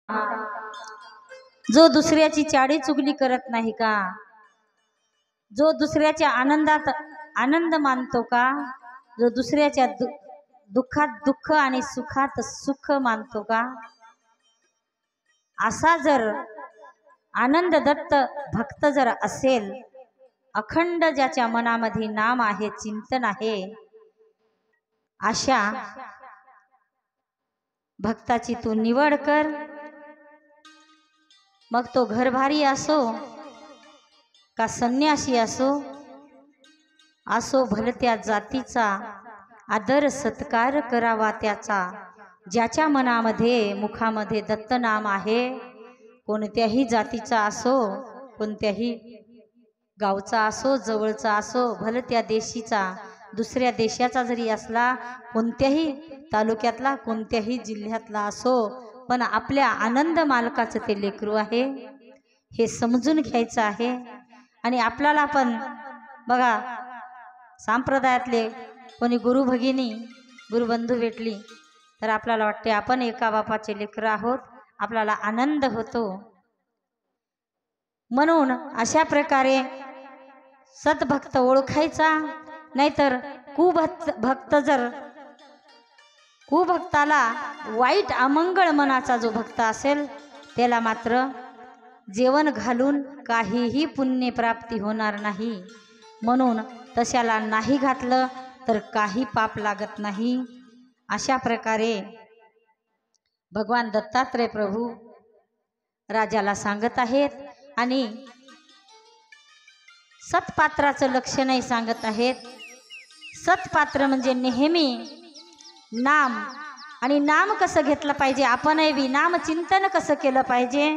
जो दुसऱ्याची चाडी चुगली करत नाही का, जो दुसऱ्याच्या आनंदात आनंद मानतो का, जो दुसऱ्याच्या दुःखात दुःख आणि सुखात सुख मानतो का, असा जर आनंद दत्त भक्त जर असेल, अखंड ज्याच्या मनामध्ये नाम आहे, चिंतन आहे, अशा भक्ताची तू निवड कर। मग तो घरभारी असो का संन्यासी असो भलत्या जातीचा आदर सत्कार करावा त्याचा। ज्याच्या मनामध्ये मुखामध्ये दत्त नाम आहे, कोणत्याही जातीचा असो, कोणत्याही गावचा असो, जवळचा असो, भलत्या देशीचा, दुसऱ्या देशाचा जरी असला, कोणत्याही तालुक्यातला, कोणत्याही जिल्ह्यातला असो, पण आपल्या आनंद मालकाचं ते लेकरू आहे हे समजून घ्यायचं आहे। आणि आपल्याला पण बघा, संप्रदायातले कोणी गुरु भगिनी गुरुबंधू भेटली तर आपल्याला वाटते आपण एका बापाचे लेकरं आहोत, आपल्याला आनंद होतो। म्हणून अशा प्रकारे सद्भक्त ओळखायचा, नाहीतर कुभक्त जर कुभक्ताला वाईट अमंगळ मनाचा जो भक्त असेल, त्याला मात्र जेवण घालून काहीही पुण्य प्राप्ती होणार नाही। म्हणून तशाला नाही घातलं तर काही पाप लागत नाही। अशा प्रकारे भगवान दत्तात्रय प्रभू राजाला सांगत आहेत आणि सत्पात्राचं लक्षणही सांगत आहेत। सत्पात्र म्हणजे नेहमी नाम, आणि नाम कसं घेतलं पाहिजे, आपणही बी नाम चिंतन कसं केलं पाहिजे,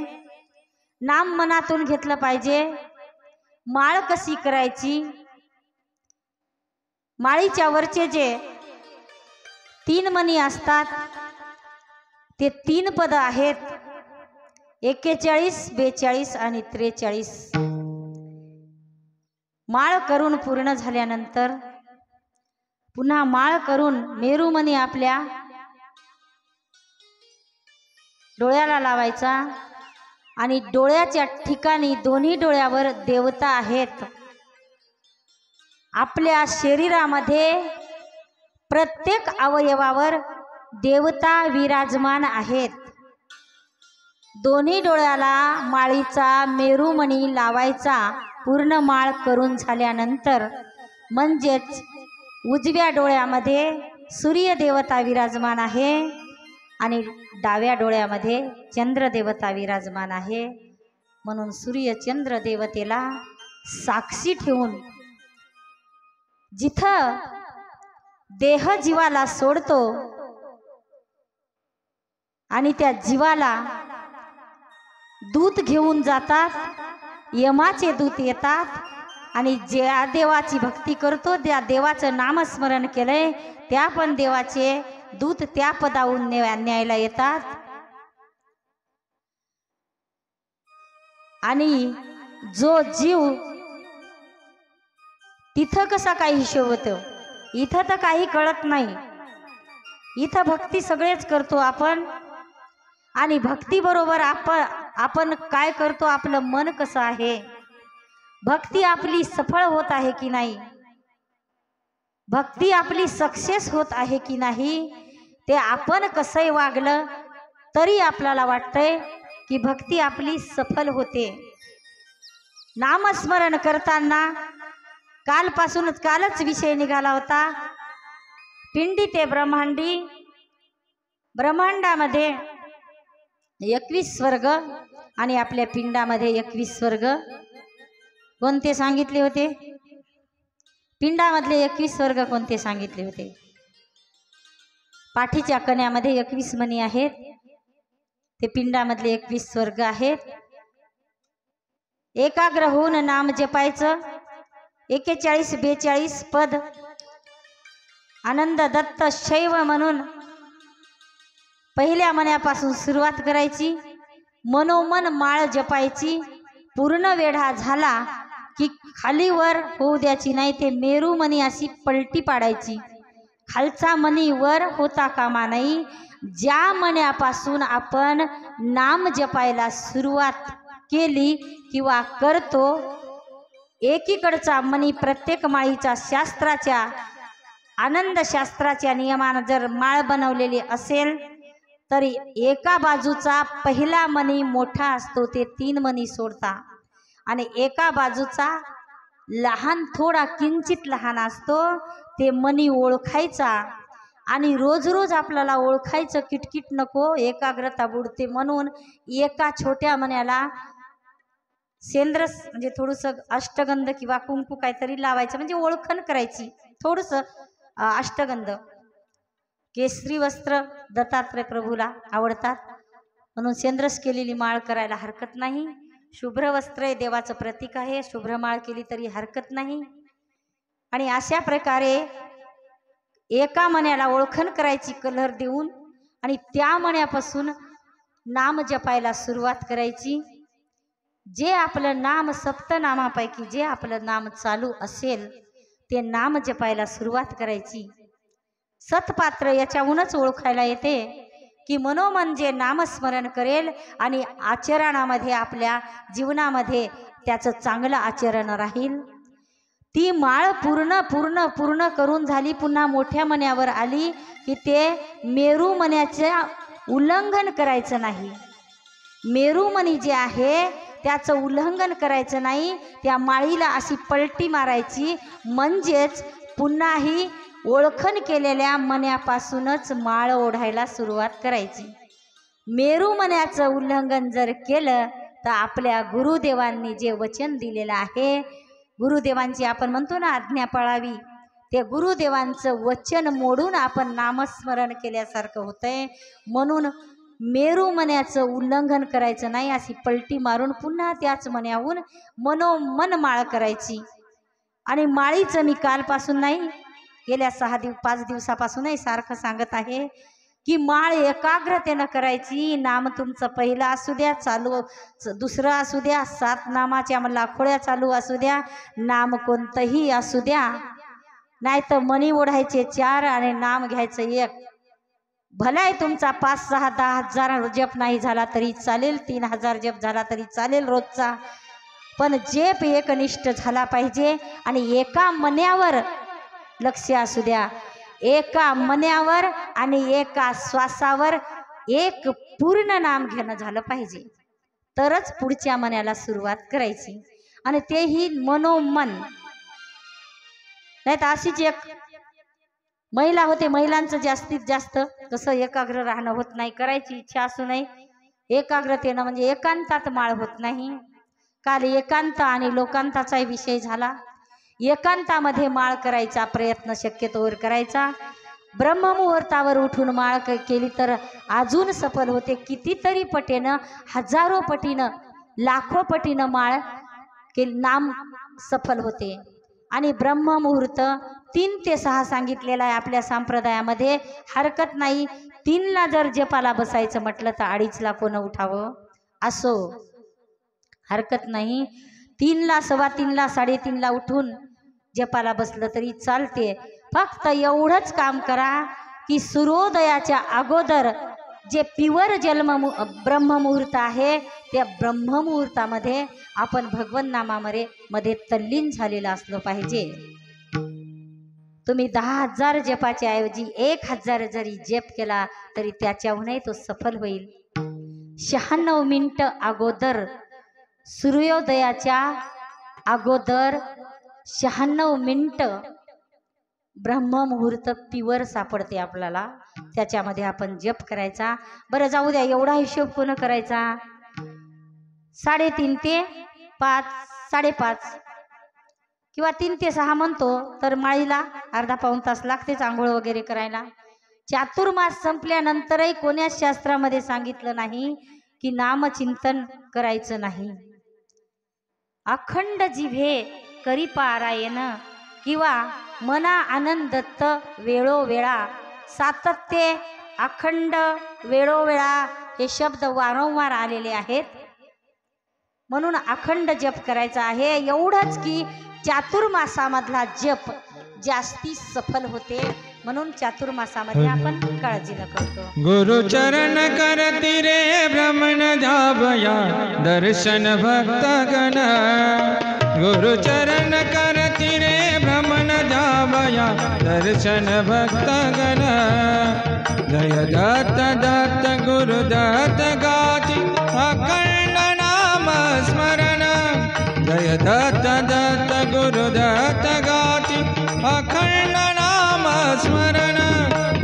नाम मनातून घेतलं पाहिजे। माळ कशी करायची, माळीच्या वरचे जे 3 मणी असतात ते 3 पद आहेत, 41, 42 आणि 43। माळ करून पूर्ण झाल्यानंतर पुन्हा माळ करून मेरुमणी आपल्या डोळ्याला लावायचा, आणि डोळ्याच्या ठिकाणी दोन्ही डोळ्यावर देवता आहेत। आपल्या शरीरामध्ये प्रत्येक अवयवावर देवता विराजमान आहेत। दोन्ही डोळ्याला माळीचा मेरुमणी लावायचा पूर्ण माळ करून झाल्यानंतर, म्हणजेच उजव्या डोळ्यामध्ये सूर्य देवता विराजमान आहे आणि डाव्या डोळ्यामध्ये चंद्र देवता विराजमान आहे। म्हणून सूर्य चंद्र देवतेला साक्षी ठेवून जिथं देह जीवाला सोडतो आणि त्या जीवाला दूत घेऊन जातात, यमाचे दूत येतात, आणि ज्या देवाची भक्ती करतो, त्या देवाचं नामस्मरण केलंय, त्या पण देवाचे दूत त्या पदावरून न्यायला येतात। आणि जो जीव तिथं कसा काही हिशोब होतो, इथं तर काही कळत नाही। इथं भक्ती सगळेच करतो आपण, आणि भक्ती बरोबर आपण काय करतो, आपलं मन कसं आहे, भक्ती आपली सफळ होत आहे की नाही, भक्ती आपली सक्सेस होत आहे की नाही, ते आपण कसंही वागलं तरी आपल्याला वाटतंय की भक्ती आपली सफल होते। नामस्मरण करताना कालच विषय निघाला होता, पिंडी ते ब्रह्मांडी, ब्रह्मांडामध्ये 21 स्वर्ग आणि आपल्या पिंडामध्ये 21 स्वर्ग कोणते सांगितले होते, पिंडामधले 21 स्वर्ग कोणते सांगितले होते। पाठीच्या कण्यामध्ये 21 मणी आहेत, ते पिंडामधले 21 स्वर्ग आहेत। एकाग्र होऊन नाम जपायचं, 41, 42 पद आनंद दत्त शैव म्हणून पहिल्या मण्यापासून सुरुवात करायची, मनोमन माळ जपायची। पूर्ण वेढा झाला की खाली वर होऊ द्यायची नाही, ते मेरुमणी अशी पलटी पाडायची, खालचा मणी वर होता कामा नाही। ज्या मण्यापासून आपण नाम जपायला सुरुवात केली किंवा करतो, एकीकडचा मनी प्रत्येक माळीच्या शास्त्राच्या आनंद शास्त्राच्या नियमानं जर माळ बनवलेली असेल तर एका बाजूचा पहिला मणी मोठा असतो, ते 3 मणी सोडता, आणि एका बाजूचा लहान थोडा किंचित लहान असतो, ते मणी ओळखायचा. आणि रोज रोज आपल्याला ओळखायचं, किटकिट नको, एकाग्रता बुडते, म्हणून एका छोट्या मण्याला सेंद्रस म्हणजे थोडंसं अष्टगंध किंवा कुंकू काहीतरी लावायचं, म्हणजे ओळखण करायची. थोडंसं अष्टगंध. केसरी वस्त्र दत्तात्रय प्रभूला आवडतात म्हणून सेंद्रस केलेली माळ करायला हरकत नाही. शुभ्र वस्त्र हे देवाचं प्रतीक आहे, शुभ्र माळ केली तरी हरकत नाही. आणि अशा प्रकारे एका मण्याला ओळखण करायची कलर देऊन, आणि त्या मण्यापासून नाम जपायला सुरुवात करायची. जे आपलं नाम सप्तनामापैकी जे आपलं नाम चालू असेल ते नाम जपायला सुरुवात करायची. सत्पात्र याच्याहूनच ओळखायला येते की मनोमन जे नामस्मरण करेल आणि आचरणामध्ये आपल्या जीवनामध्ये त्याचं चांगलं आचरण राहील. ती माळ पूर्ण पूर्ण पूर्ण करून झाली, पुन्हा मोठ्या मण्यावर आली की ते मेरू मण्याचे उल्लंघन करायचं नाही. मेरू मणी जे आहे त्याचं उल्लंघन करायचं नाही. त्या माळीला अशी पलटी मारायची, म्हणजेच पुन्हा ही ओळखण केलेल्या मण्यापासूनच माळ ओढायला सुरुवात करायची. मेरू मण्याचं उल्लंघन जर केलं तर आपल्या गुरुदेवांनी जे वचन दिलेलं आहे, गुरुदेवांची आपण म्हणतो ना आज्ञा पाळावी, ते गुरुदेवांचं वचन मोडून आपण नामस्मरण केल्यासारखं होतंय. म्हणून मेरू मण्याचं उल्लंघन करायचं नाही, अशी पलटी मारून पुन्हा त्याच मण्याहून मनोमन माळ करायची. आणि माळीचं मी कालपासून नाही, गेल्या 5 दिवसापासूनही सारखं सांगत आहे की माळ एकाग्रतेनं करायची. नाम तुमचं पहिलं असू द्या, चालू दुसरं असू द्या, 7 नामाच्या लाखोळ्या चालू असू द्या, नाम कोणतंही असू द्या, नाही तर मणी ओढायचे 4 आणि नाम घ्यायचं 1. भलाय तुमचा 5, 6, 10 हजार जप नाही झाला तरी चालेल, 3000 जप झाला तरी चालेल रोजचा, पण जप एकनिष्ठ झाला पाहिजे. आणि एका मण्यावर लक्ष असू द्या, एका मण्यावर आणि एका श्वासावर एक पूर्ण नाम घेणं झालं पाहिजे, तरच पुढच्या मण्याला सुरुवात करायची. आणि तेही मनोमन. नाही तर अशीच एक महिला होते, महिलांचं जास्तीत जास्त कसं एकाग्र राहणं होत नाही, करायची इच्छा असू नाही, एकाग्रतेनं म्हणजे एकांतात माळ होत नाही. काल एकांत आणि लोकांताचाही विषय झाला. एकांतामध्ये माळ करायचा प्रयत्न शक्यतोवर करायचा. ब्रह्ममुहूर्तावर उठून माळ केली तर अजून सफल होते. कितीतरी पटीनं, हजारो पटीनं, लाखो पटीनं माळ केली, नाम सफल होते. आणि ब्रह्ममुहूर्त 3 ते 6 सांगितलेला आहे आपल्या संप्रदायामध्ये, हरकत नाही. 3ला जर जपाला बसायचं म्हटलं तर 2:30ला कोण उठावं असो, हरकत नाही. 3ला, 3:15ला, 3:30ला उठून जपाला बसलं तरी चालते. फक्त एवढंच काम करा की सूर्योदयाच्या अगोदर जे प्युअर ब्रह्ममुहूर्त आहे त्या ब्रह्ममुहूर्तामध्ये आपण भगवन नामामध्ये तल्लीन झालेलं असलं पाहिजे. तुम्ही 10,000 जपाच्या ऐवजी 1,000 जरी जप केला तरी त्याच्याहूनही तो सफल होईल. 96 मिनिटं अगोदर, सूर्योदयाच्या अगोदर 96 मिनिटं ब्रह्ममुहूर्त प्युअर सापडते आपल्याला, त्याच्यामध्ये आपण जप करायचा. बरं जाऊ द्या, एवढा हिशोब कोण करायचा? 3:30 ते 5, 5:30 किंवा 3 ते 6 म्हणतो तर माळीला अर्धा-पाऊण तास लागतेच आंघोळ वगैरे करायला. चातुर्मास संपल्यानंतरही कोण्याच शास्त्रामध्ये सांगितलं नाही की नामचिंतन करायचं नाही. अखंड जिभे करी पारायण किंवा मना आनंदत्त वेळोवेळा. सातत्य, अखंड, वेळोवेळा हे शब्द वारंवार आलेले आहेत, म्हणून अखंड जप करायचा आहे. एवढंच की चातुर्मासामधला जप जास्ती सफल होते. म्हणून चातुर्मासामध्ये आपण काळजीनं करतो। गुरुचरण करती रे भ्रमण धावया दर्शन भक्तगण। गुरुचरण करती रे भ्रमण धावया दर्शन भक्तगण। जय दत्त दत्त गुरुदत्त गाती अखंड नाम स्मरण। जय दत्त दत्त गुरुदत्त गाती अखंड नाम स्मरण।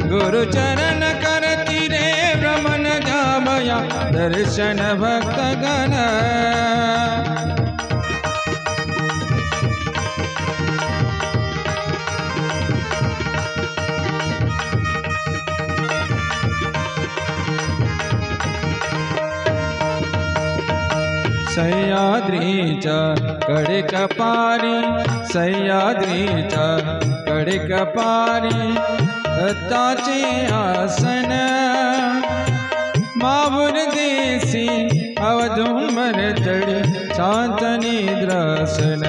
गुरुचरण करती रे भ्रमण धावया दर्शन भक्तगण। सह्याद्रीच्या कडेकपारी सह्याद्रीच्या कडेकपारी दत्ताचे आसन। माहुर देसी अवधूंबर तळी शांत निद्रासन।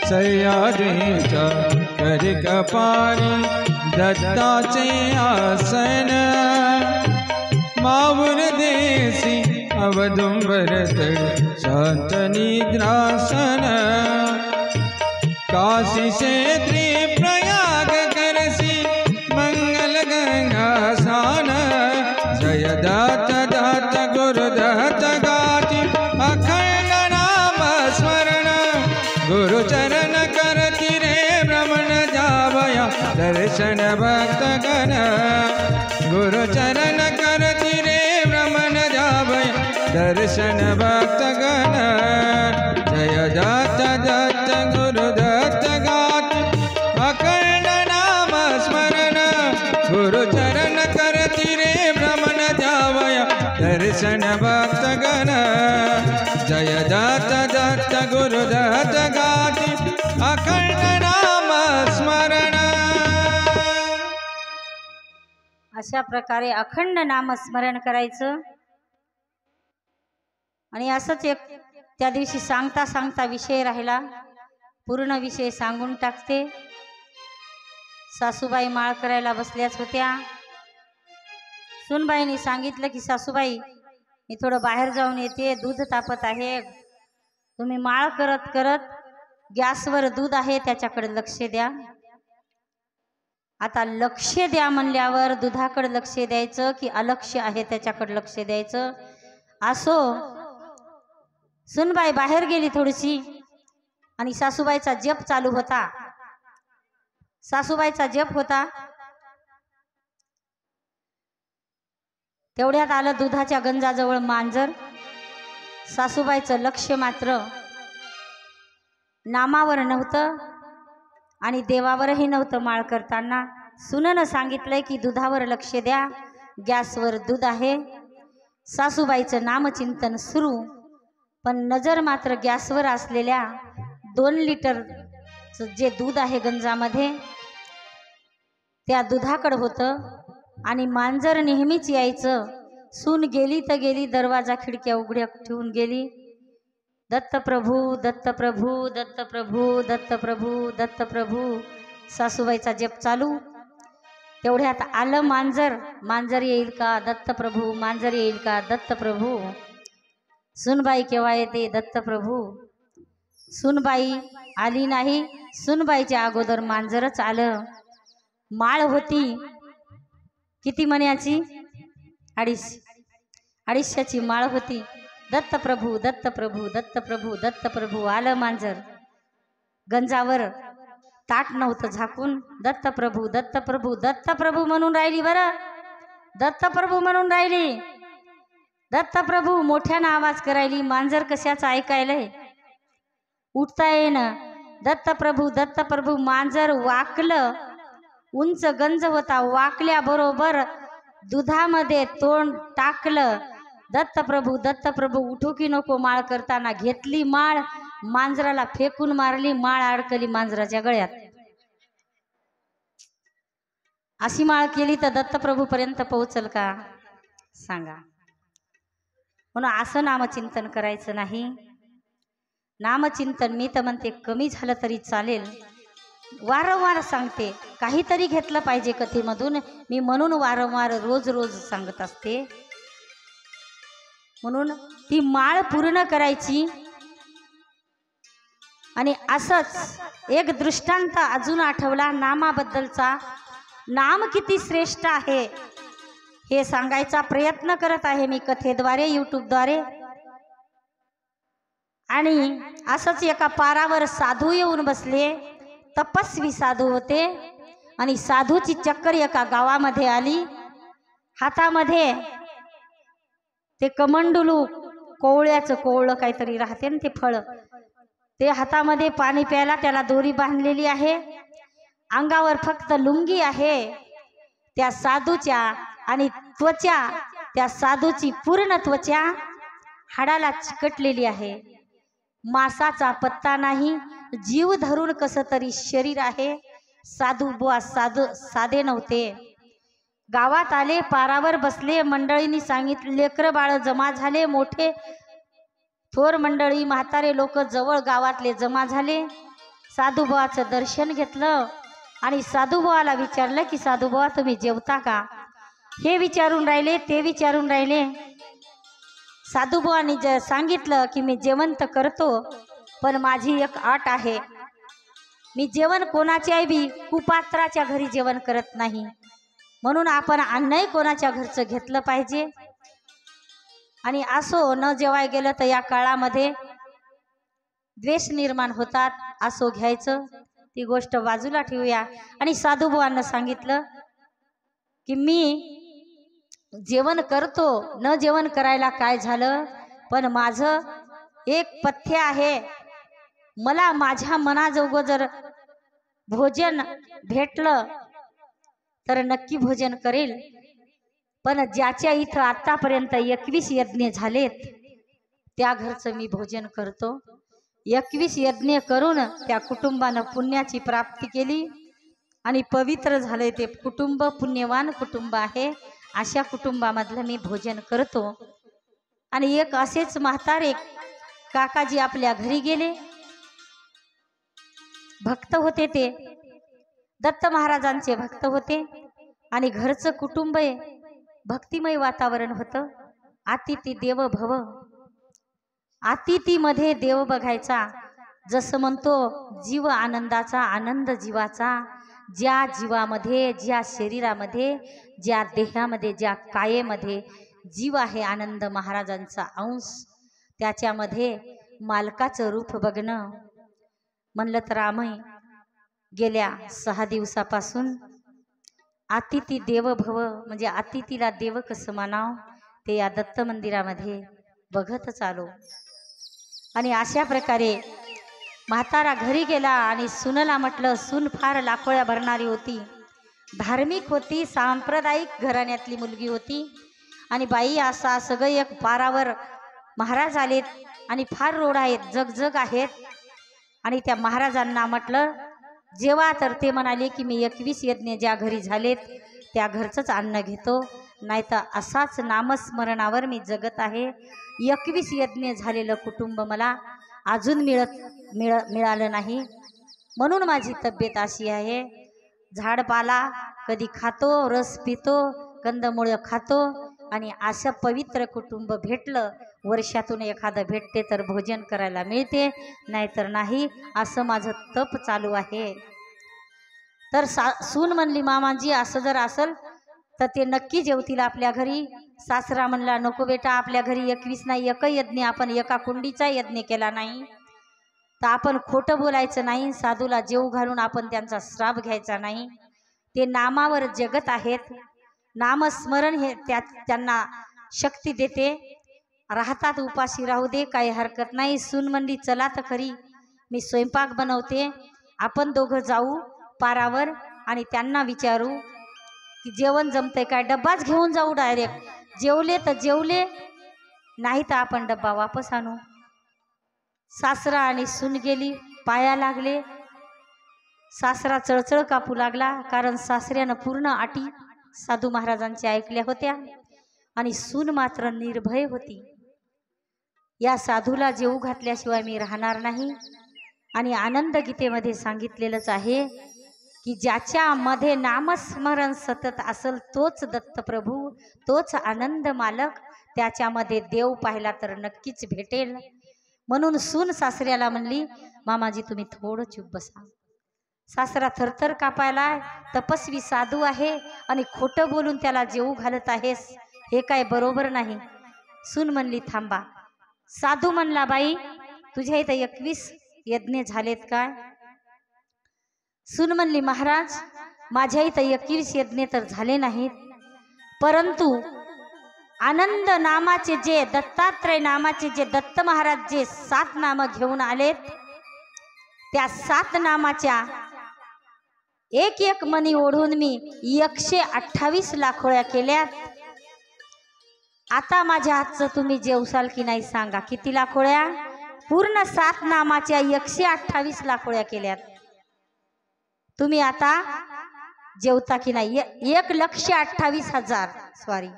सह्याद्रीच्या कडेकपारी दत्ताचे आसन। माहुर देसी अवधूंबर तळी शांत निद्रासन। काशी क्षेत्री प्रयाग करसी मंगल गंगा स्नान। जय दत्त दत्त गुरुदत्त गाती अखंड नाम स्मरण। गुरुचरण करती रे भ्रमण धावया दर्शन भक्तगण। गुरुचरण करती रे भ्रमण धावया दर्शन भक्तगण। जय दत्त दत्त गुरुदत्त गाती अखंड नाम स्मरण। गुरुचरण करती रे भ्रमण धावया दर्शन भक्तगण। जय दत्त दत्त गुरुदत्त गाती अखंड नाम स्मरण। अशा प्रकारे अखंड नामस्मरण करायचं। आणि असंच एक त्या दिवशी सांगता सांगता विषय राहिला, पूर्ण विषय सांगून टाकते। सासूबाई माळ करायला बसल्याच होत्या। सुनबाईंनी सांगितलं की सासूबाई मी थोडं बाहेर जाऊन येते, दूध तापत आहे, तुम्ही माळ करत करत गॅसवर दूध आहे त्याच्याकडे लक्ष द्या। आता लक्ष द्या म्हणल्यावर दुधाकडे लक्ष द्यायचं की अलक्ष्य आहे त्याच्याकडे लक्ष द्यायचं। असो सुनबाई बाहेर गेली थोडीशी आणि सासूबाईचा जप चालू होता। सासूबाईचा जप होता तेवढ्यात आलं दुधाच्या गंजाजवळ मांजर। सासूबाईचं लक्ष मात्र नामावर नव्हतं आणि देवावरही नव्हतं। माळ करताना सुननं सांगितलंय की दुधावर लक्ष द्या, गॅसवर दूध आहे। सासूबाईचं नामचिंतन सुरू, पण नजर मात्र गॅसवर असलेल्या 2 लिटर जे दूध आहे गंजामध्ये त्या दुधाकडे होतं। आणि मांजर नेहमीच यायचं। सून गेली तर गेली, दरवाजा खिडक्या उघड्या ठेवून गेली। दत्तप्रभू दत्तप्रभू दत्तप्रभू दत्तप्रभू दत्तप्रभू सासूबाईचा जप चालू। तेवढ्यात आलं मांजर। मांजर येईल का दत्तप्रभू, मांजर येईल का दत्तप्रभू। सुनबाई केव्हा येते दत्तप्रभू। सुनबाई आली नाही, सुनबाईच्या अगोदर मांजरच आलं। माळ होती किती मण्याची, 250ची माळ होती। दत्तप्रभू दत्तप्रभू दत्तप्रभू दत्तप्रभू आलं मांजर। गंजावर ताट नव्हतं झाकून। दत्तप्रभू दत्तप्रभू दत्तप्रभू म्हणून राहिली बरं, दत्तप्रभू म्हणून राहिली। दत्तप्रभू मोठ्यानं आवाज करायली। मांजर कशाचं ऐकायलंय, उठता येईना। दत्तप्रभू दत्तप्रभू मांजर वाकलं, उंच गंज होता, वाकल्याबरोबर दुधामध्ये तोंड टाकलं। दत्तप्रभू दत्तप्रभू उठू की नको माळ करताना, घेतली माळ, मांजराला फेकून मारली, माळ अडकली मांजराच्या गळ्यात। अशी माळ केली तर दत्तप्रभू पर्यंत पोहोचल का सांगा। म्हणून असं नामचिंतन करायचं नाही। नामचिंतन मी तर म्हणते कमी झालं तरी चालेल, वारंवार सांगते, काहीतरी घेतलं पाहिजे कथेमधून मी, म्हणून वारंवार रोज रोज सांगत असते. म्हणून ती माळ पूर्ण करायची. आणि असंच एक दृष्टांत अजून आठवला नामाबद्दलचा. नाम किती श्रेष्ठ आहे हे सांगायचा प्रयत्न करत आहे मी कथेद्वारे, यूट्यूबद्वारे. आणि असंच एका पारावर साधू येऊन बसले. तपस्वी साधू होते. आणि साधूची चक्कर एका गावामध्ये आली. हातामध्ये ते कमंडलू, कोवळ्याचं कोवळं काहीतरी राहते ना ते फळ, ते हातामध्ये पाणी प्यायला, त्याला दोरी बांधलेली आहे. अंगावर फक्त लुंगी आहे त्या साधूच्या. आणि त्वचा, त्या साधूची पूर्ण त्वचा हाडाला चिकटलेली आहे. मासाचा पत्ता नाही, जीव धरून कसं तरी शरीर आहे. साधू बुवा साधे नव्हते. गावात आले, पारावर बसले. मंडळींनी सांगितले, लेकरं बाळ जमा झाले, मोठे थोर मंडळी, म्हातारे लोक जवळ गावातले जमा झाले. साधूबुवाचं दर्शन घेतलं. आणि साधूबुवाला विचारलं की साधूबुवा तुम्ही जेवता का? हे विचारून राहिले, ते विचारून राहिले. साधूबुवांनी सांगितलं की मी जेवण तर करतो, पण माझी एक अट आहे. मी जेवण कोणाच्याही बी कुपात्राच्या घरी जेवण करत नाही. म्हणून आपण अन्नही कोणाच्या घरचं घेतलं पाहिजे. आणि असो न जेवाय गेलं तर या काळामध्ये द्वेष निर्माण होतात. असो घ्यायचं, ती गोष्ट बाजूला ठेवूया. आणि साधूबुवांना सांगितलं की मी जेवण करतो, न जेवण करायला काय झालं, पण माझं एक पथ्य आहे. मला माझ्या मनाजोगं जर भोजन भेटलं तर नक्की भोजन करेल. पण ज्याच्या इथं आतापर्यंत 21 यज्ञ झालेत त्या घरचं मी भोजन करतो. 21 यज्ञ करून त्या कुटुंबानं पुण्याची प्राप्ती केली आणि पवित्र झाले. ते कुटुंब पुण्यवान कुटुंब आहे. अशा कुटुंबामधलं मी भोजन करतो. आणि एक असेच म्हातारे काकाजी आपल्या घरी गेले. भक्त होते, ते दत्त महाराजांचे भक्त होते. आणि घरचं कुटुंब भक्तिमय वातावरण होतं. अतिथी देव भव, अतिथीमध्ये देव बघायचा. जसं म्हणतो जीव आनंदाचा, आनंद जीवाचा. ज्या जीवामध्ये, ज्या शरीरामध्ये, ज्या देहामध्ये, ज्या कायेमध्ये जीव आहे, आनंद महाराजांचा अंश, त्याच्यामध्ये मालकाचं रूप बघणं. म्हणलं तर आम्ही गेल्या 6 दिवसापासून अतिथी देव भव म्हणजे अतिथीला देव कसं मानाव ते या दत्त मंदिरामध्ये बघतच आलो. आणि अशा प्रकारे म्हातारा घरी गेला आणि सुनला म्हटलं. सून फार लाखोळ्या भरणारी होती, धार्मिक होती, सांप्रदायिक घराण्यातली मुलगी होती. आणि बाई असा सगळं एक पारावर महाराज आलेत आणि फार रोड आहेत, जग आहेत. आणि त्या महाराजांना म्हटलं जेव्हा, तर ते म्हणाले की मी 21 यज्ञ ज्या घरी झालेत त्या घरचंच अन्न घेतो, नाहीतर असाच नामस्मरणावर मी जगत आहे. 21 यज्ञ झालेलं कुटुंब मला अजून मिळालं नाही, म्हणून माझी तब्येत अशी आहे. झाडपाला कधी खातो, रस पितो, कंदमुळं खातो. आणि असं पवित्र कुटुंब भेटलं, वर्षातून एखादं भेटते तर भोजन करायला मिळते, नाहीतर नाही. असं माझं तप चालू आहे. तर सून म्हणली मामाजी असं जर असेल तर ते नक्की जेवतील आपल्या घरी. सासरा म्हणला नको बेटा, आपल्या घरी 21 नाही, एक यज्ञ, आपण एका कुंडीचा यज्ञ केला नाही तर आपण खोटं बोलायचं नाही. साधूला जेव घालून आपण त्यांचा श्राप घ्यायचा नाही. ते नामावर जगत आहेत. नामस्मरण हे त्यांना शक्ती देते. राहतात उपाशी राहू दे, काही हरकत नाही. सून म्हणली चला तर खरी, मी स्वयंपाक बनवते, आपण दोघं जाऊ पारावर आणि त्यांना विचारू की जेवण जमतंय काय. डब्बाच घेऊन जाऊ डायरेक्ट. जेवले तर जेवले, नाही तर आपण डब्बा वापस आणू. सासरा आणि सून गेली, पाया लागले. सासरा चळचळ कापू लागला, कारण सासऱ्यानं पूर्ण अटी साधू महाराजांच्या ऐकल्या होत्या. आणि सून मात्र निर्भय होती. या साधूला जेवू घातल्याशिवाय मी राहणार नाही. आणि आनंद गीतेमध्ये सांगितलेलंच आहे की ज्याच्यामध्ये नामस्मरण सतत असेल तोच दत्तप्रभू, तोच आनंद मालक, त्याच्यामध्ये देव पाहिला तर नक्कीच भेटेल. म्हणून सून सासऱ्याला म्हणली, मामाजी तुम्ही थोडं चूप बसा. सासरा थरथर कापायलाय, तपस्वी साधू आहे आणि खोटं बोलून त्याला जेवू घालत आहेस, हे काय बरोबर नाही. सून म्हणली थांबा. साधू म्हणला, बाई तुझ्या इथं 21 यज्ञ झालेत काय? सून म्हणली, महाराज माझ्या इथं 21 यज्ञ तर झाले नाहीत, परंतु आनंद नामाचे जे दत्तात्रय नामाचे जे दत्त महाराज जे 7 नाम घेऊन आलेत, त्या 7 नामाच्या एक एक मणी ओढून मी 128 लाखोळ्या केल्यात. आता माझ्या हातचं तुम्ही जेवसाल की नाही सांगा. किती लाखोळ्या? पूर्ण 7 नामाच्या 128 लाखोळ्या केल्यात. तुम्ही आता जेवता की नाही? 1,28,000 सॉरी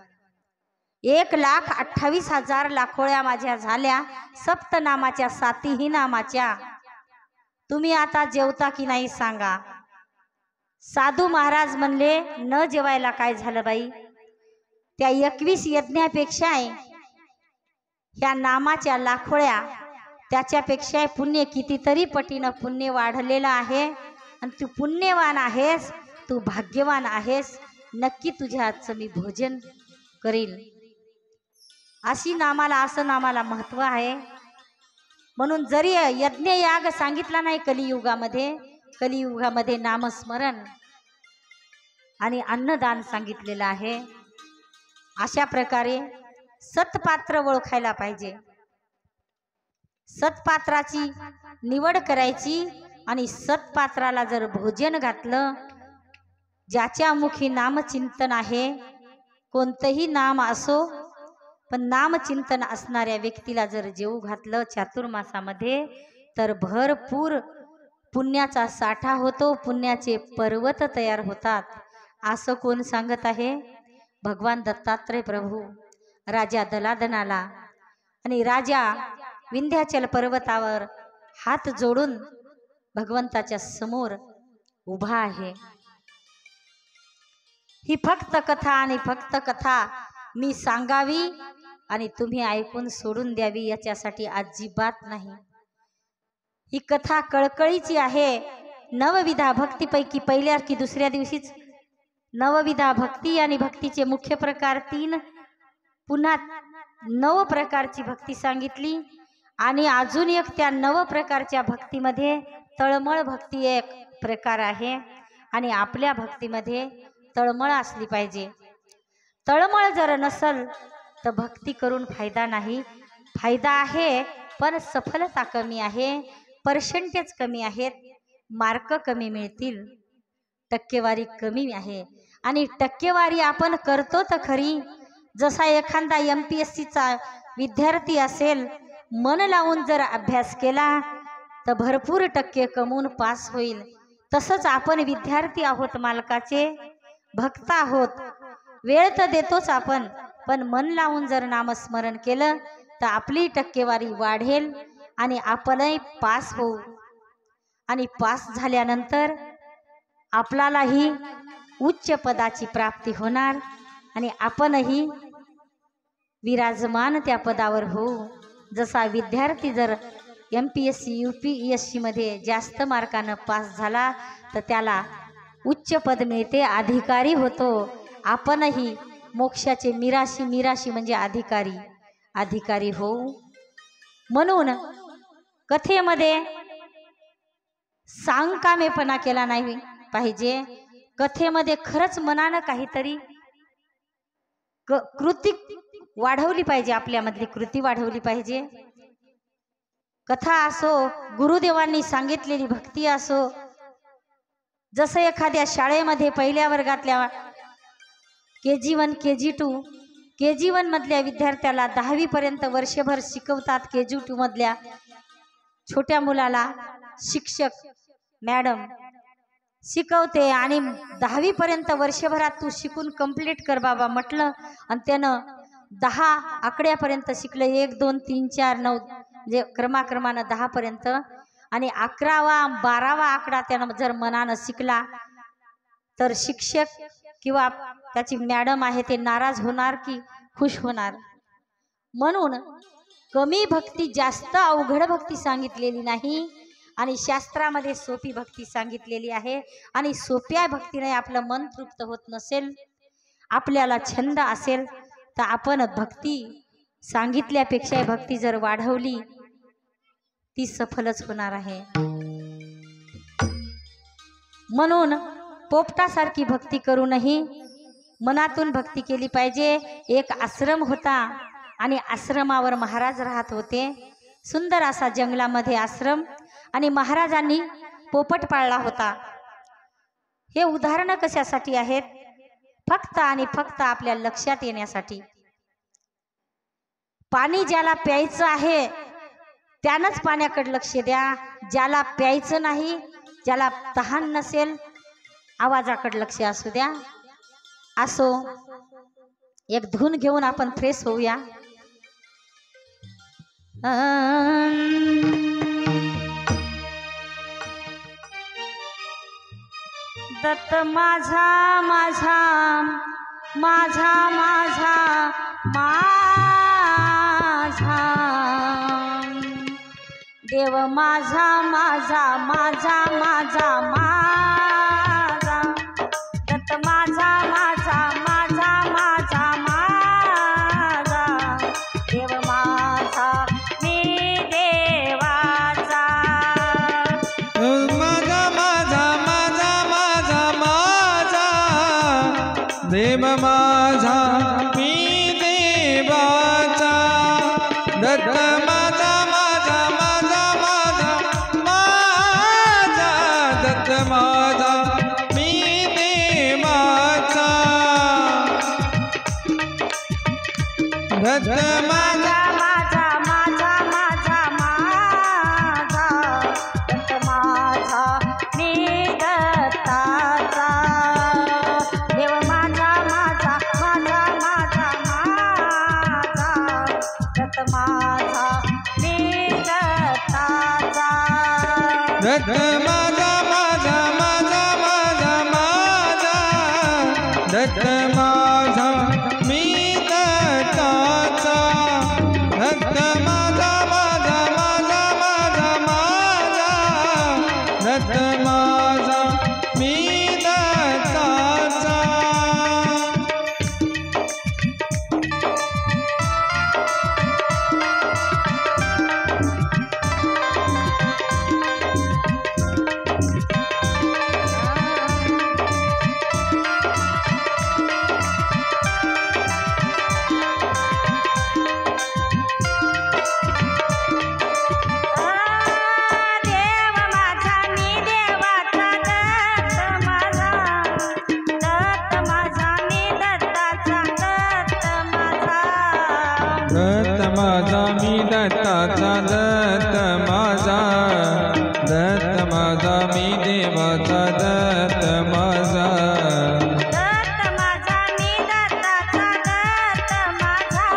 1,28,000 लाखोळ्या माझ्या झाल्या सप्तनामाच्या 7ही नामाच्या. तुम्ही आता जेवता की नाही सांगा. साधू महाराज म्हणले, न जेवायला काय झालं बाई? त्या 21 यज्ञापेक्षा ह्या नामाच्या लाखोळ्या त्याच्यापेक्षा पुण्य कितीतरी पटीनं पुण्य वाढलेलं आहे. आणि तू पुण्यवान आहेस, तू भाग्यवान आहेस. नक्की तुझ्या हातचं मी भोजन करील. अशी नामाला, असं नामाला महत्व आहे. म्हणून जरी यज्ञ याग सांगितला नाही कलियुगामध्ये, कलियुगामध्ये नामस्मरण आणि अन्नदान सांगितलेलं आहे. अशा प्रकारे सत्पात्र ओळखायला पाहिजे. सत्पात्राची निवड करायची आणि सत्पात्राला जर भोजन घातलं, ज्याच्या मुखी नामचिंतन आहे, कोणतंही नाम असो, पण नामचिंतन असणाऱ्या व्यक्तीला जर जेवू घातलं चातुर्मासामध्ये, तर भरपूर पुण्याचा साठा होतो, पुण्याचे पर्वत तयार होतात. असं कोण सांगत आहे? भगवान दत्तात्रय प्रभू राजा दलादनाला आणि राजा विंध्याचल पर्वतावर हात जोडून भगवंताच्या समोर उभा आहे. ही फक्त कथा आणि फक्त कथा मी सांगावी आणि तुम्ही ऐकून सोडून द्यावी याच्यासाठी अजिबात नाही. ही कथा कळकळीची आहे. नवविधा भक्तीपैकी पहिल्या की दुसऱ्या दिवशीच नवविधा भक्ती आणि भक्तीचे मुख्य प्रकार 3, पुन्हा 9 प्रकारची भक्ती सांगितली. आणि अजून एक त्या 9 प्रकारच्या भक्तीमध्ये तळमळ भक्ती एक प्रकार आहे. आणि आपल्या भक्तीमध्ये तळमळ असली पाहिजे. तळमळ जर नसल तर भक्ती करून फायदा नाही. फायदा आहे पण सफलता कमी आहे, पर्सेंटेज कमी आहेत, मार्क कमी मिळतील, टक्केवारी कमी आहे. आणि टक्केवारी आपण करतो तर खरी. जसा एखादा MPSCचा विद्यार्थी असेल, मन लावून जर अभ्यास केला तर भरपूर टक्के कमवून पास होईल. तसंच आपण विद्यार्थी आहोत, मालकाचे भक्त आहोत. वेळ तर देतोच आपण, पण मन लावून जर नामस्मरण केलं तर आपली टक्केवारी वाढेल आणि आपणही पास होऊ. आणि पास झाल्यानंतर आपल्यालाही उच्च पदाची प्राप्ती होणार आणि आपणही विराजमान त्या पदावर होऊ. जसा विद्यार्थी जर MPSC UPSC मध्ये जास्त मार्कानं पास झाला तर त्याला उच्च पद मिळते, अधिकारी होतो. आपणही मोक्षाचे मिराशी म्हणजे अधिकारी होऊ. म्हणून कथेमध्ये सांगकामेपणा केला नाही पाहिजे. कथेमध्ये खरंच मनानं काहीतरी कृती वाढवली पाहिजे, आपल्यामधली कृती वाढवली पाहिजे. कथा असो, गुरुदेवांनी सांगितलेली भक्ती असो. जसं एखाद्या शाळेमध्ये पहिल्या वर्गातल्या KG1 KG2 KG1 मधल्या विद्यार्थ्याला 10वी पर्यंत वर्षभर शिकवतात. KG2 मधल्या छोट्या मुलाला शिक्षक मॅडम शिकवते आणि 10वी पर्यंत वर्षभरात तू शिकून कंप्लीट कर बाबा म्हटलं आणि त्यानं 10 आकड्यापर्यंत शिकलं. 1 2 3 4 9 म्हणजे क्रमाक्रमानं 10 पर्यंत. आणि 11वा 12वा आकडा त्यानं जर मनानं शिकला तर शिक्षक किंवा त्याची मॅडम आहे ते नाराज होणार की खुश होणार. म्हणून कमी भक्ती जास्त अवघड भक्ती सांगितलेली नाही आणि शास्त्रामध्ये सोपी भक्ती सांगितलेली आहे. आणि सोप्या भक्तीने आपलं मन तृप्त होत नसेल, आपल्याला छंद असेल तर आपण भक्ती सांगितल्यापेक्षा भक्ती जर वाढवली ती सफलच होणार आहे. म्हणून पोपटासारखी भक्ती करूनही मनातून भक्ती केली पाहिजे. एक आश्रम होता आणि आश्रमावर महाराज राहत होते. सुंदर असा जंगलामध्ये आश्रम आणि महाराजांनी पोपट पाळला होता. हे उदाहरण कशासाठी आहेत? फक्त आणि फक्त आपल्या लक्षात येण्यासाठी. पाणी ज्याला प्यायचं आहे त्यानंच पाण्याकडे लक्ष द्या. ज्याला प्यायचं नाही, ज्याला तहान नसेल, आवाजाकडे लक्ष असू द्या. असो, एक धून घेऊन आपण फ्रेश होऊया. दत्त माझा माझा माझा माझा माझा देव माझा माझा माझा माझा माझा दत्त माझा माझा माझा माझा माझा देव माझा मी देवाचा. माझा माझा माझा माझा माझा देव माझा मी देवाचा. दत्त माझा माझा माझा माझा माझा दत्त माझा मी देवाचा. दत्त माझा माझा माझा माझा माझा दत्त माझा मी दत्ताचा. देव माझा माझा माझा माझा माझा दत्त माझा मी दत्ताचा. दत्त माझा माझा माझा माझा माझा दत्त माझा मी दत्ताचा. दत्त माझा माझा माझा माझा माझा दत्त माझा मी दत्ताचा. देव माझा मी देवाचा. दत्त माझा मी दत्ताचा. दत्त माझा दत्त माझा मी दत्ताचा. दत्त माझा दत्त माझा मी देवाचा. दत्त माझा दत्त माझा मी दत्ताचा. दत्त माझा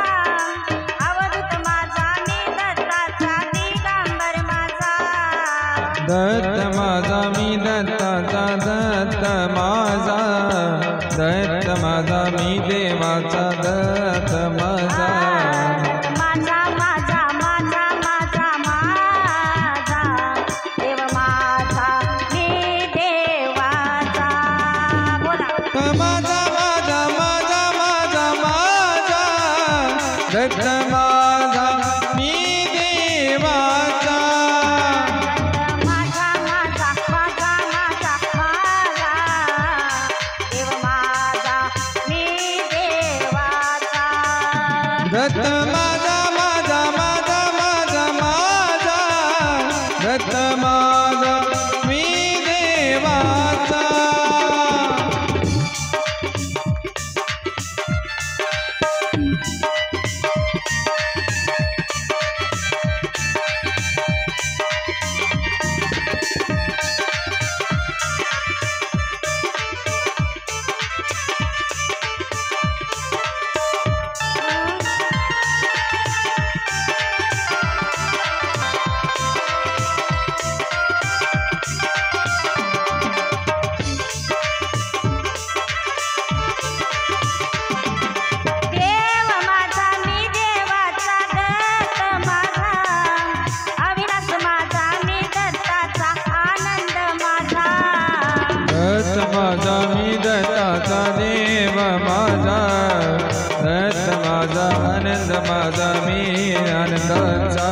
अवधूत माझा मी दत्ताचा. दिगंबर माझा दत्त माझा मी दत्ताचा. दत्त माझा दत्त माझा मी देवाचा. दत्त माझा माझा माझा माझा माझा माझा देव माझा मी देवाचा. बोला माझा माझा माझा माझा माझा दत्त माझा मी देवाचा. माझा माझा माझा माझा माझा देव माझा मी देवाचा. दत्त माझा माझा माझा माझा माझा दत्त माझा मी देवाचा. माझा मी आनंदाचा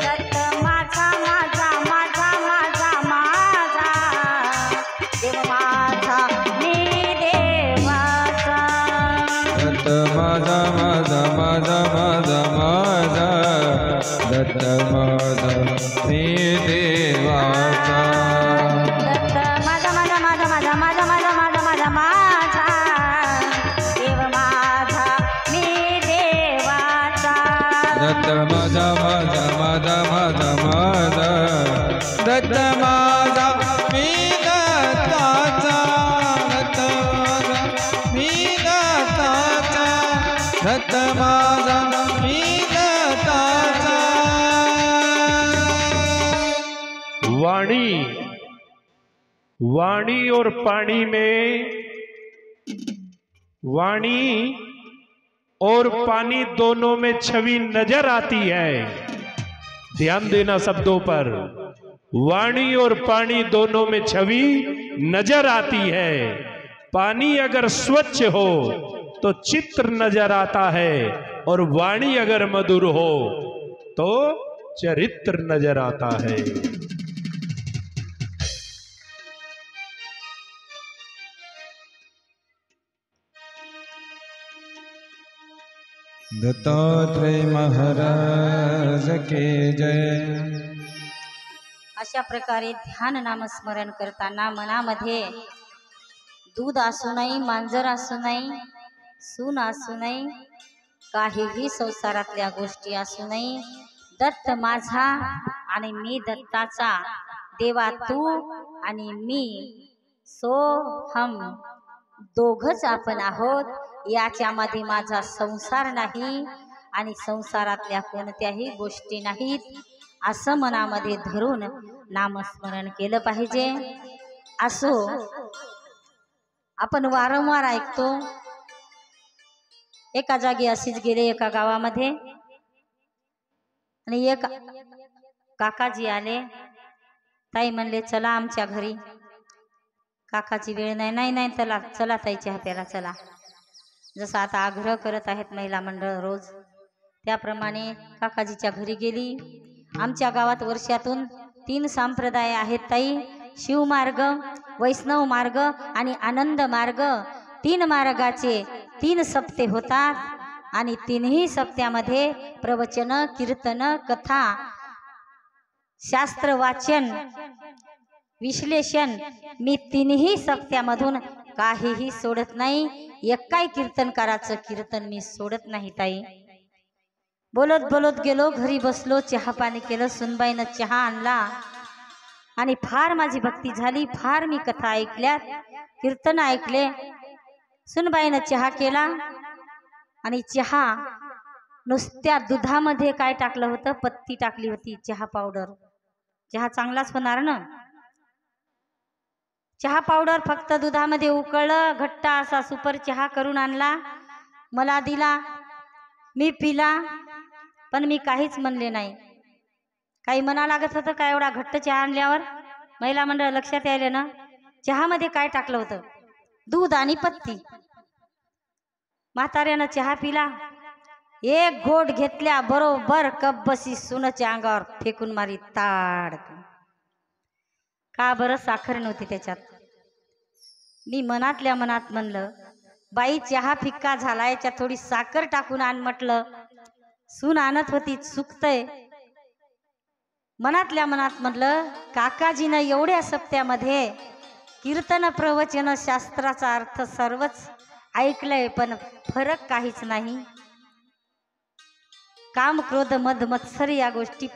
दत्त माझा माझा माझा माझा माझा देव माझा मी देवाचा दत्त माझा माझा माझा माझा माझा दत्त माझा मी देवाचा दत्त माझा माझा माझा माझा माझा माझा माझा माझा माझा देव माझा मी देवाचा दत्त माझा माझा माझा माझा माझा दत्त माझा मी दत्ताचा दत्त माझा मी दत्ताचा दत्त माझा मी दत्ताचा वाणी वाणी और पानी में वाणी और पानी दोनों में छवि नजर आती है। ध्यान देना शब्दों पर। वाणी और पानी दोनों में छवि नजर आती है। पानी अगर स्वच्छ हो तो चित्र नजर आता है और वाणी अगर मधुर हो तो चरित्र नजर आता है। दत्तात्रेय महाराज के जय। अशा प्रकारे ध्यान नामस्मरण करताना मनामध्ये दूध असू नये, मांजर असू नये, सून असू नये, काहीही संसारातल्या गोष्टी असू नये, दत्त माझा आणि मी दत्ताचा, देवा तू आणि मी सोहम दोघच आपण आहोत। याच्यामध्ये माझा संसार नाही आणि संसारातल्या कोणत्याही गोष्टी नाहीत असं मनामध्ये धरून नामस्मरण केलं पाहिजे। असो आपण वारंवार ऐकतो, एका जागी अशीच गेले एका गावामध्ये आणि एक काकाजी आले, ताई म्हणले चला आमच्या घरी। काकाची वेळ नाही, नाही नाही चला चला ताई चहा प्यायला चला। जसं आता आग्रह करत आहेत महिला मंडळ रोज, त्याप्रमाणे काकाजीच्या घरी गेली। आमच्या गावात वर्षातून 3 संप्रदाय आहेत ताई, शिवमार्ग, वैष्णव मार्ग आणि आनंद मार्ग। 3 मार्गाचे 3 सप्ते होतात आणि 3ही सप्त्यामध्ये प्रवचन, कीर्तन, कथा, शास्त्र वाचन, विश्लेषण मी 3ही सप्त्यामधून काहीही सोडत नाही। एकाही कीर्तनकाराचं कीर्तन मी सोडत नाही ताई। बोलत बोलत गेलो, घरी बसलो, चहा पाणी केलं, सुनबाईनं चहा आणला आणि फार माझी भक्ती झाली। फार मी कथा ऐकल्यात, कीर्तन ऐकले। सुनबाईनं चहा केला आणि चहा नुसत्या दुधामध्ये काय टाकलं होतं, पत्ती टाकली होती, चहा पावडर। चहा चांगलाच होणार ना। चहा पावडर फक्त दुधामध्ये उकळलं, घट्ट असा सुपर चहा करून आणला, मला दिला, मी पिला, पण मी काहीच म्हणले नाही। काही म्हणा लागत होतं का एवढा घट्ट चहा आणल्यावर? महिला मंडळ लक्षात यायले ना, चहामध्ये काय टाकलं होतं, दूध आणि पत्ती। म्हाताऱ्यानं चहा पिला, एक घोट घेतल्या बरोबर कप बसी सुनच्या अंगावर फेकून मारी ताड। का बरं? साखर नव्हती त्याच्यात। मी मनातल्या मनात म्हणलं, बाई चहा फिक्का झाला, याच्यात थोडी साखर टाकून आण म्हटलं। सून आणत होती, चुकतंय। मनातल्या मनात म्हणलं, काकाजीनं एवढ्या सप्त्यामध्ये कीर्तन, प्रवचन, शास्त्राचा अर्थ सर्वच ऐकलंय, पण फरक काहीच नाही। काम, क्रोध, मद, मत्सर या गोष्टी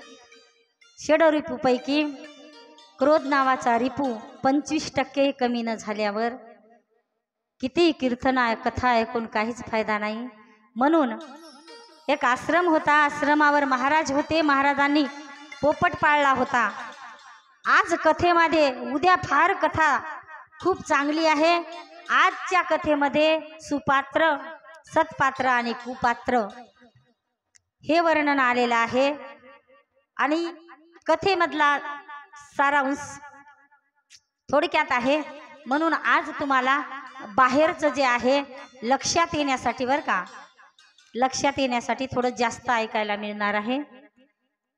षडरिपूपैकी क्रोध नावाचा रिपू 25% कमी न झाल्यावर किती कीर्तन कथा ऐकून काहीच फायदा नाही। म्हणून एक आश्रम होता, आश्रमावर महाराज होते, महाराजांनी पोपट पाळला होता। आज कथेमध्ये, उद्या फार कथा खूप चांगली आहे। आजच्या कथेमध्ये सुपात्र, सत्पात्र आणि कुपात्र हे वर्णन आलेलं आहे आणि कथेमधला सारांश थोडक्यात आहे। म्हणून आज तुम्हाला बाहेरचं जे आहे लक्षात येण्यासाठी बरं का, लक्षात येण्यासाठी थोडं जास्त ऐकायला मिळणार आहे.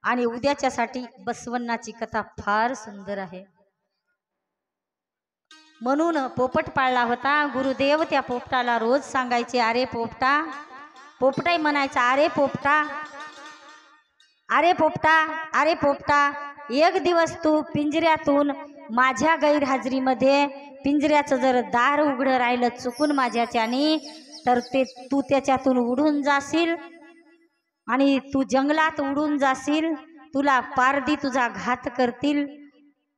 आणि उद्याच्यासाठी बसवण्णाची कथा फार सुंदर आहे. म्हणून पोपट पाळला होता. गुरुदेव त्या पोपटाला रोज सांगायचे, अरे पोपटा. पोपटाही म्हणायचा, अरे पोपटा, अरे पोपटा, अरे पोपटा, एक दिवस तू पिंजऱ्यातून माझ्या गैरहजेरीमध्ये पिंजऱ्याचं जर दार उघडं राहिलं चुकून माझ्याच्याने, तर तू त्याच्यातून उडून जाशील आणि तू जंगलात उडून जाशील. तुला पारधी तुझा घात करतील.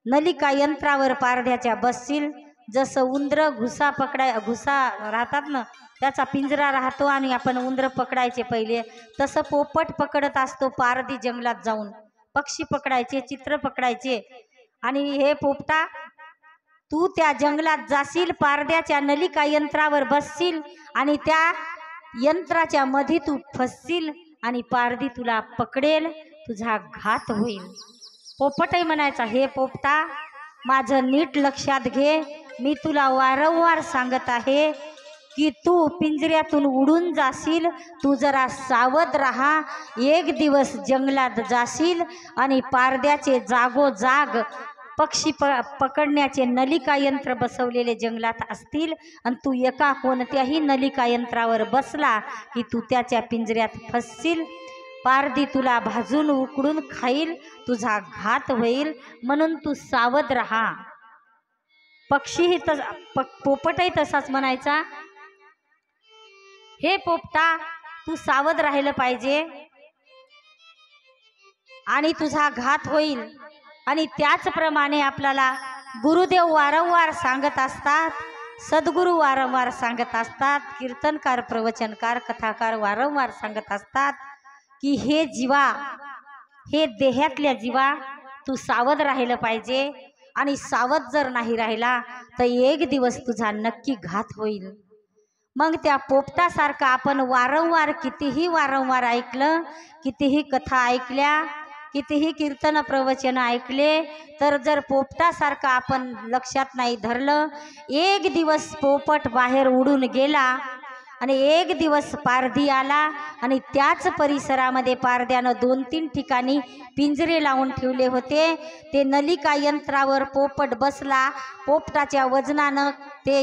नलिका यंत्रावर पारध्याच्या बसशील. जसं उंदर घुसा राहतात ना, त्याचा पिंजरा राहतो आणि आपण उंदर पकडायचे पहिले, तसं पोपट पकडत असतो पारधी जंगलात जाऊन. पक्षी पकडायचे, चित्र पकडायचे. आणि हे पोपटा, तू त्या जंगलात जाशील, पारध्याच्या नलिका यंत्रावर बसशील आणि त्या यंत्राच्या मध्ये तू फसशील आणि पारधी तुला पकडेल, तुझा घात होईल. पोपटही म्हणायचा, हे पोपटा, माझं नीट लक्षात घे. मी तुला वारंवार सांगत आहे की तू पिंजऱ्यातून उडून जाशील. तू जरा सावध राहा. एक दिवस जंगलात जाशील आणि पारध्याचे जागोजाग पक्षी पकडण्याचे नलिका यंत्र बसवलेले जंगलात असतील आणि तू एका कोणत्याही नलिका यंत्रावर बसला की तू त्याच्या पिंजऱ्यात फसशील. पारधी तुला भाजून उकडून खाईल, तुझा घात होईल. म्हणून तू सावध राहा. पक्षीही पोपटही तसाच म्हणायचा, हे पोपटा, तू सावध राहिलं पाहिजे आणि तुझा घात होईल. आणि त्याचप्रमाणे आपल्याला गुरुदेव वारंवार सांगत असतात, सद्गुरू वारंवार सांगत असतात, कीर्तनकार, प्रवचनकार, कथाकार वारंवार सांगत असतात की हे जीवा, हे देहातल्या जीवा, तू सावध राहिलं पाहिजे. आणि सावध जर नाही राहिला तर एक दिवस तुझा नक्की घात होईल. मग त्या पोपटासारखं आपण वारंवार कितीही वारंवार ऐकलं, कितीही कथा ऐकल्या, कितीही कीर्तन प्रवचन ऐकले, तर जर पोपटासारखं आपण लक्षात नाही धरलं, एक दिवस पोपट बाहेर उडून गेला आणि एक दिवस पारधी आला आणि त्याच परिसरामध्ये पारध्यानं 2-3 ठिकाणी पिंजरे लावून ठेवले होते. ते नलिका यंत्रावर पोपट बसला. पोपटाच्या वजनानं ते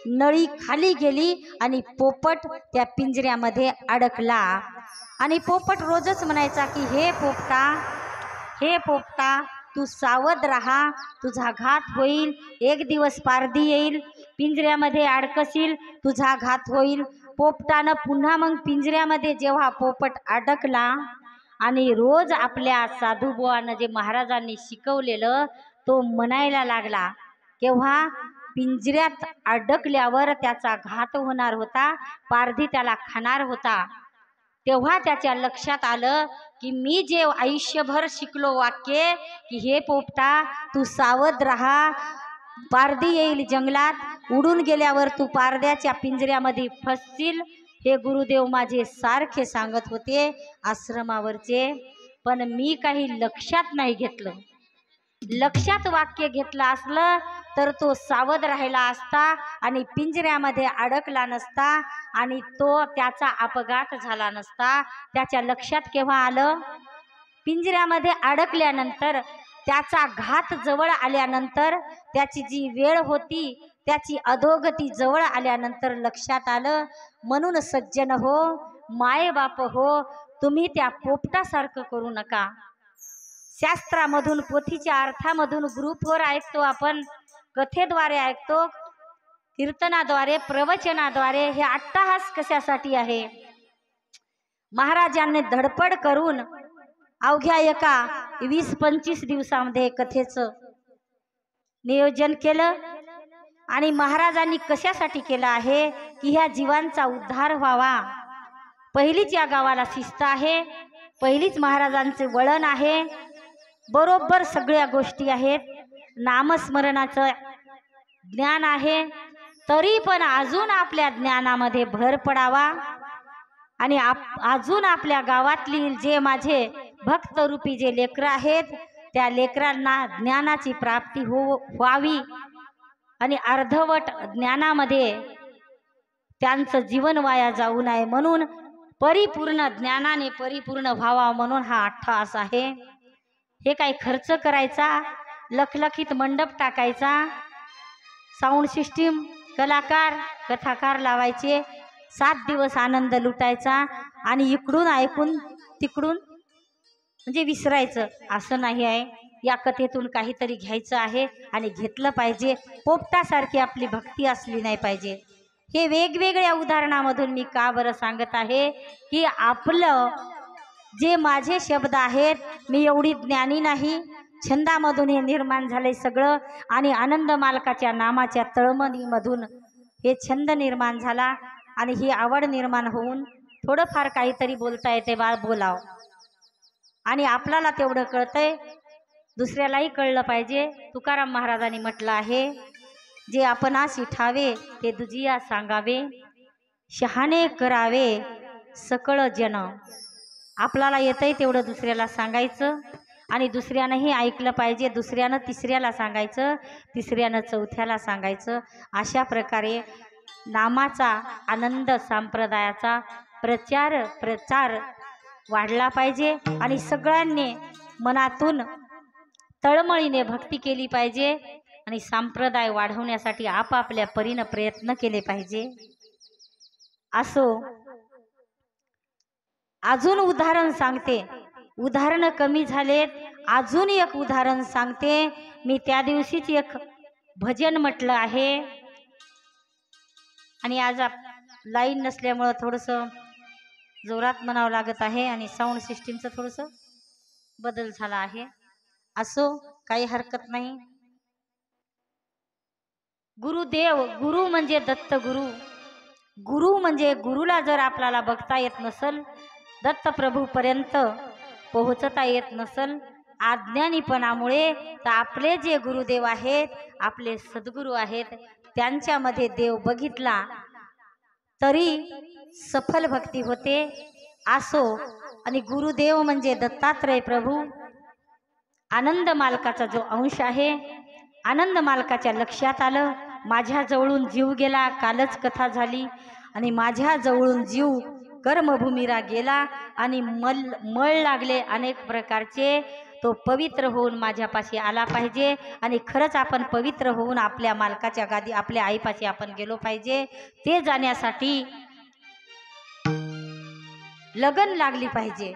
नळी खाली गेली आणि पोपट त्या पिंजऱ्यामध्ये अडकला. आणि पोपट रोजच म्हणायचा की हे पोपटा, हे पोपटा, तू सावध राहा, तुझा घात होईल. एक दिवस पारधी येईल, पिंजऱ्यामध्ये अडकशील, तुझा घात होईल. पोपटानं पुन्हा मग पिंजऱ्यामध्ये जेव्हा पोपट अडकला आणि रोज आपल्या साधूबुवानं जे महाराजांनी शिकवलेलं तो म्हणायला लागला, केव्हा पिंजऱ्यात अडकल्यावर त्याचा घात होणार होता, पारधी त्याला खाणार होता, तेव्हा त्याच्या लक्षात आलं की मी जे आयुष्यभर शिकलो वाक्य की हे पोपटा, तू सावध राहा, पारधी येईल जंगलात, उडून गेल्यावर तू पारध्याच्या पिंजऱ्यामध्ये फसशील, हे गुरुदेव माझे सारखे सांगत होते आश्रमावरचे. पण मी काही लक्षात नाही घेतलं. लक्षात वाक्य घेतलं असलं तर तो सावध राहिला असता आणि पिंजऱ्यामध्ये अडकला नसता आणि तो त्याचा अपघात झाला नसता. त्याच्या लक्षात केव्हा आलं? पिंजऱ्यामध्ये अडकल्यानंतर, त्याचा घात जवळ आल्यानंतर, त्याची जी वेळ होती त्याची अधोगती जवळ आल्यानंतर लक्षात आलं. म्हणून सज्जन हो, माय बाप हो, तुम्ही त्या पोपटासारखं करू नका. शास्त्रामधून, पोथीच्या अर्थामधून ग्रुपवर ऐकतो आपण, कथेद्वारे ऐकतो, कीर्तनाद्वारे, प्रवचनाद्वारे. हे अट्टहास कशासाठी आहे? महाराजांनी धडपड करून अवघ्या एका 20-25 दिवसामध्ये कथेचं नियोजन केलं. आणि महाराजांनी कशासाठी केलं आहे की ह्या जीवांचा उद्धार व्हावा. पहिलीच या गावाला शिस्त आहे, पहिलीच महाराजांचे वळण आहे, बरोबर सगळ्या गोष्टी आहेत, नामस्मरणाचं ज्ञान आहे. तरी पण अजून आपल्या ज्ञानामध्ये भर पडावा आणि अजून आपल्या गावातली जे माझे भक्तरूपी जे लेकरं आहेत त्या लेकरांना ज्ञानाची प्राप्ती व्हावी आणि अर्धवट ज्ञानामध्ये त्यांचं जीवन वाया जाऊ नये. म्हणून परिपूर्ण ज्ञानाने परिपूर्ण व्हावा म्हणून हा अट्टहास आहे। हे काय खर्च करायचा, लखलखीत मंडप टाकायचा, साऊंड सिस्टीम, कलाकार, कथाकार लावायचे, 7 दिवस आनंद लुटायचा आणि इकडून ऐकून तिकडून म्हणजे विसरायचं, असं नाही आहे। या कथेतून काहीतरी घ्यायचं आहे आणि घेतलं पाहिजे। पोपटासारखी आपली भक्ती असली नाही पाहिजे। हे वेगवेगळ्या उदाहरणामधून मी का बरं सांगत आहे की आपलं जे माझे शब्द आहेत, मी एवढी ज्ञानी नाही, छंदामधून हे निर्माण झाले सगळं आणि आनंद मालकाच्या नामाच्या तळमळीमधून हे छंद निर्माण झाला आणि ही आवड निर्माण होऊन थोडंफार काहीतरी बोलता येते, बा बोलाव आणि आपल्याला तेवढं कळतंय, दुसऱ्यालाही कळलं पाहिजे। तुकाराम महाराजांनी म्हटलं आहे, जे आपणासी ठावे ते दुजिया सांगावे, शहाणे करावे सकळ जन। आपल्याला येतंय तेवढं दुसऱ्याला सांगायचं आणि दुसऱ्यानंही ऐकलं पाहिजे, दुसऱ्यानं तिसऱ्याला सांगायचं, तिसऱ्यानं चौथ्याला सांगायचं। अशा प्रकारे नामाचा आनंद संप्रदायाचा प्रचार वाढला पाहिजे आणि सगळ्यांनी मनातून तळमळीने भक्ती केली पाहिजे आणि संप्रदाय वाढवण्यासाठी आपापल्या परीने प्रयत्न केले पाहिजे। असो, अजून उदाहरण सांगते, उदाहरण कमी झालेत, अजून एक उदाहरण सांगते। मी त्या दिवशीच एक भजन म्हटलं आहे आणि आज लाईन नसल्यामुळं थोडंसं जोरात म्हणावं लागत आहे आणि साऊंड सिस्टीमचं थोडंसं बदल झाला आहे। असो, काही हरकत नाही। गुरुदेव, गुरु म्हणजे दत्त गुरु, गुरु म्हणजे गुरुला जर आपल्याला बघता येत नसल, दत्त प्रभूपर्यंत पोहोचता येत नसल अज्ञानीपणामुळे, तर आपले जे गुरुदेव आहेत, आपले सद्गुरू आहेत, त्यांच्यामध्ये देव बघितला तरी सफल भक्ती होते। असो, आणि गुरुदेव म्हणजे दत्तात्रय प्रभू, आनंद मालकाचा जो अंश आहे, आनंद मालकाच्या लक्षात आलं, माझ्या जवळून जीव गेला, कालच कथा झाली, आणि माझ्या जवळून जीव कर्मभूमीला गेला आणि मळ लागले अनेक प्रकारचे, तो पवित्र होऊन माझ्यापाशी आला पाहिजे आणि खरंच आपण पवित्र होऊन आपल्या मालकाच्या गादी, आपल्या आईपाशी आपण गेलो पाहिजे। ते जाण्यासाठी लगन लागली पाहिजे,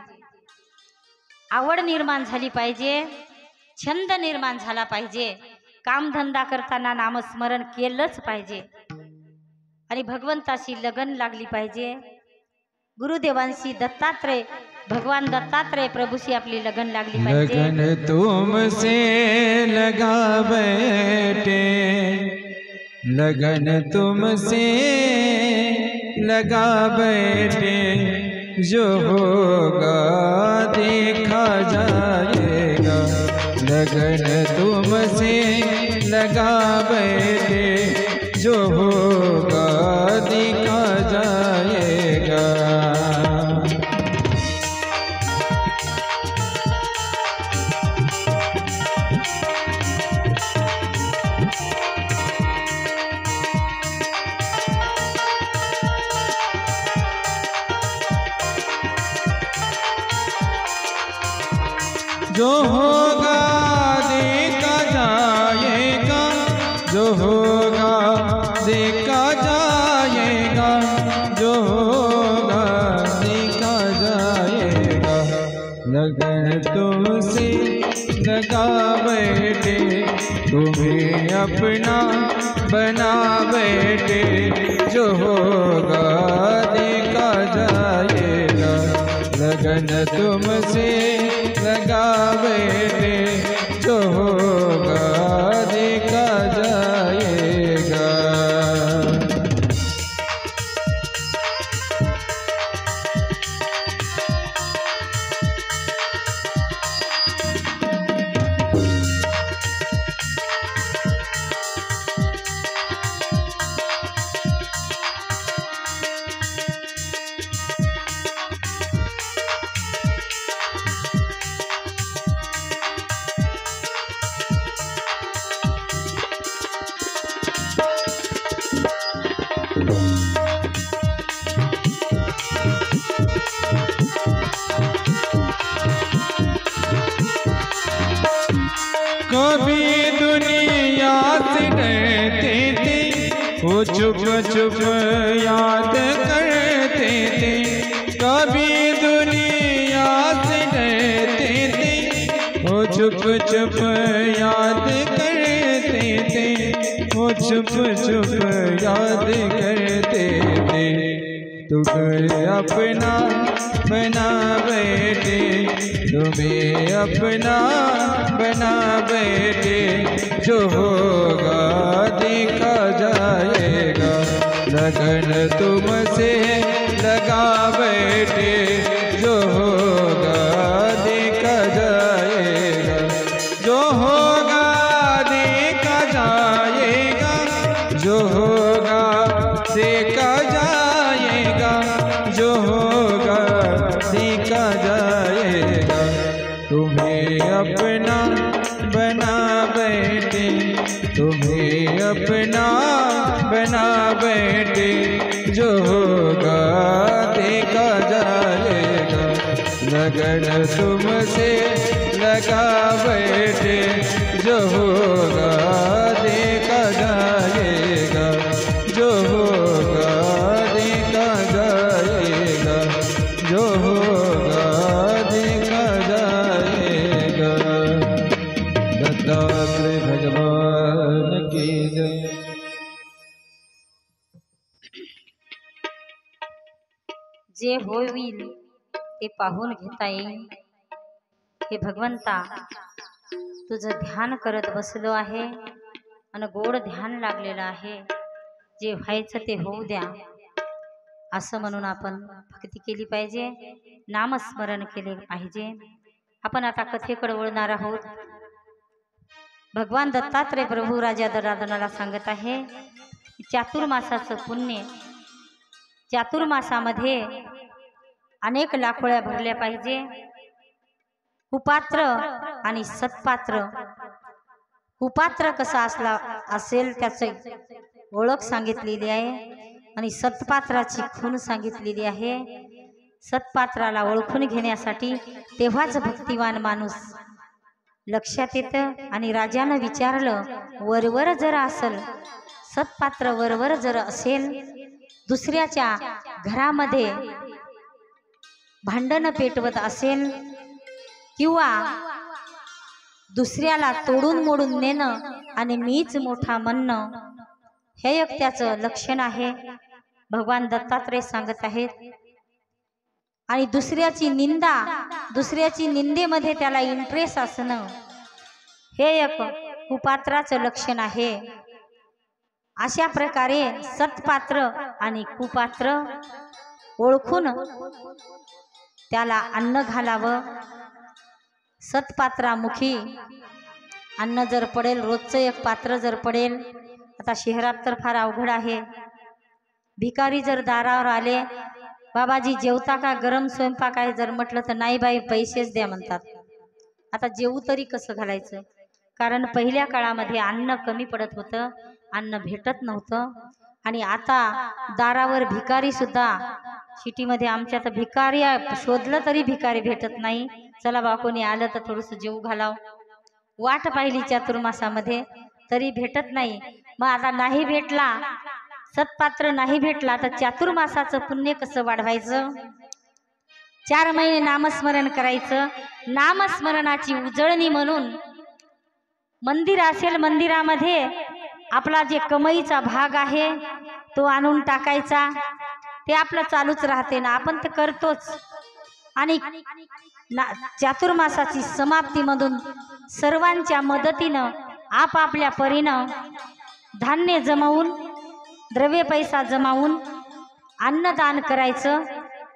आवड निर्माण झाली पाहिजे, छंद निर्माण झाला पाहिजे, कामधंदा करताना नामस्मरण केलंच पाहिजे आणि भगवंताशी लगन लागली पाहिजे। गुरुदेवांशी, दत्तात्रय भगवान दत्तात्रय प्रभूशी आपली लगन लागली पाहिजे। लगन तुमसे लगा बैठे, लगन तुमसे लगा बैठे, जो होगा देखा जाएगा। लगन तुमसे लगा बैठे, जो होगा देखा जाएगा। जो होगा देखा जाएगा, जो होगा देखा जाएगा, जो होगा देखा जाएगा। लगन तुमसे लगा बैठे, तुम्हें अपना बना बैठे, जो होगा देखा जाएगा। लगन तुमसे लगा बैठे, जो होगा देखा जाएगा। चुप चुप याद करते थे, कभी दुनिया से डरते थे। वो चुप चुप याद करते थे, वो चुप चुप याद करते थे। तुम्हें अपना बना बैठे, तुम्हें अपना बना बैठे। जो होगा देखा जाएगा, लगन तुमसे लगा बैठे। जो होगा देखा जाएगा, जो होगा देखा जाएगा, जो होगा देखा जाएगा, जो होगा देखा जाएगा। तुम्हें अपना बना बैठे, तुम्हें अपना बना बैठे। जो होगा देखा जाएगा, लगन तुमसे लगा बैठे। जो होगा देखा जाएगा, जो होगा देखा जाएगा, जो होगा देखा जाएगा। दत्तात्रेय भगवान की जय। जे होईल ते पाहून घेता येईल। हे भगवंता, तुझं ध्यान करत बसलो आहे आणि गोड ध्यान लागलेलं आहे। जे व्हायचं ते होऊ द्या असं म्हणून आपण भक्ती केली पाहिजे, नामस्मरण केले पाहिजे। आपण आता कथेकडे वळणार आहोत। भगवान दत्तात्रेय प्रभू राजा दरादनाला सांगत आहे, चातुर्मासाचं पुण्य, चातुर्मासामध्ये अनेक लाखोळ्या भरल्या पाहिजे। कुपात्र आणि सत्पात्र। कुपात्र कसा असेल त्याची ओळख सांगितलेली आहे आणि सत्पात्राची खूण सांगितलेली आहे। सत्पात्राला ओळखून घेण्यासाठी तेव्हाच भक्तिवान माणूस लक्षात येतं। आणि राजानं विचारलं, वरवर जर असेल, सत्पात्र वरवर जर असेल, दुसऱ्याच्या घरामध्ये भांडण पेटवत असेल किंवा दुसऱ्याला तोडून मोडून नेणं आणि मीच मोठा म्हणणं, हे एक त्याचं लक्षण आहे। भगवान दत्तात्रेय सांगत आहेत। आणि दुसऱ्याची निंदा, दुसऱ्याची निंदेमध्ये त्याला इंटरेस्ट असणं, हे एक कुपात्राचं लक्षण आहे। अशा प्रकारे सत्पात्र आणि कुपात्र ओळखून त्याला अन्न घालावं। सत्पात्रामुखी अन्न जर पडेल, रोजचं एक पात्र जर पडेल, आता शहरात तर फार अवघड आहे। भिकारी जर दारावर आले, बाबाजी जेवता का, गरम स्वयंपाक आहे जर म्हटलं तर नाही बाई पैसेच द्या म्हणतात। आता जेवू तरी कसं घालायचं? कारण पहिल्या काळामध्ये अन्न कमी पडत होतं, अन्न भेटत नव्हतं। आणि आता दारावर भिकारी सुद्धा, सिटीमध्ये आमच्या तर भिकारी शोधलं तरी भिकारी भेटत नाही। चला बा कोणी आलं तर थोडंसं जेवू घालाव, वाट पाहिली चातुर्मासामध्ये तरी भेटत नाही। मग आता नाही भेटला, सत्पात्र नाही भेटला, तर चातुर्मासाचं पुण्य कसं वाढवायचं? 4 महिने नामस्मरण करायचं। नामस्मरणाची उजळणी म्हणून मंदिर असेल, मंदिरामध्ये आपला जे कमाईचा भाग आहे तो आणून टाकायचा, ते आपलं चालूच राहते ना, आपण ते करतोच। आणि चातुर्मासाची समाप्तीमधून सर्वांच्या मदतीनं आपापल्या परीनं धान्य जमावून, द्रव्य पैसा जमावून अन्नदान करायचं।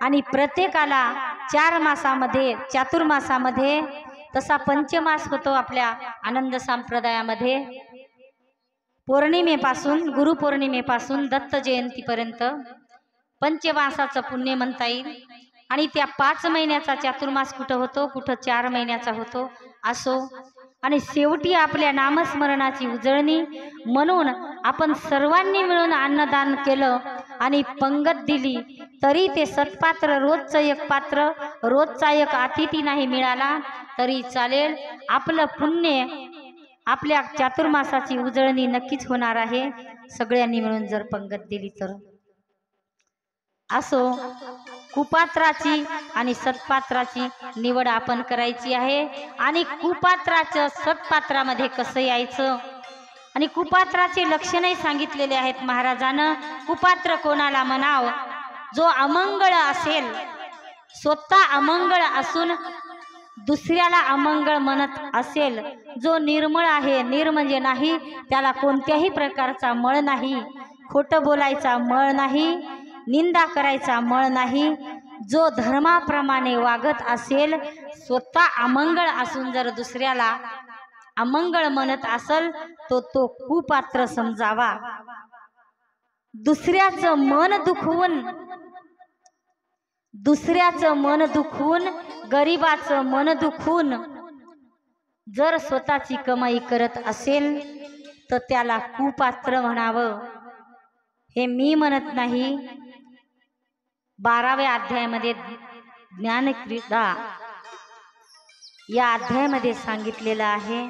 आणि प्रत्येकाला 4 मासामध्ये, चातुर्मासामध्ये तसा पंचमास होतो आपल्या आनंद संप्रदायामध्ये। पौर्णिमेपासून, गुरुपौर्णिमेपासून दत्त जयंतीपर्यंत पंचमासाचं पुण्य म्हणता येईल। आणि त्या 5 महिन्याचा चातुर्मास कुठं होतो, कुठं 4 महिन्याचा होतो असो। आणि शेवटी आपल्या नामस्मरणाची उजळणी म्हणून आपण सर्वांनी मिळून अन्नदान केलं आणि पंगत दिली, तरी ते सत्पात्र, रोजचं एक पात्र, रोजचा एक अतिथी नाही मिळाला तरी चालेल। आपलं पुण्य आपल्या चातुर्मासाची उजळणी नक्कीच होणार आहे सगळ्यांनी मिळून जर पंगत दिली तर। असो, कुपात्राची आणि सत्पात्राची निवड आपण करायची आहे आणि कुपात्राचं सत्पात्रामध्ये कसं यायचं आणि कुपात्राचे लक्षणही सांगितलेले आहेत महाराजानं। कुपात्र कोणाला म्हणाव? जो अमंगळ असेल, स्वतः अमंगळ असून दुसऱ्याला अमंगळ म्हणत असेल, जो निर्मळ आहे, निर्मळ नाही, त्याला कोणत्याही प्रकारचा मळ नाही, खोटं बोलायचा मळ नाही, निंदा करायचा मळ नाही, जो धर्माप्रमाणे वागत असेल, स्वतः अमंगळ असून जर दुसऱ्याला अमंगळ म्हणत असेल तो कुपात्र समजावा। दुसऱ्याचं मन दुखवून गरिबाचं मन दुखवून जर स्वतःची कमाई करत असेल तर त्याला कुपात्र म्हणावं। हे मी म्हणत नाही, 12व्या अध्यायामध्ये ज्ञानक्रीडा या अध्यायामध्ये सांगितलेलं आहे।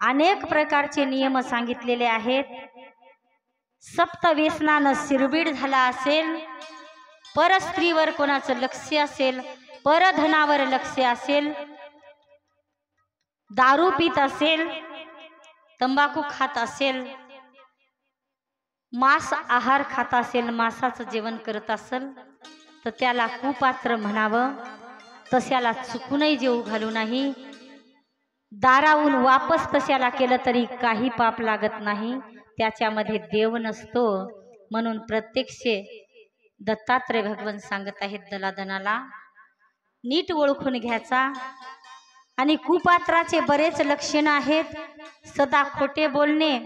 अनेक प्रकारचे नियम सांगितलेले आहेत। सप्तव्यसनानं शिरबीड झाला असेल, परस्त्रीवर कोणाचं लक्ष असेल, परधनावर लक्ष असेल, दारू पीत असेल, तंबाखू खात असेल, मांस आहार खात असेल, मांसाचं जेवण करत असेल तर त्याला कुपात्र म्हणावं। तशाला चुकूनही जेवू घालू नाही। दाराहून वापस तशाला केलं तरी काही पाप लागत नाही, त्याच्यामध्ये देव नसतो। म्हणून प्रत्यक्ष दत्तात्रय भगवान सांगत आहेत दलादनाला नीट ओळखून घ्यायचा। आणि कुपात्राचे बरेच लक्षण आहेत। सदा खोटे बोलणे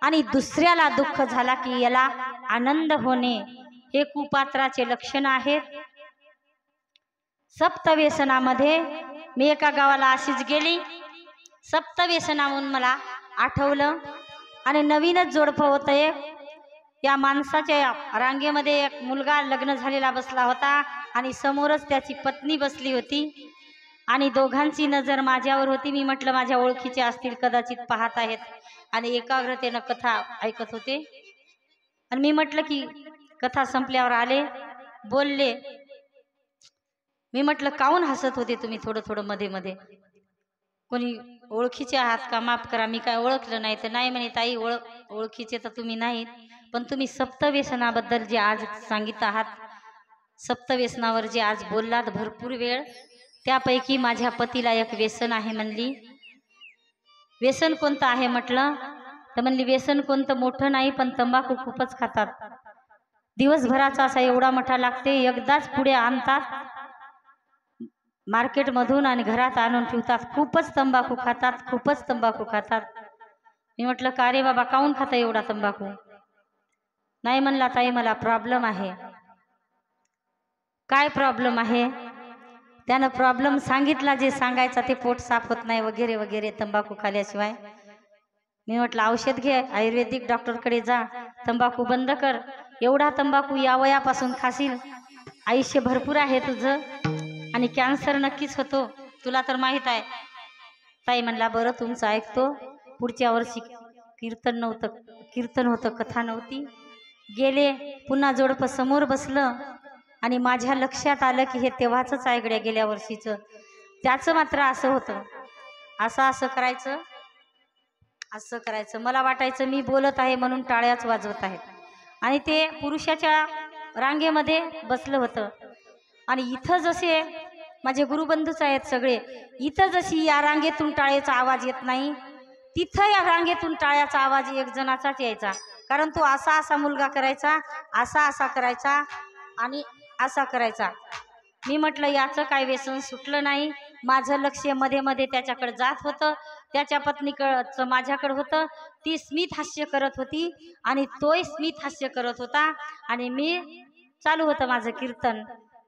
आणि दुसऱ्याला दुःख झाला की याला आनंद होणे, हे कुपात्राचे लक्षण आहेत। सप्तव्यसनामध्ये मी एका गावाला अशीच गेली, सप्तव्यसनाहून मला आठवलं आणि नवीनच जोडपं होतं एक। या माणसाच्या रांगेमध्ये एक मुलगा लग्न झालेला बसला होता आणि समोरच त्याची पत्नी बसली होती आणि दोघांची नजर माझ्यावर होती। मी म्हटलं माझ्या ओळखीचे असतील, कदाचित पाहत आहेत आणि एकाग्रतेनं कथा ऐकत होते। आणि मी म्हटलं की कथा संपल्यावर आले, बोलले। मी म्हटलं काहून हसत होते तुम्ही थोडं थोडं मध्ये मध्ये? कोणी ओळखीचे आहात का? माफ करा, मी काय ओळखलं नाही तर? नाही म्हणे ताई, ओळखीचे तर तुम्ही नाहीत, पण तुम्ही सप्तव्यसनाबद्दल जे आज सांगित आहात, सप्तव्यसनावर जे आज बोललात भरपूर वेळ, त्यापैकी माझ्या पतीला एक व्यसन आहे म्हणली। व्यसन कोणतं आहे म्हटलं तर म्हणली व्यसन कोणतं मोठं नाही, पण तंबाखू खूपच खातात। दिवसभराचा असा एवढा मोठा लागते, एकदाच पुढे आणतात मार्केटमधून आणि घरात आणून ठेवतात। खूपच तंबाखू खातात, खूपच तंबाखू खातात। मी म्हटलं का रे बाबा, काहून खाता एवढा तंबाखू? नाही म्हणला ताई मला प्रॉब्लेम आहे। काय प्रॉब्लेम आहे? त्यानं प्रॉब्लेम सांगितला, जे सांगायचा ते पोट साफ होत नाही वगैरे वगैरे तंबाखू खाल्ल्याशिवाय। मी म्हटलं औषध घे, आयुर्वेदिक डॉक्टरकडे जा, तंबाखू बंद कर। एवढा तंबाखू या वयापासून खाशील, आयुष्य भरपूर आहे तुझं आणि कॅन्सर नक्कीच होतो, तुला तर माहीत आहे। ताई म्हणला बरं तुमचं ऐकतो। पुढच्या वर्षी कीर्तन होतं, कथा नव्हती। गेले, पुन्हा जोडपं समोर बसलं आणि माझ्या लक्षात आलं की हे तेव्हाच आहे गड्या, गेल्या वर्षीचं। त्याचं मात्र असं होतं, असं करायचं, असं करायचं। मला वाटायचं मी बोलत आहे म्हणून टाळ्याच वाजवत आहेत, आणि ते पुरुषाच्या रांगेमध्ये बसलं होतं। आणि इथं जसे माझे गुरुबंधूच आहेत सगळे, इथं जशी या रांगेतून टाळ्याचा आवाज येत नाही, तिथं या रांगेतून टाळ्याचा आवाज एक जणाचाच यायचा। कारण तो असा मुलगा करायचा, असा करायचा आणि असा करायचा। मी म्हटलं याचं काय व्यसन सुटलं नाही। माझं लक्ष मध्ये मध्ये त्याच्याकडे जात होतं, त्याच्या पत्नीकडचं माझ्याकडे होतं। ती स्मित हास्य करत होती आणि तोही स्मित हास्य करत होता आणि मी चालू होतं माझं कीर्तन।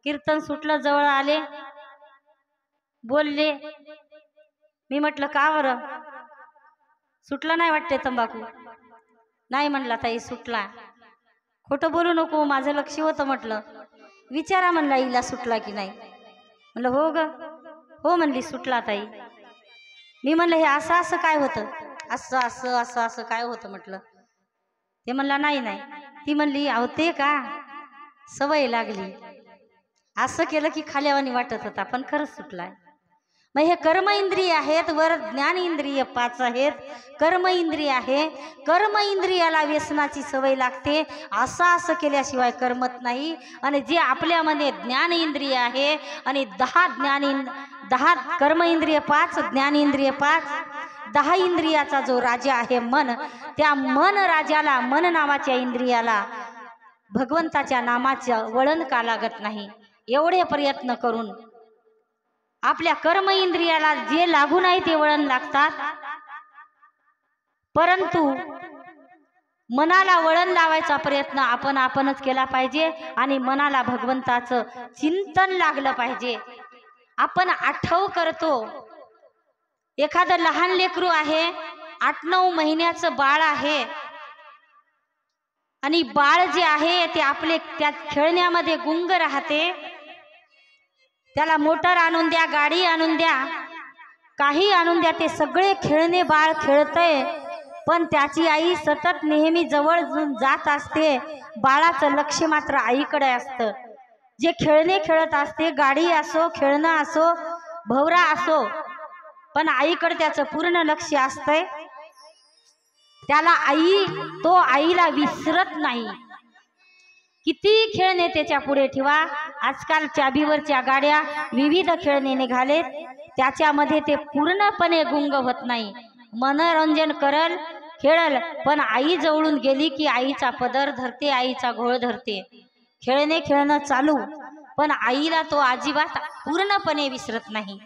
कीर्तन सुटलं, जवळ आले, बोलले। मी म्हटलं का बरं सुटला नाही वाटते तंबाखू? नाही म्हणला ताई सुटला। खोटं बोलू नको, माझं लक्ष होतं। म्हटलं विचारा म्हणला हिला सुटला की नाही? म्हणलं हो ग, हो म्हणली सुटला ताई। मी म्हणलं हे असं असं काय होतं, असं असं असं असं काय होतं म्हटलं. ते म्हणला नाही नाही. ती म्हणली अहो ते का सवय लागली, असं केलं की खाल्यावानी वाटत होता पण खरंच सुटलाय. मग हे कर्म इंद्रिय आहेत, वर ज्ञान इंद्रिय 5 आहेत. कर्म इंद्रिय आहे, कर्म इंद्रियाला व्यसनाची सवय लागते, असं केल्याशिवाय करमत नाही. आणि जे आपल्यामध्ये ज्ञान इंद्रिय आहे आणि 10 कर्म इंद्रिय 5, ज्ञान इंद्रिय 5, 10 इंद्रियाचा जो राजा आहे मन, त्या मन राजाला, मन नावाच्या इंद्रियाला भगवंताच्या नामाचं वळण का लागत नाही. एवढे प्रयत्न करून आपल्या कर्म इंद्रियाला जे लागू नाही ते वळण लागतात, परंतु मनाला वळण लावायचा प्रयत्न आपणच केला पाहिजे आणि मनाला भगवंताचं चिंतन लागलं पाहिजे. आपण आठव करतो, एखादं लहान लेकरू आहे, 8-9 महिन्याचं बाळ आहे आणि बाळ जे आहे ते आपले त्या खेळण्यामध्ये गुंग राहते. त्याला मोटर आणून द्या, गाडी आणून द्या, काही आणून द्या, ते सगळे खेळणे बाळ खेळतय, पण त्याची आई सतत नेहमी जवळ जात असते. बाळाचं लक्ष मात्र आईकडे असतं. जे खेळणे खेळत असते, गाडी असो, खेळणं असो, भवरा असो, पण आईकडे त्याचं पूर्ण लक्ष असतंय. त्याला तो आईला विसरत नाही. किती खेळणे त्याच्या पुढे ठेवा. आजकाल चाबीवरच्या गाड्या, विविध खेळणे निघालेत, त्याच्यामध्ये ते पूर्णपणे गुंग होत नाही. मनोरंजन करल, खेळल, पण आई जवळून गेली की आईचा पदर धरते, आईचा घोळ धरते. खेळणे खेळणं चालू, पण आईला तो अजिबात पूर्णपणे विसरत नाही.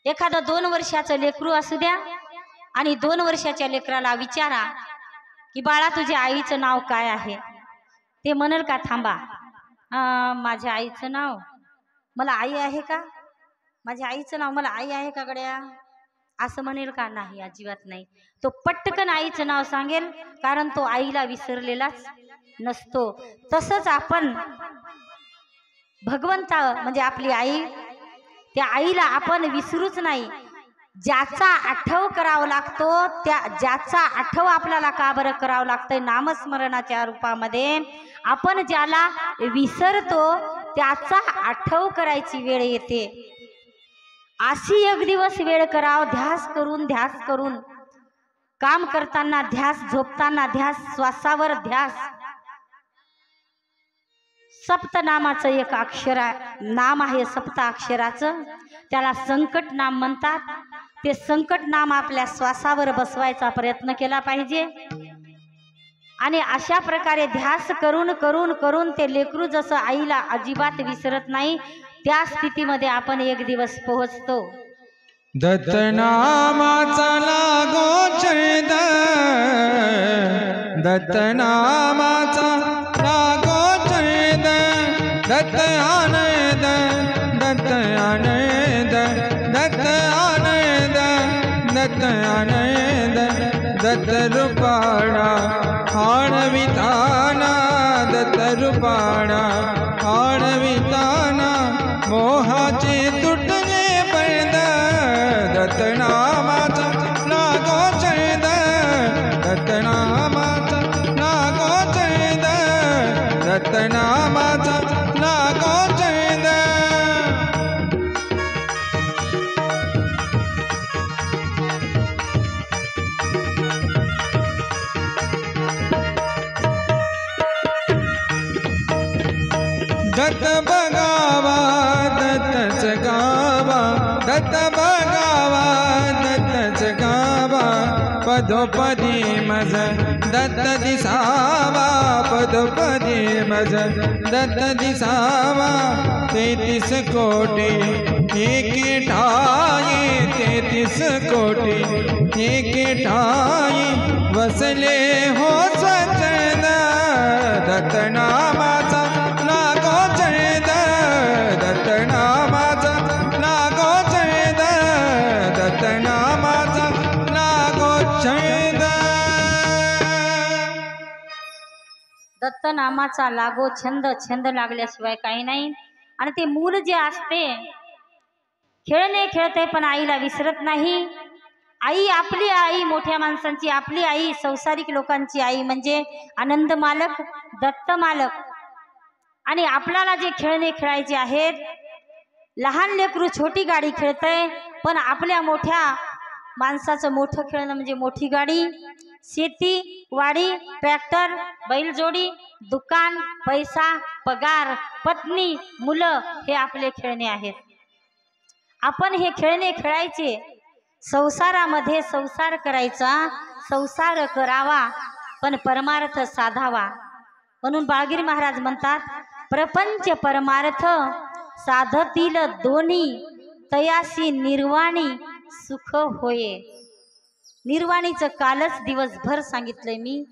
एखादं 2 वर्षाचं लेकरू असू द्या आणि 2 वर्षाच्या लेकराला विचारा की बाळा तुझ्या आईचं नाव काय आहे, ते म्हणेल का थांबा माझ्या आईचं नाव, मला आई आहे का, माझ्या आईचं नाव, मला आई आहे का गड्या, असं म्हणेल का? नाही, अजिबात नाही. तो पटकन आईचं नाव सांगेल, कारण तो आईला विसरलेलाच नसतो. तसंच आपण भगवंता म्हणजे आपली आई, त्या आईला आपण विसरूच नाही. ज्याचा आठव करावा लागतो, ज्याचा आठव आपल्याला का बरं करावं लागतंय, नामस्मरणाच्या रूपामध्ये आपण ज्याला विसरतो त्याचा आठव करायची वेळ येते. अशी एक दिवस वेळ कराव, ध्यास करून काम करताना ध्यास, झोपताना ध्यास, श्वासावर ध्यास. सप्तनामाचं एक नाम आहे, 7 अक्षराचं, त्याला संकट नाम म्हणतात. ते संकट नाम आपल्या श्वासावर बसवायचा प्रयत्न केला पाहिजे. आणि अशा प्रकारे ध्यास करून ते लेकरू जसं आईला अजिबात विसरत नाही, त्या स्थितीमध्ये आपण एक दिवस पोहोचतो. दत्तनामाचा लागो छंद, दत्तनामाचा लागो छंद, दत्त आनंद, दत्त आनंद, दत्त आनंद, दत्त आनंद, दत्त रूपाणा आणविताना, दत्त रूपाणा आणविताना, मोहाचे तुटले बंद, दत्तनामाचा लागो छंद, दत्तनामाचा लागो छंद, दत्तनामाचा लागो छंद. दत्त बगावा दत्तच गावा, दत्त बगावा दत्तच गावा, पदोपदी मज दत्त दिसावा, पदोपदी मज दत्त दिसावा. 33 कोटी एके ठाई, 33 कोटी एके ठाई, वसले हो स्वच्छंद, दत्तनामाचा लागो छंद, दत्तनामाचा लागो छंद, दत्तनामाचा लागो छंद. दत्तनामाचा लागो छंद, छंद लागल्याशिवाय काही नाही. आणि ते मूल जे असते खेळणे खेळते पण आईला विसरत नाही. आई आपली आई, मोठ्या माणसांची आपली आई, संसारिक लोकांची आई म्हणजे आनंद मालक, दत्त मालक. आणि आपल्याला जे खेळणे खेळायचे आहेत, लहान लेकरू छोटी गाडी खेळतंय पण आपल्या मोठ्या माणसाचं मोठं खेळणं म्हणजे मोठी गाडी, शेती, वाडी, ट्रॅक्टर, बैलजोडी, दुकान, पैसा, पगार, पत्नी, मुलं हे आपले खेळणे आहेत. आपण हे खेळणे खेळायचे, संसारामध्ये संसार करायचा, संसार करावा पण परमार्थ साधावा. म्हणून बाळगिरी महाराज म्हणतात, प्रपंच परमार्थ साधतील दोन्ही, तयासी निर्वाणी सुख होये. निर्वाणीचं कालच दिवसभर सांगितलंय मी.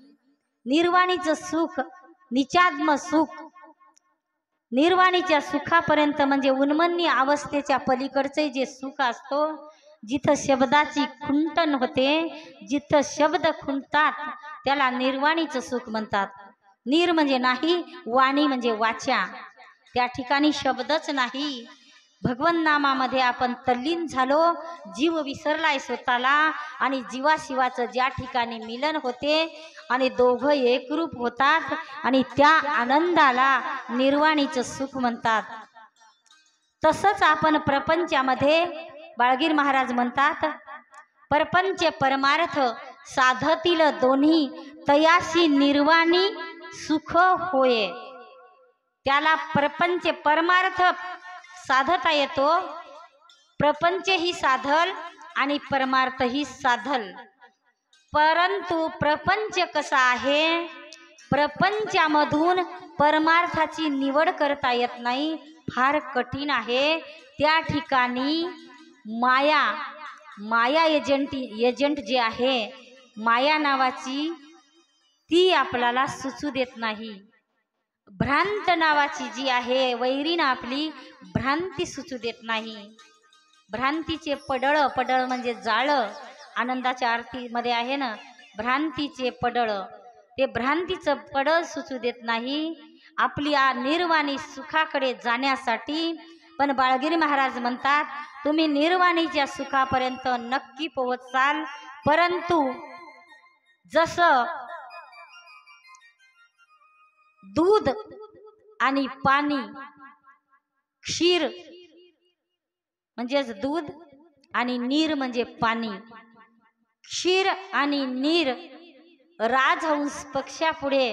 निर्वाणीचं सुख, निचात्म सुख, निर्वाणीच्या सुखापर्यंत म्हणजे उन्मन्य अवस्थेच्या पलीकडचे जे सुख असतो, जिथं शब्दाची खुंटण होते, जिथं शब्द खुंटतात त्याला निर्वाणीचं सुख म्हणतात. निर म्हणजे नाही, वाणी म्हणजे वाचा, त्या ठिकाणी शब्दच नाही. भगवन नामामध्ये आपण तल्लीन झालो, जीव विसरलाय स्वतःला आणि जीवाशिवाचं ज्या ठिकाणी मिलन होते आणि दोघं एकरूप होतात आणि त्या आनंदाला निर्वाणीचं सुख म्हणतात. तसंच आपण प्रपंचामध्ये बाळगीर महाराज म्हणतात, परपंच परमार्थ साधतील दोन्ही, तयासी निर्वाणी सुख होये. त्याला प्रपंच परमार्थ साधता येतो, प्रपंच ही साधल आणि परमार्थ ही साधल. परंतु प्रपंच कसा आहे, प्रपंचामधून परमार्थाची निवड करता येत नाही, फार कठीण आहे. त्या ठिकाणी माया एजंट जे आहे, माया नावाची ती आपल्याला सुचू देत नाही. भ्रांत नावाची जी आहे, वैरीण आपली भ्रांती सुचू देत नाही. भ्रांतीचे पडळ म्हणजे जाळं, आनंदाच्या आरतीमध्ये आहे ना, भ्रांतीचे पडळ, ते भ्रांतीचं पडळ सुचू देत नाही आपली निर्वाणी सुखाकडे जाण्यासाठी. पण बाळगिरी महाराज म्हणतात, तुम्ही निर्वाणीच्या सुखापर्यंत नक्की पोहोचाल, परंतु जसं दूध आणि पाणी, क्षीर म्हणजेच दूध आणि नीर म्हणजे पाणी, क्षीर आणि नीर राजहंस पक्षापुढे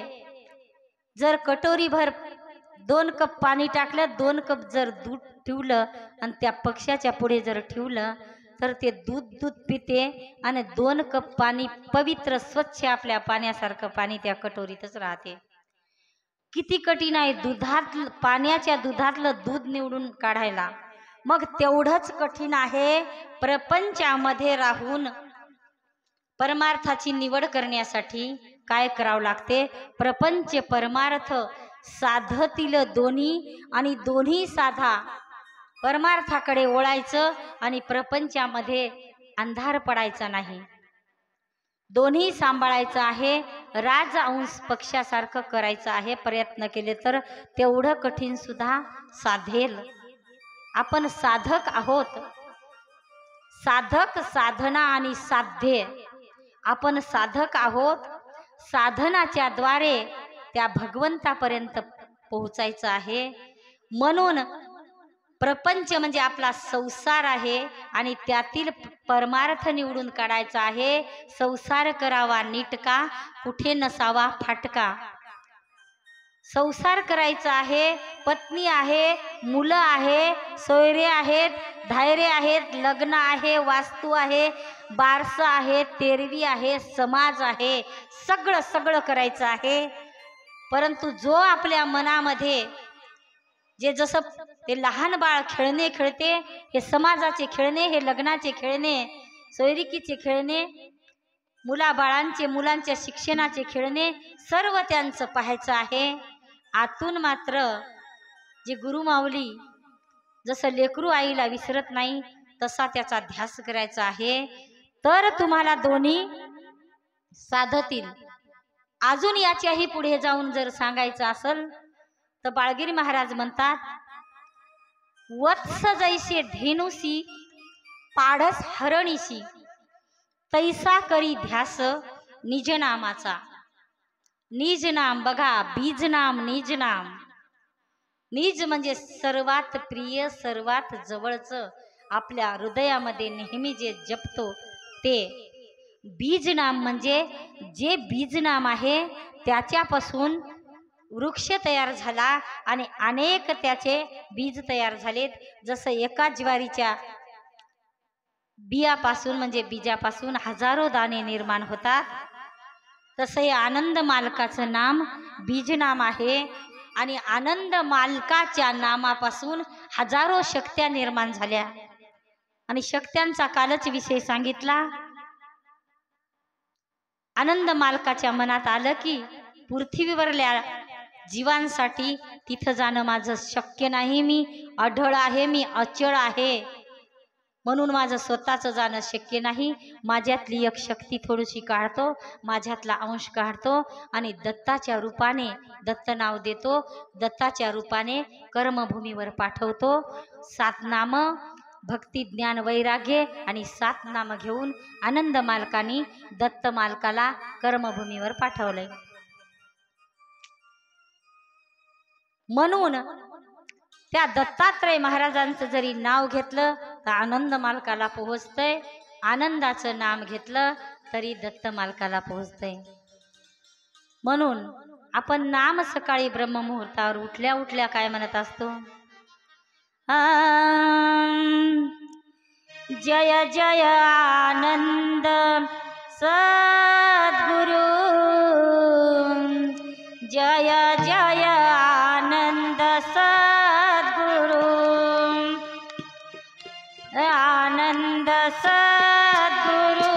जर कटोरीभर 2 कप पाणी टाकलं, 2 कप जर दूध ठेवलं आणि त्या पक्षाच्या पुढे जर ठेवलं तर ते दूध पिते आणि 2 कप पाणी पवित्र स्वच्छ आपल्या पाण्यासारखं पाणी त्या कटोरीतच राहते. किती कठीण आहे पाण्याच्या दुधातलं दूध निवडून काढायला. मग तेवढंच कठीण आहे प्रपंचामध्ये राहून परमार्थाची निवड करण्यासाठी काय करावं लागते. प्रपंच परमार्थ साधतील दोन्ही आणि दोन्ही साधा परमार्थाकडे वळायचं आणि प्रपंचामध्ये अंधार पडायचा नाही. दोन्ही सांभाळायचं आहे, राजअंश पक्षासारखं करायचं आहे. प्रयत्न केले तर तेवढं कठीण सुद्धा साधेल. आपण साधक आहोत. साधक, साधना आणि साध्य, आपण साधक आहोत. साधनाच्या द्वारे त्या भगवंतापर्यंत पोहोचायचं आहे. म्हणून प्रपंच म्हणजे आपला संसार आहे आणि त्यातील परमार्थ निवडून काढायचा आहे. संसार करावा नीटका, कुठे नसावा फाटका. संसार करायचा आहे, पत्नी आहे, मुलं आहे, सोयरे आहेत, धायरे आहेत, लग्न आहे, वास्तू आहे, बारसं आहे, तेरवी आहे, समाज आहे, सगळं करायचं आहे. परंतु जो आपल्या मनामध्ये जे जसं ते लहान बाळ खेळणे खेळते, हे समाजाचे खेळणे, हे लग्नाचे खेळणे, सोयरिकीचे खेळणे, मुलाबाळांचे मुलांच्या शिक्षणाचे खेळणे, सर्व त्यांचं पाहायचं आहे. आतून मात्र जे गुरुमाऊली जसं लेकरू आईला विसरत नाही तसा त्याचा ध्यास करायचा आहे, तर तुम्हाला दोन्ही साधतील. अजून याच्याही पुढे जाऊन जर सांगायचं असेल तर बाळगिरी महाराज म्हणतात, वत्स जैसे धेनुसी पाडस हरणीशी तैसा करी ध्यास निज नामाचा। निज नाम बघा, बीज नाम निज नाम। निज म्हणजे सर्वात प्रिय, सर्वात जवळचं, आपल्या हृदयामध्ये नेहमी जे जपतो ते। बीज नाम म्हणजे जे बीज नाम आहे त्याच्यापासून वृक्ष तयार झाला आणि अनेक त्याचे बीज तयार झालेत। जसं एका ज्वारीच्या बियापासून म्हणजे बीजापासून हजारो दाणे निर्माण होतात, तसं हे आनंद मालकाचं नाम बीज नाम आहे आणि आनंद मालकाच्या नामापासून हजारो शक्त्या निर्माण झाल्या। आणि शक्त्यांचा कालच विषय सांगितला। आनंद मालकाच्या मनात आलं की पृथ्वीवरल्या जीवांसाठी तिथं जाणं माझं शक्य नाही, मी अढळ आहे, मी अचळ आहे, म्हणून माझं स्वतःचं जाणं शक्य नाही। माझ्यातली एक शक्ती थोडीशी काढतो, माझ्यातला अंश काढतो आणि दत्ताच्या रूपाने, दत्त नाव देतो, दत्ताच्या रूपाने कर्मभूमीवर पाठवतो। 7 नाम भक्ती ज्ञान वैराग्य आणि 7 नाम घेऊन आनंद मालकानी दत्त मालकाला कर्मभूमीवर पाठवलंय। म्हणून त्या दत्तात्रय महाराजांचं जरी नाव घेतलं तर आनंद मालकाला पोहोचतंय, आनंदाचं नाम घेतलं तरी दत्त मालकाला पोहोचतंय। म्हणून आपण नाम सकाळी ब्रह्ममुहूर्तावर उठल्या उठल्या काय म्हणत असतो? जय जय आनंद सद्गुरु, जय जय आनंद सद्गुरु, आनंद सद्गुरु,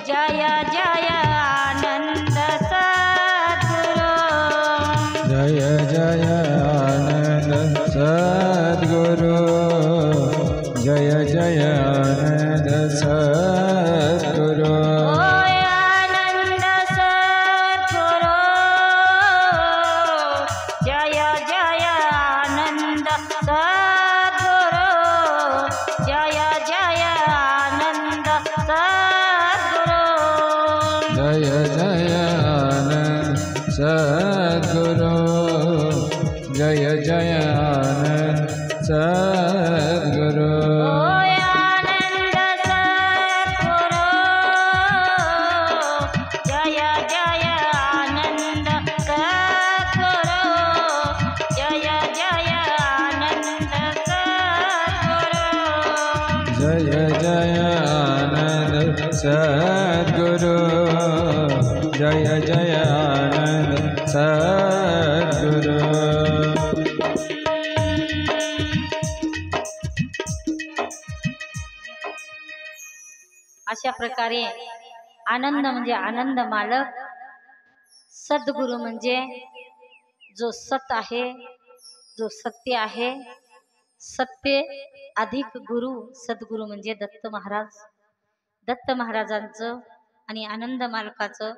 जय जय आनंद सद्गुरु, जय जय आनंद सद्गुरु, जय जय आनंद सद्गुरु, आनंद सद्गुरु, जय जय आनंद सद्गुरु, जय जय आनंद सद्गुरु, जय जय आनंद सद्गुरु, जय जय आनंद सद्गुरु, आनंद सद्गुरु, जय जय आनंद सद्गुरु, जय जय आनंद सद्गुरु, जय जय आनंद सद्गुरु, जय जय आनंद सद्गुरु। अशा प्रकारे आनंद म्हणजे आनंद मालक, सद्गुरु म्हणजे जो सत आहे, जो सत्य आहे, सत्य अधिक गुरु, सद्गुरु म्हणजे दत्त महाराज। दत्त महाराजांचं आणि आनंद मालकाचं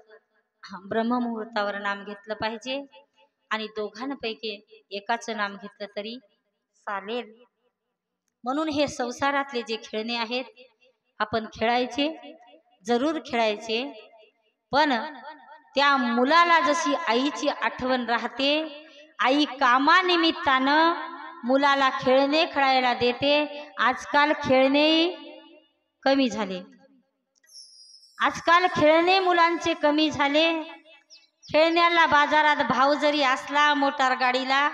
ब्रह्ममुहूर्तावर नाम घेतलं पाहिजे आणि दोघांपैकी एकाचं नाम घेतलं तरी चालेल। म्हणून हे संसारातले जे खेळणे आहेत आपण खेळायचे, जरूर खेळायचे, पण त्या मुलाला जशी आईची आठवण राहते, आई कामानिमित्तानं मुलाला खेळणे खेळायला देते। आजकाल खेळणे कमी झाले, आजकाल खेळणे मुलांचे कमी झाले। खेळण्याला बाजारात भाव जरी असला, मोटार गाडीला,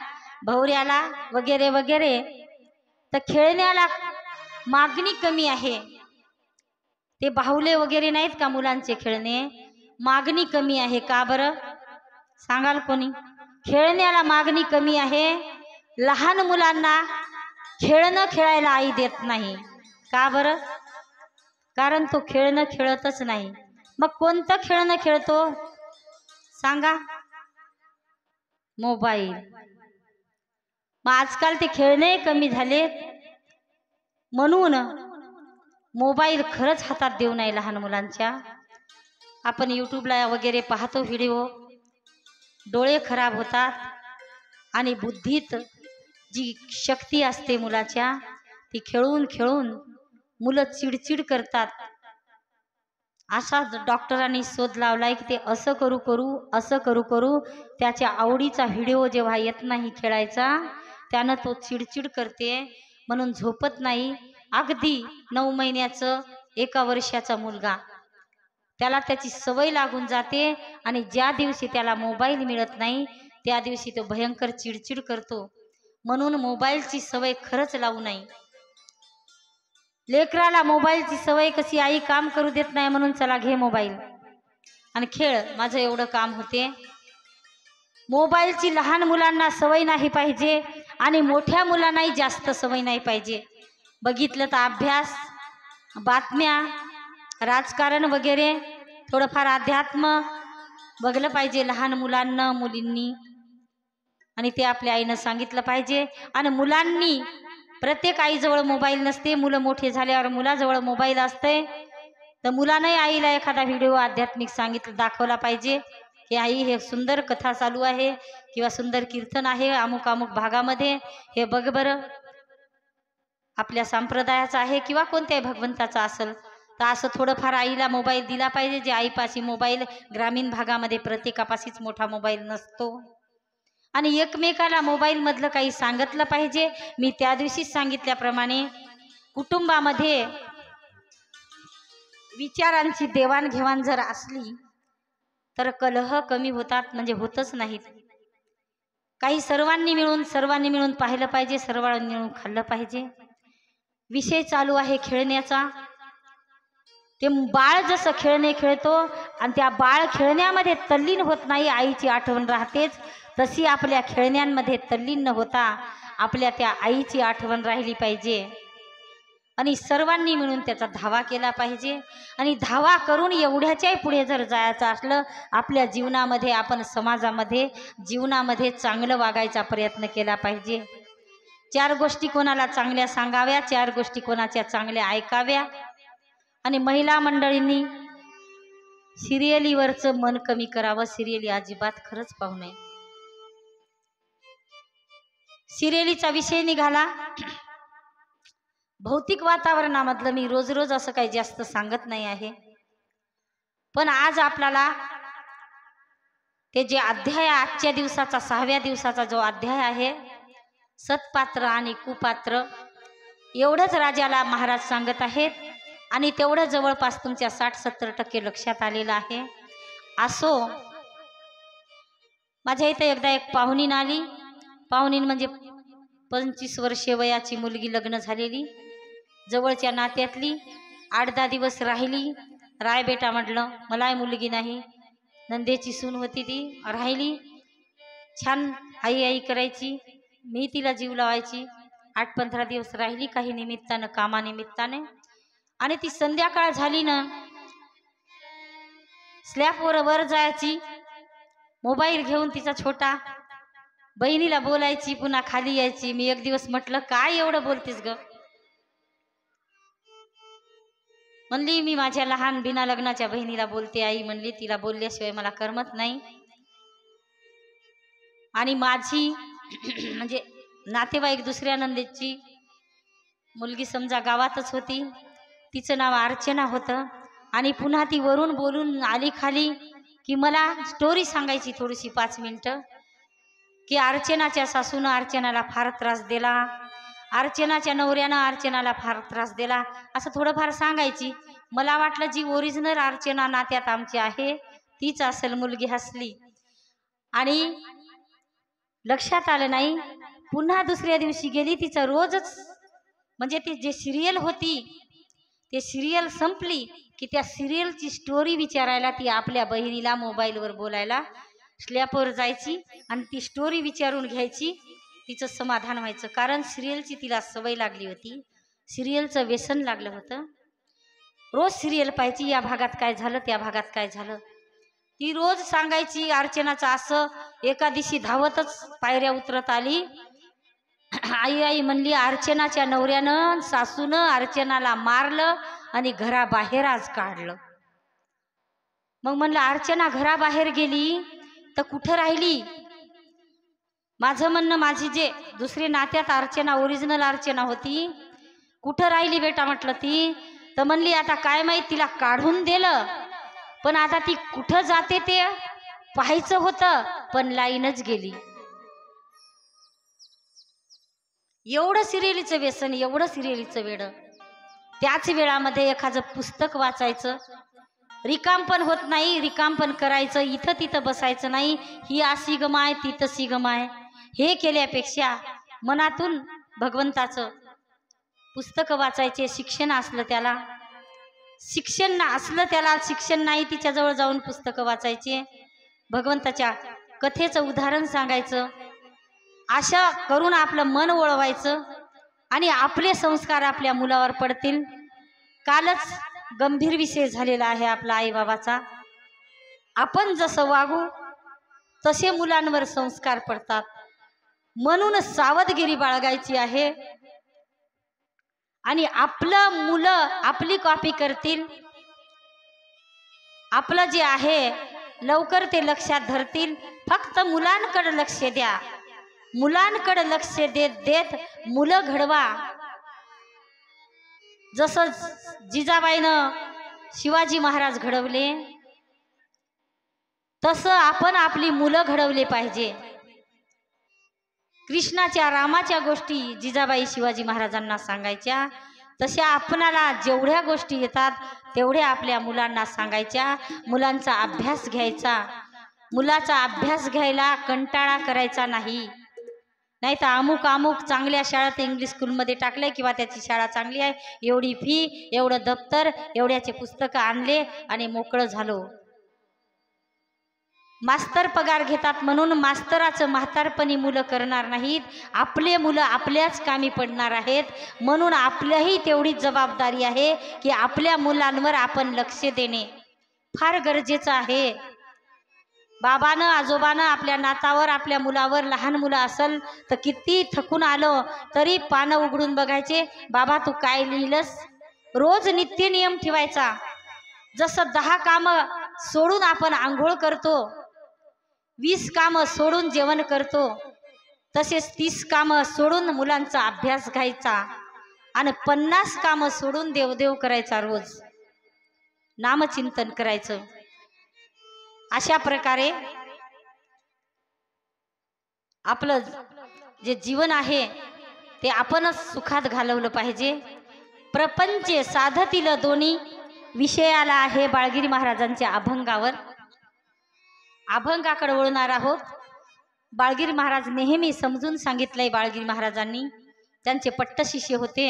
भवऱ्याला वगैरे वगैरे, तर खेळण्याला मागणी कमी आहे। ते बाहुले वगैरे नाहीत का मुलांचे खेळणे, मागणी कमी आहे। का बरं सांगाल कोणी? खेळण्याला मागणी कमी आहे। लहान मुलांना खेळणं खेळायला आई देत नाही। का बरं? कारण तो खेळणं खेळतच नाही। मग कोणतं खेळणं खेळतो सांगा? मोबाईल। मग आजकाल ते खेळणे कमी झालेत, म्हणून मोबाईल खरंच हातात देऊ नये लहान मुलांच्या। आपण यूट्यूबला वगैरे पाहतो व्हिडिओ, डोळे खराब होतात आणि बुद्धीत जी शक्ती असते मुलाच्या ती खेळून खेळून मुलं चिडचिड करतात। असा डॉक्टरांनी शोध लावलाय की ते असं करू करू त्याच्या आवडीचा व्हिडिओ जेव्हा येत नाही खेळायचा त्यानं तो चिडचिड करते म्हणून झोपत नाही। अगदी 9 महिन्याचं 1 वर्षाचा मुलगा त्याला त्याची सवय लागून जाते आणि ज्या दिवशी त्याला मोबाईल मिळत नाही त्या दिवशी तो भयंकर चिडचिड करतो। म्हणून मोबाईलची सवय खरंच लावू नये। लेकराला मोबाईलची सवय कशी आई काम करू देत नाही म्हणून चला घे मोबाईल आणि खेळ माझं एवढं काम होते। मोबाईलची लहान मुलांना सवय नाही पाहिजे आणि मोठ्या मुलांनाही जास्त सवय नाही पाहिजे। बघितलं तर अभ्यास बातम्या राजकारण वगैरे थोडंफार अध्यात्म बघलं पाहिजे लहान मुलांना मुलींनी आणि ते आपल्या आईनं सांगितलं पाहिजे। आणि मुलांनी प्रत्येक आईजवळ मोबाईल नसते, मुलं मोठे झाल्यावर मुलाजवळ मोबाईल असते तर मुलांनाही आईला एखादा व्हिडिओ आध्यात्मिक सांगितलं दाखवला पाहिजे की आई हे सुंदर कथा चालू आहे किंवा सुंदर कीर्तन आहे अमुक अमुक भागामध्ये हे बघ बरं आपल्या संप्रदायाचा आहे किंवा कोणत्याही भगवंताचा असेल तर असं थोडंफार आईला मोबाईल दिला पाहिजे। जे आईपाशी मोबाईल ग्रामीण भागामध्ये प्रत्येकापाशीच मोठा मोबाईल नसतो आणि एकमेकाला मोबाईल मधलं काही सांगितलं पाहिजे। मी त्या दिवशीच सांगितल्याप्रमाणे कुटुंबामध्ये विचारांची देवाणघेवाण जर असली तर कलह कमी होतात म्हणजे होतच नाहीत। काही सर्वांनी मिळून पाहिलं पाहिजे, सर्वांनी मिळून खाल्लं पाहिजे। विषय चालू आहे खेळण्याचा। ते बाळ जसं खेळणे खेळतो आणि त्या बाळ खेळण्यामध्ये तल्लीन होत नाही आईची आठवण राहतेच तशी आपल्या खेळण्यांमध्ये तल्लीन न होता आपल्या त्या आईची आठवण राहिली पाहिजे आणि सर्वांनी मिळून त्याचा धावा केला पाहिजे। आणि धावा करून एवढ्याच्याही पुढे जर जायचं असलं आपल्या जीवनामध्ये आपण समाजामध्ये जीवनामध्ये चांगलं वागायचा प्रयत्न केला पाहिजे। 4 गोष्टी कोणाला चांगल्या सांगाव्या, 4 गोष्टी कोणाच्या चांगल्या ऐकाव्या। आणि महिला मंडळींनी सिरियलीवरचं मन कमी करावं। सिरियली अजिबात खरंच पाहू नये। सिरियलीचा विषय निघाला भौतिक वातावरणामधलं। मी रोज रोज असं काही जास्त सांगत नाही आहे पण आज आपल्याला ते जे अध्याय आजच्या दिवसाचा 6व्या दिवसाचा जो अध्याय आहे सत्पात्र आणि कुपात्र एवढंच राजाला महाराज सांगत आहेत आणि तेवढं जवळपास तुमच्या 60-70% लक्षात आलेलं आहे। असो माझ्या इथे एकदा एक पाहुणीन आली। पाहुणीन म्हणजे 25 वर्षे वयाची मुलगी लग्न झालेली जवळच्या नात्यातली 8-10 दिवस राहिली। राय बेटा म्हटलं मलाही मुलगी नाही नंदेची सून होती ती राहिली छान आई आई करायची मी तिला जीव लावायची। 8-15 दिवस राहिली काही निमित्तानं कामानिमित्ताने आणि ती संध्याकाळ झाली ना स्लॅपवर वर जायची मोबाईल घेऊन तिचा छोटा बहिणीला बोलायची पुन्हा खाली यायची। मी एक दिवस म्हटलं काय एवढं बोलतेस ग म्हणली मी माझ्या लहान बिना लग्नाच्या बहिणीला बोलते आई म्हणली तिला बोलल्याशिवाय मला करमत नाही। आणि माझी म्हणजे नातेवाईक दुसऱ्या नंदेची मुलगी समजा गावातच होती तिचं नाव अर्चना होतं आणि पुन्हा ती वरून बोलून आली खाली की मला स्टोरी सांगायची थोडीशी 5 मिनिटं की अर्चनाच्या सासूनं अर्चनाला फार त्रास दिला अर्चनाच्या नवऱ्यानं अर्चनाला फार त्रास दिला असं थोडंफार सांगायची। मला वाटलं जी ओरिजिनल अर्चना नात्यात आमची आहे तीच असेल मुलगी हसली आणि लक्षात आलं नाही। पुन्हा दुसऱ्या दिवशी गेली तिचं रोजच म्हणजे ती जे सिरियल होती ते सिरियल संपली की त्या सिरियलची स्टोरी विचारायला ती आपल्या बहिणीला मोबाईलवर बोलायला स्लॅपवर जायची आणि ती स्टोरी विचारून घ्यायची तिचं समाधान व्हायचं। कारण सिरियलची तिला सवय लागली होती सिरियलचं व्यसन लागलं होतं। रोज सिरियल पाहायची या भागात काय झालं त्या भागात काय झालं ती रोज सांगायची। अर्चनाचं असं एका दिवशी धावतच पायऱ्या उतरत आली आई आई म्हणली अर्चनाच्या नवऱ्यानं सासूनं अर्चनाला मारलं आणि घराबाहेर आज काढलं। मग म्हणलं अर्चना घराबाहेर गेली तर कुठं राहिली माझं म्हणणं, माझी जे दुसरी नात्यात अर्चना, ओरिजिनल अर्चना होती, कुठं राहिली बेटा म्हटलं ती. तर म्हणली आता काय माहीत, तिला काढून दिलं, पण आता ती कुठं जाते ते पाहायचं होतं, पण लाईनच गेली. एवढं सिरियलीचं व्यसन, एवढं सिरियलीचं वेड. त्याच वेळामध्ये एखादं पुस्तक वाचायचं, रिकाम पण होत नाही, रिकाम पण करायचं, इथं तिथं बसायचं नाही, ही अशी गमाय ती तशी गमाय. हे केल्यापेक्षा मनातून भगवंताचं पुस्तक वाचायचे. शिक्षण असलं त्याला, शिक्षण असलं त्याला, शिक्षण नाही तिच्याजवळ जाऊन पुस्तकं वाचायचे, भगवंताच्या कथेचं उदाहरण सांगायचं. अशा करून आपलं मन वळवायचं आणि आपले संस्कार आपल्या मुलावर पडतील. कालच गंभीर विषय झालेला आहे आपला आईबाबाचा. आपण जसं वागू तसे मुलांवर संस्कार पडतात, म्हणून सावधगिरी बाळगायची आहे. आणि आपलं मुलं आपली कॉपी करतील, आपलं जे आहे लवकर ते लक्षात धरतील. फक्त मुलांकडे लक्ष द्या, मुलांकडे लक्ष देत देत मुलं घडवा. जसं जिजाबाईनं शिवाजी महाराज घडवले, तसं आपण आपली मुलं घडवले पाहिजे. कृष्णाच्या रामाच्या गोष्टी जिजाबाई शिवाजी महाराजांना सांगायच्या, तशा आपणाला जेवढ्या गोष्टी येतात तेवढ्या आपल्या मुलांना सांगायच्या. मुलांचा अभ्यास घ्यायचा, मुलाचा अभ्यास घ्यायला कंटाळा करायचा नाही. नाही तर अमुक अमुक चांगल्या शाळेत इंग्लिश स्कूलमध्ये टाकले किंवा त्याची शाळा चांगली आहे, एवढी फी, एवढं दप्तर, एवढ्याचे पुस्तकं आणले आणि मोकळं झालो. मास्तर पगार घेतात म्हणून मास्तराचं म्हातारपणी मुलं करणार नाहीत. आपले मुलं आपल्याच कामी पडणार आहेत, म्हणून आपल्याही तेवढीच जबाबदारी आहे की आपल्या मुलांवर आपण लक्ष देणे फार गरजेचं आहे. बाबानं आजोबानं आपल्या नातावर, आपल्या मुलावर, लहान मुलं असेल तर किती थकून आलो तरी पानं उघडून बघायचे, बाबा तू काय लिहिलंस. रोज नित्य नियम ठेवायचा. जसं 10 कामं सोडून आपण आंघोळ करतो, 20 कामं सोडून जेवण करतो, तसेच 30 कामं सोडून मुलांचा अभ्यास घ्यायचा आणि 50 कामं सोडून देवदेव करायचा, रोज नामचिंतन करायचं. अशा प्रकारे आपलं जे जीवन आहे ते आपणच सुखात घालवलं पाहिजे. प्रपंच साधतील दोन्ही विषयाला आहे बाळगिरी महाराजांच्या अभंगावर. अभंगाकडे वळणार आहोत. बाळगिरी महाराज नेहमी समजून सांगितलंय. बाळगिरी महाराजांनी त्यांचे पट्टशिष्य होते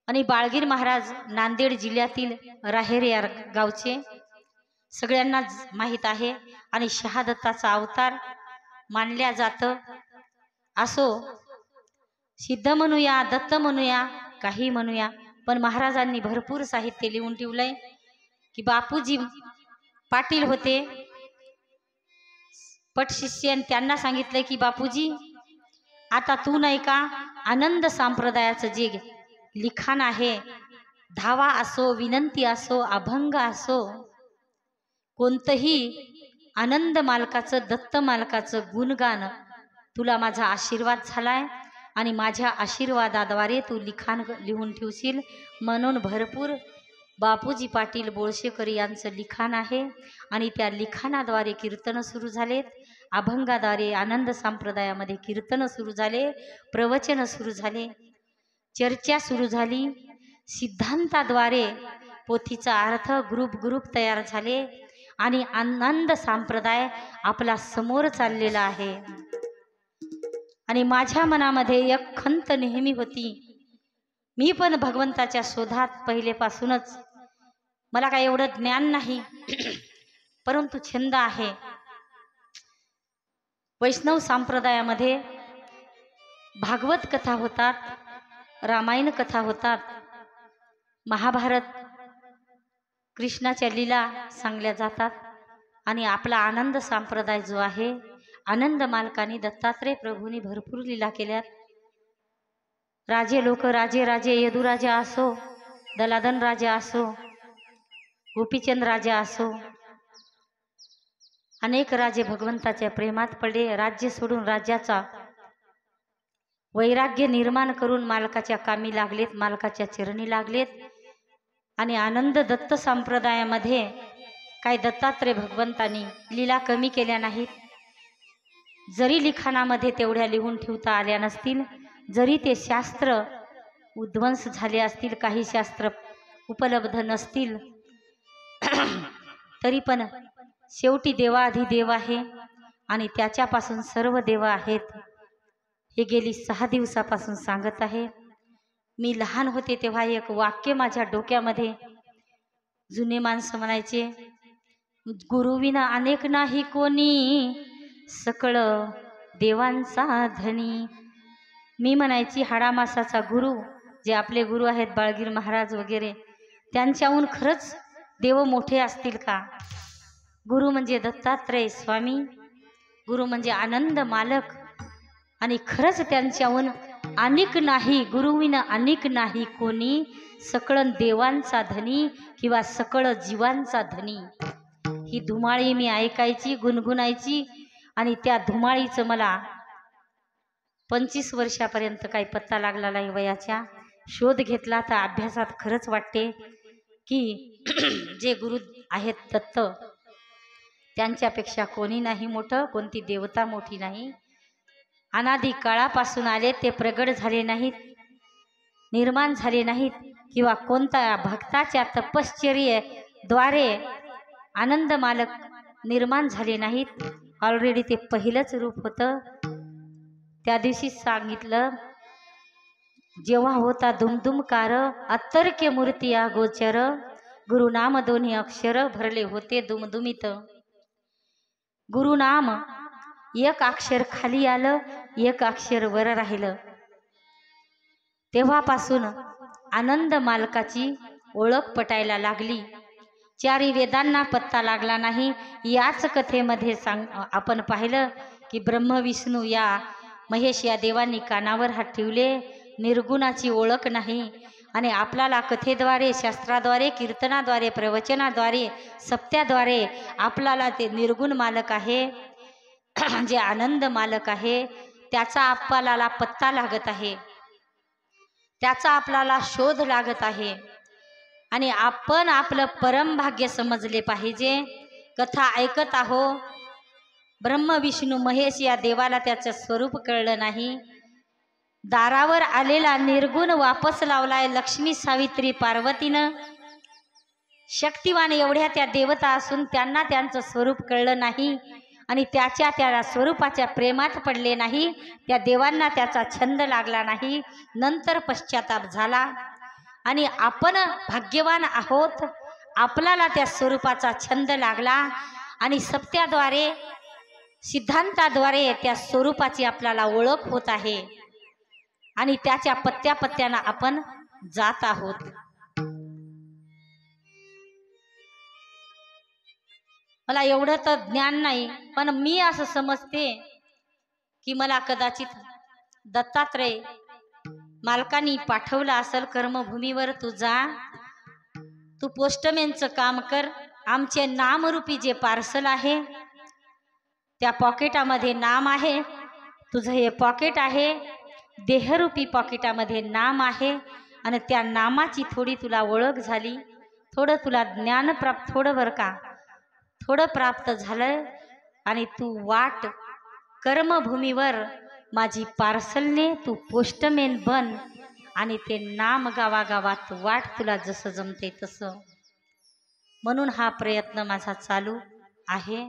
आणि बाळगिरी महाराज नांदेड जिल्ह्यातील राहेर या गावचे सगळ्यांनाच माहीत आहे आणि शहादत्ताचा अवतार मानल्या जातं. असो, सिद्ध म्हणूया, दत्त म्हणूया, काही म्हणूया, पण महाराजांनी भरपूर साहित्य लिहून ठेवलंय. की बापूजी पाटील होते पटशिष्य, त्यांना सांगितलंय की बापूजी आता तू नाही का आनंद संप्रदायाचं जे लिखाण आहे, धावा असो, विनंती असो, अभंग असो, कोणतंही आनंद मालकाचं, दत्त मालकाचं गुणगान तुला माझा आशीर्वाद झालाय आणि माझ्या आशीर्वादाद्वारे तू लिखाण लिहून ठेवशील. म्हणून भरपूर बापूजी पाटील बोळशेकर यांचं लिखाण आहे आणि त्या लिखाणाद्वारे कीर्तन सुरू झालेत, अभंगाद्वारे आनंद संप्रदायामध्ये कीर्तन सुरू झाले, प्रवचन सुरू झाले, चर्चा सुरू झाली, सिद्धांताद्वारे पोथीचा अर्थ ग्रुप तयार झाले आणि आनंद संप्रदाय आपला समोर चाललेला आहे. आणि माझ्या मनामध्ये एक खंत नेहमी होती. मी पण भगवंताच्या शोधात पहिलेपासूनच, मला काय एवढं ज्ञान नाही परंतु छंद आहे. वैष्णव संप्रदायामध्ये भागवत कथा होतात, रामायण कथा होतात, महाभारत कृष्णाच्या लीला सांगल्या जातात आणि आपला आनंद संप्रदाय जो आहे, आनंद मालकाने दत्तात्रय प्रभूंनी भरपूर लीला केल्यात. राजे लोक, राजे यदुराजा असो, दलादन राजा असो, गोपीचंद राजा असो, अनेक राजे भगवंताच्या प्रेमात पडले, राज्य सोडून राज्याचा वैराग्य निर्माण करून मालकाच्या कामी लागलेत, मालकाच्या चरणी लागलेत। आणि आनंद दत्त संप्रदायामध्ये काय दत्तात्रय भगवंतांनी लीला कमी केल्या नाहीत। जरी लिखाणामध्ये तेवढ्या लिहून ठेवता आल्या नसतील, जरी ते शास्त्र उद्ध्वंस झाले असतील, काही शास्त्र उपलब्ध नसतील, तरी पण शेवटी देवाधिदेव आहे आणि त्याच्यापासून सर्व देव आहेत। हे गेली 6 दिवसापासून सांगत आहे। मी लहान होते तेव्हा एक वाक्य माझ्या डोक्यामध्ये, जुने माणसं म्हणायचे, गुरुविना अनेक नाही कोणी, सकळ देवांचा धनी। मी म्हणायची हाडामासाचा गुरु, जे आपले गुरु आहेत बाळगीर महाराज वगैरे, त्यांच्याहून खरंच देव मोठे असतील का? गुरु म्हणजे दत्तात्रय स्वामी, गुरु म्हणजे आनंद मालक, आणि खरंच त्यांच्याहून अनेक नाही, गुरुविना अनेक नाही कोणी, सकळ देवांचा धनी किंवा सकळ जीवांचा धनी। ही धुमाळी मी ऐकायची, गुणगुणायची, आणि त्या धुमाळीचं मला 25 वर्षापर्यंत काही पत्ता लागला नाही वयाच्या। शोध घेतला तर अभ्यासात खरंच वाटते की जे गुरु आहेत दत्त, त्यांच्यापेक्षा कोणी नाही मोठं, कोणती देवता मोठी नाही। अनादी काळापासून आले ते, प्रगट झाले नाहीत, निर्माण झाले नाहीत, किंवा कोणत्या भक्ताच्या तपश्चर्येद्वारे आनंद मालक निर्माण झाले नाहीत। ऑलरेडी ते पहिलंच रूप होतं। त्या दिवशी सांगितलं, जेव्हा होता दुमदुमकार, अतर्क्य मूर्ती गोचर, गुरुनाम दोन्ही अक्षर भरले होते दुमदुमित। गुरुनाम एक अक्षर खाली आलं, एक अक्षर वर राहिलं। तेव्हापासून आनंद मालकाची ओळख पटायला लागली। 4 वेदांना पत्ता लागला नाही। याच कथेमध्ये आपण पाहिलं की ब्रह्म विष्णू या महेश या देवांनी कानावर हात ठेवले, निर्गुणाची ओळख नाही। आणि आपल्याला कथेद्वारे, शास्त्राद्वारे, कीर्तनाद्वारे, प्रवचनाद्वारे, सप्त्याद्वारे आपल्याला ते निर्गुण मालक आहे, जे आनंद मालक आहे, त्याचा आपल्याला पत्ता लागत आहे, त्याचा आपल्याला शोध लागत आहे। आणि आपण आपलं परम भाग्य समजले पाहिजे। कथा ऐकत आहो, ब्रह्म विष्णू महेश या देवाला त्याचं स्वरूप कळलं नाही। दारावर आलेला निर्गुण वापस लावलाय लक्ष्मी, सावित्री, पार्वतीनं। शक्तिवान एवढ्या त्या देवता असून त्यांना त्यांचं स्वरूप कळलं नाही, आणि त्या स्वरूपाच्या प्रेमात पडले नाही। त्या देवांना त्याचा छंद लागला नाही, नंतर पश्चाताप झाला। आणि आपण भाग्यवान आहोत, आपल्याला त्या स्वरूपाचा छंद लागला, आणि सत्याद्वारे, सिद्धांताद्वारे त्या स्वरूपाची आपल्याला ओळख होत आहे, आणि त्याच्या पत्त्यापत्त्यानं आपण जात आहोत। मला एवढं तर ज्ञान नाही, पण मी असं समजते की मला कदाचित दत्तात्रय मालकांनी पाठवलं असेल कर्मभूमीवर, तू जा, तू पोस्टमॅनचं काम कर, आमचे नामरूपी जे पार्सल आहे त्या पॉकेटामध्ये नाम आहे, तुझं हे पॉकेट आहे, देहरूपी पॉकेटामध्ये नाम आहे, आणि त्या नामाची थोडी तुला ओळख झाली, थोडं तुला ज्ञान प्राप्त, थोडं बरं का, थोडं प्राप्त झालं, आणि तू वाट कर्मभूमीवर माझी पार्सलने तू पोस्टमॅन बन, आणि ते नाम गावागावात वाट, तुला जसं जमते तसं। म्हणून हा प्रयत्न माझा चालू आहे।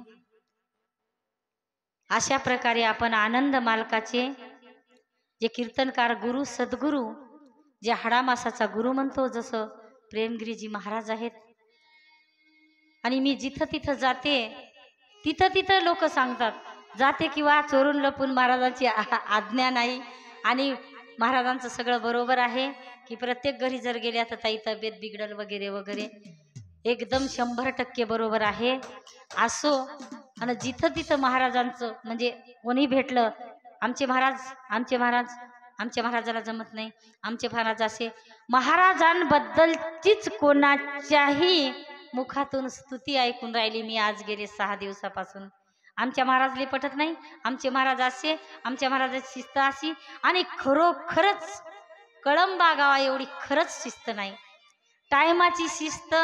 अशा प्रकारे आपण आनंद मालकाचे जे कीर्तनकार गुरु, सद्गुरू, जे हाडामासाचा गुरु म्हणतो, जसं प्रेमगिरीजी महाराज आहेत। आणि मी जिथं तिथं जाते, तिथं तिथं लोक सांगतात, जाते किंवा चोरून लपून, महाराजांची आज्ञा नाही, आणि महाराजांचं सगळं बरोबर आहे, की प्रत्येक घरी जर गेल्या तर ताई तब्येत बिघडल वगैरे वगैरे, एकदम 100% बरोबर आहे। असो, आणि जिथं तिथं महाराजांचं म्हणजे कोणी भेटलं, आमचे महाराज, आमचे महाराज, आमच्या महाराजाला जमत नाही, आमचे महाराज असे, महाराजांबद्दलचीच कोणाच्याही मुखातून स्तुती ऐकून राहिली मी आज गेले 6 दिवसापासून। आमच्या महाराजले पटत नाही, आमचे महाराज असे, आमच्या महाराजाची शिस्त अशी. आणि खरोखरच कळंबा गावा एवढी खरंच शिस्त नाही. टायमाची शिस्त,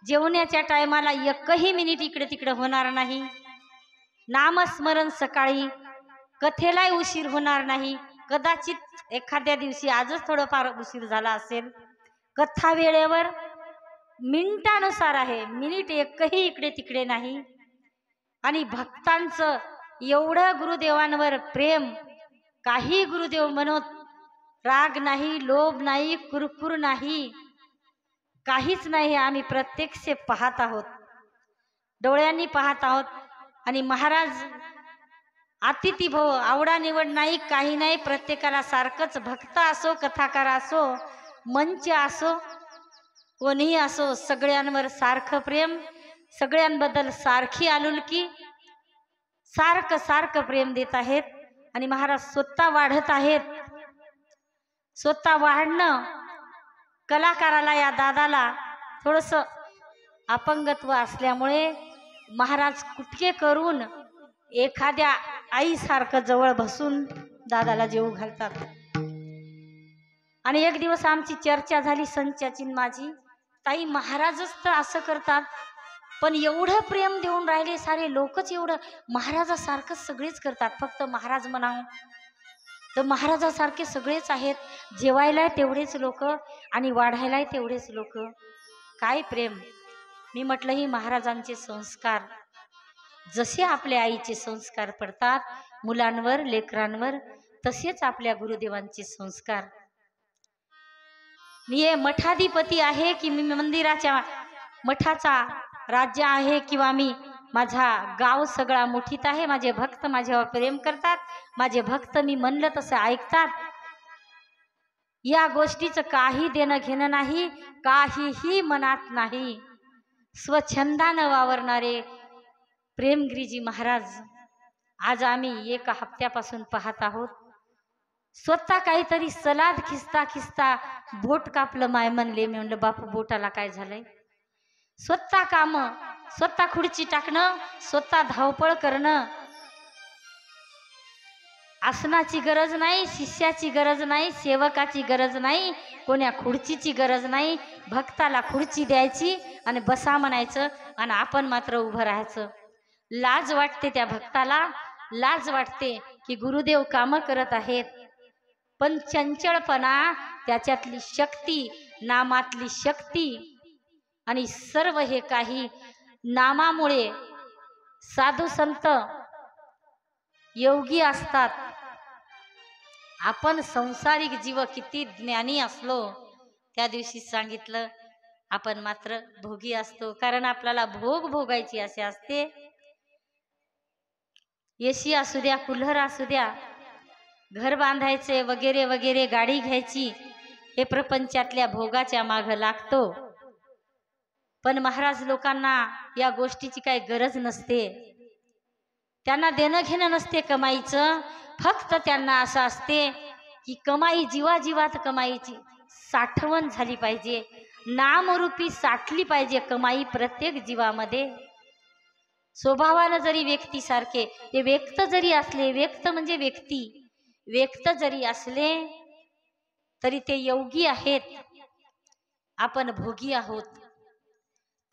जेवण्याच्या टायमाला एकही मिनिट इकडे तिकडे होणार नाही. नामस्मरण सकाळी, कथेलाही उशीर होणार नाही. कदाचित एखाद्या दिवशी आजच थोडंफार उशीर झाला असेल. कथा वेळेवर मिनिटानुसार आहे, मिनिट एकही इकडे तिकडे नाही. आणि भक्तांचं एवढं गुरुदेवांवर प्रेम, काही गुरुदेव म्हणत राग नाही, लोभ नाही, कुरकुर नाही, काहीच नाही. आम्ही प्रत्यक्ष पाहत आहोत, डोळ्यांनी पाहत आहोत. आणि महाराज अतिथी भव, आवडा निवड नाही, काही नाही. प्रत्येकाला सारखंच, भक्त असो, कथाकार असो, मंच असो, कोणीही असो, सगळ्यांवर सारखं प्रेम, सगळ्यांबद्दल सारखी आलुलकी, सारखं सारखं प्रेम देत आहेत. आणि महाराज स्वतः वाढत आहेत. स्वतः वाढणं कलाकाराला, या दादाला थोडंसं अपंगत्व असल्यामुळे महाराज कुटके करून एखाद्या आईसारखं जवळ बसून दादाला जेवू घालतात. आणि एक दिवस आमची चर्चा झाली संचाची माझी, ताई महाराजच तर असं करतात, पण एवढं प्रेम देऊन राहिले सारे लोकच, एवढं महाराजासारखं सगळेच करतात, फक्त महाराज म्हणावं तर महाराजासारखे सगळेच आहेत. जेवायला तेवढेच लोक आणि वाढायलाही तेवढेच लोक. काय प्रेम. मी म्हटलं ही महाराजांचे संस्कार, जसे आपल्या आईचे संस्कार पडतात मुलांवर, लेकरांवर, तसेच आपल्या गुरुदेवांचे संस्कार. मी हे मठाधिपती आहे की मी मंदिराच्या मठाचा राज्य आहे, किंवा मी माझा गाव सगळा मुठीत आहे. माझे भक्त माझ्यावर प्रेम करतात, माझे भक्त मी म्हणलं तसं ऐकतात. या गोष्टीचं काही देणं घेणं नाही, काहीही मनात नाही. स्वच्छंदानं वावरणारे प्रेमगिरीजी महाराज आज आम्ही एका हप्त्यापासून पाहत आहोत. स्वतः काहीतरी सलाद खिस्ता खिस्ता बोट कापलं माय म्हणले. मी म्हणलं बापू बोटाला काय झालंय. स्वतः काम, स्वतः खुर्ची टाकणं, स्वतः धावपळ करणं. आसनाची गरज नाही, शिष्याची गरज नाही, सेवकाची गरज नाही, कोण्या खुर्चीची गरज नाही. भक्ताला खुर्ची द्यायची आणि बसा म्हणायचं आणि आपण मात्र उभं राहायचं. लाज वाटते त्या भक्ताला, लाज वाटते की गुरुदेव कामं करत आहेत, पण चंचळपणा, त्याच्यातली शक्ती, नामातली शक्ती आणि सर्व हे काही नामामुळे साधू संत योगी असतात. आपण संसारिक जीव किती ज्ञानी असलो, त्या दिवशी सांगितलं आपण मात्र भोगी असतो, कारण आपल्याला भोग भोगायची असे असते. एसी असू द्या, कुल्हर असू द्या, घर बांधायचे वगैरे वगैरे, गाडी घ्यायची, हे प्रपंचातल्या भोगाच्या माग लागतो. पण महाराज लोकांना या गोष्टीची काही गरज नसते. त्यांना देणं घेणं नसते कमाईचं. फक्त त्यांना असं असते की कमाई, जीवाजीवात कमाईची साठवण झाली पाहिजे, नामरूपी साठली पाहिजे कमाई प्रत्येक जीवामध्ये. स्वभावानं जरी व्यक्तीसारखे ते व्यक्त जरी असले, व्यक्त म्हणजे व्यक्ती, व्यक्त जरी असले तरी ते योगी आहेत. आपण भोगी आहोत.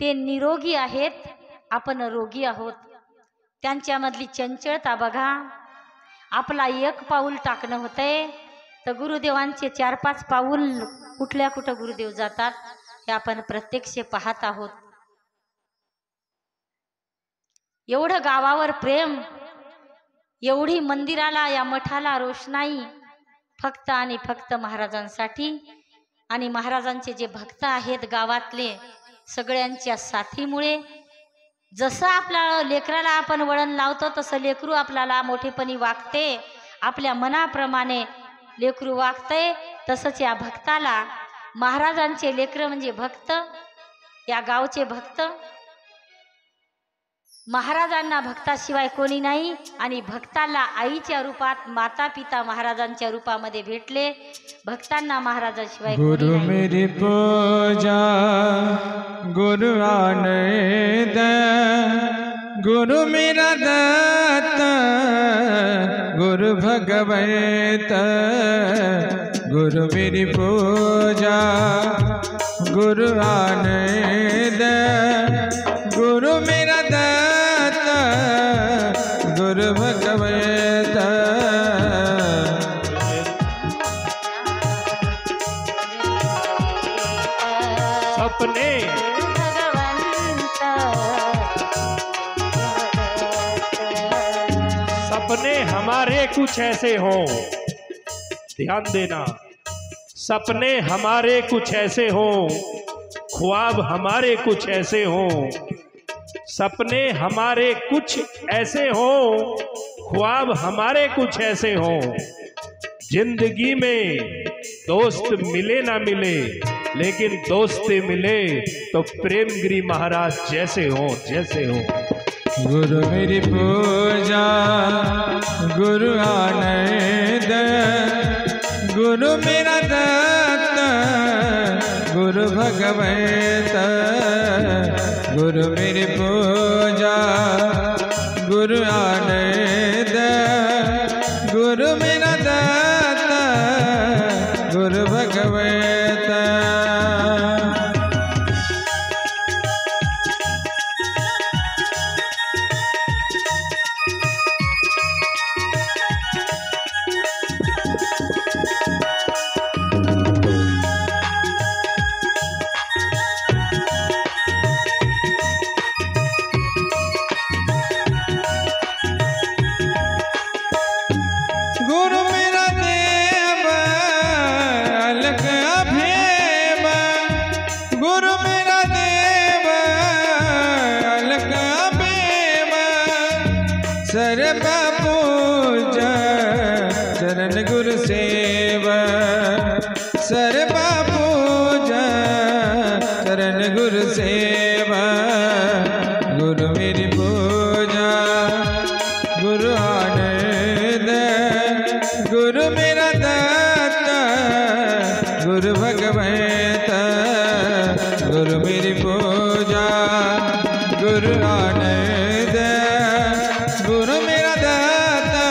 ते निरोगी आहेत, आपण रोगी आहोत. त्यांच्यामधली चंचलता बघा. आपला एक पाऊल टाकणं होतंय तर गुरुदेवांचे 4-5 पाऊल कुठल्या कुठं गुरुदेव जातात हे आपण प्रत्यक्ष पाहत आहोत. एवढं गावावर प्रेम, एवढी मंदिराला, या मठाला रोषणाई फक्त आणि फक्त महाराजांसाठी. आणि महाराजांचे जे भक्त आहेत गावातले, सगळ्यांच्या साथीमुळे. जसं आपल्या लेकराला आपण वळण लावतो तसं लेकरू आपल्याला मोठेपणी वागते. आपल्या मनाप्रमाणे लेकरू वागते. तसंच या भक्ताला, महाराजांचे लेकरं म्हणजे भक्त, या गावचे भक्त. महाराजांना भक्ताशिवाय कोणी नाही. आणि भक्ताला आईच्या रूपात, माता पिता महाराजांच्या रूपामध्ये भेटले. भक्तांना महाराजाशिवाय गुरु मेरी पूजा गुरु आने दे, गुरु मेरा दाता गुरु भगवत, गुरु मेरी पूजा गुरु आनंद, गुरु मेरा दाता गुरु भगवत। सपने सपने हमारे कुछ ऐसे हों, ध्यान देना, सपने हमारे कुछ ऐसे हों, ख्वाब हमारे कुछ ऐसे हों, सपने हमारे कुछ ऐसे हों, ख्वाब हमारे कुछ ऐसे हों। जिंदगी में दोस्त मिले ना मिले, लेकिन दोस्ती मिले तो प्रेमगिरी महाराज जैसे हो, जैसे हो। गुरु मेरी पूजा गुरु आनंद, गुरु मेरा दाता गुरु भगवत, गुरु मेरी पूजा गुरु आनंद, गुरु मेरा दाता गुरु भगवत। सर्व पूजा चरण गुरु सेवा, सर्व पूजा चरण गुरु सेवा, गुरु मेरी पूजा गुरु आनंद, गुरु मेरा दाता गुरु भगवत, गुरु मेरी पूजा गुरु आनंद, गुरु मेरा दाता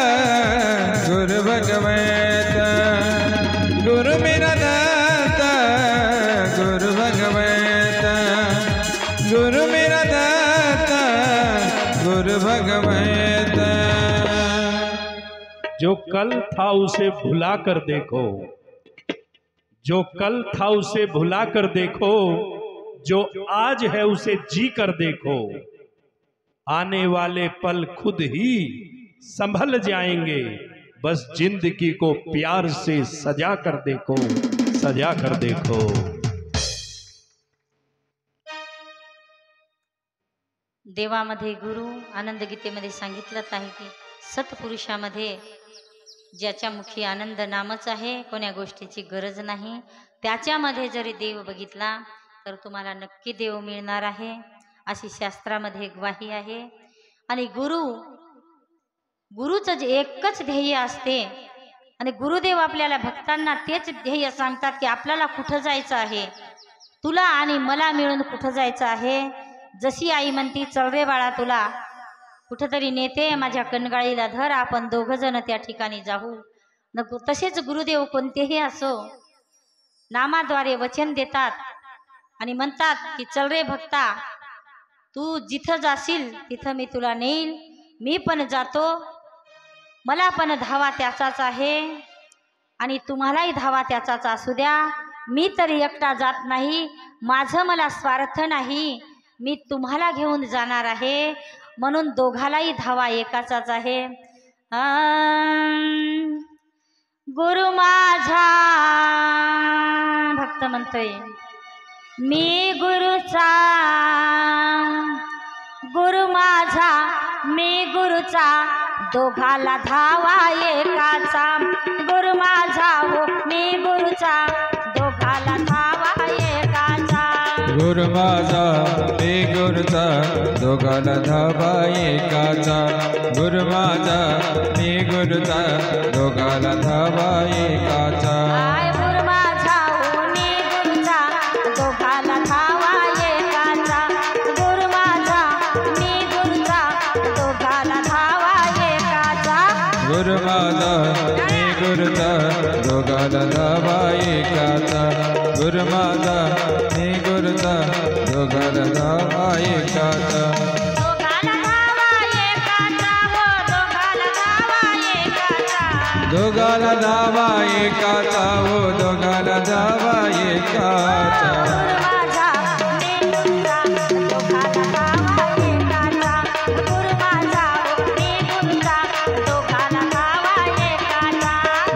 गुरु भगवत, गुरु मेरा दाता गुरु भगवत, गुरु मेरा दाता गुरु भगवत। जो कल था उसे भुला कर देखो, जो कल था उसे भुला कर देखो, जो आज है उसे जी कर देखो, आने वाले पल खुद ही संभल जाएंगे, बस जिंदगी को प्यार से सजा कर देखो, सजा कर देखो। देवामध्ये गुरु, आनंद गीतेमध्ये सांगितलंच आहे की सत्पुरुषामध्ये ज्याच्या मुखी आनंद नामच आहे, कोण्या गोष्टीची गरज नाही, त्याच्यामध्ये जरी देव बघितला तर तुम्हाला नक्की देव मिळणार आहे, अशी शास्त्रामध्ये ग्वाही आहे। आणि गुरुचं जे एकच ध्येय असते, आणि गुरुदेव आपल्याला भक्तांना तेच ध्येय सांगतात की आपल्याला कुठं जायचं आहे, तुला आणि मला मिळून कुठं जायचं आहे। जशी आई म्हणती चल रे बाळा तुला कुठंतरी नेते, माझ्या कणगाळीला धर, आपण दोघं जण त्या ठिकाणी जाऊ नको, तसेच गुरुदेव कोणतेही असो नामाद्वारे वचन देतात आणि म्हणतात की चल रे भक्ता, तू जिथं जाशील तिथं मी तुला नेईल, मी पण जातो, मला पण धावा त्याचाच आहे आणि तुम्हालाही धावा त्याचाच असू द्या, मी तरी एकटा जात नाही, माझं मला स्वार्थ नाही, मी तुम्हाला घेऊन जाणार आहे, म्हणून दोघालाही धावा एकाचाच आहे। गुरु माझा भक्त म्हणतोय मी गुरुचा, गुरु माझा मी गुरुचा, दोघाला धावा एकाचा, गुरु माझा हो मी गुरुचा, दोघाला धावा एकाचा, गुरु माझा मी गुरुचा, दोघाला धावा एकाचा, गुरु माझा मी गुरुचा, दोघाला धावा एकाचा, गुरु माझा हो मी गुरुचा, दोघाला धावा एकाचा, गुरु माझा मी गुरुचा, माझा मी गुरुचा दोघाला धावा एकाचा दोघाला धावा एकाचा दोघाला धावा एकाचा हो दोघाला धावा एकाचा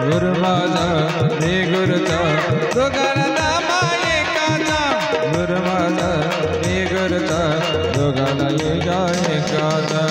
गुरु माझा मी गुरुचा दोघाला धावा एकाचा गुरु माझा मी गुरुचा दोघाला एकाचा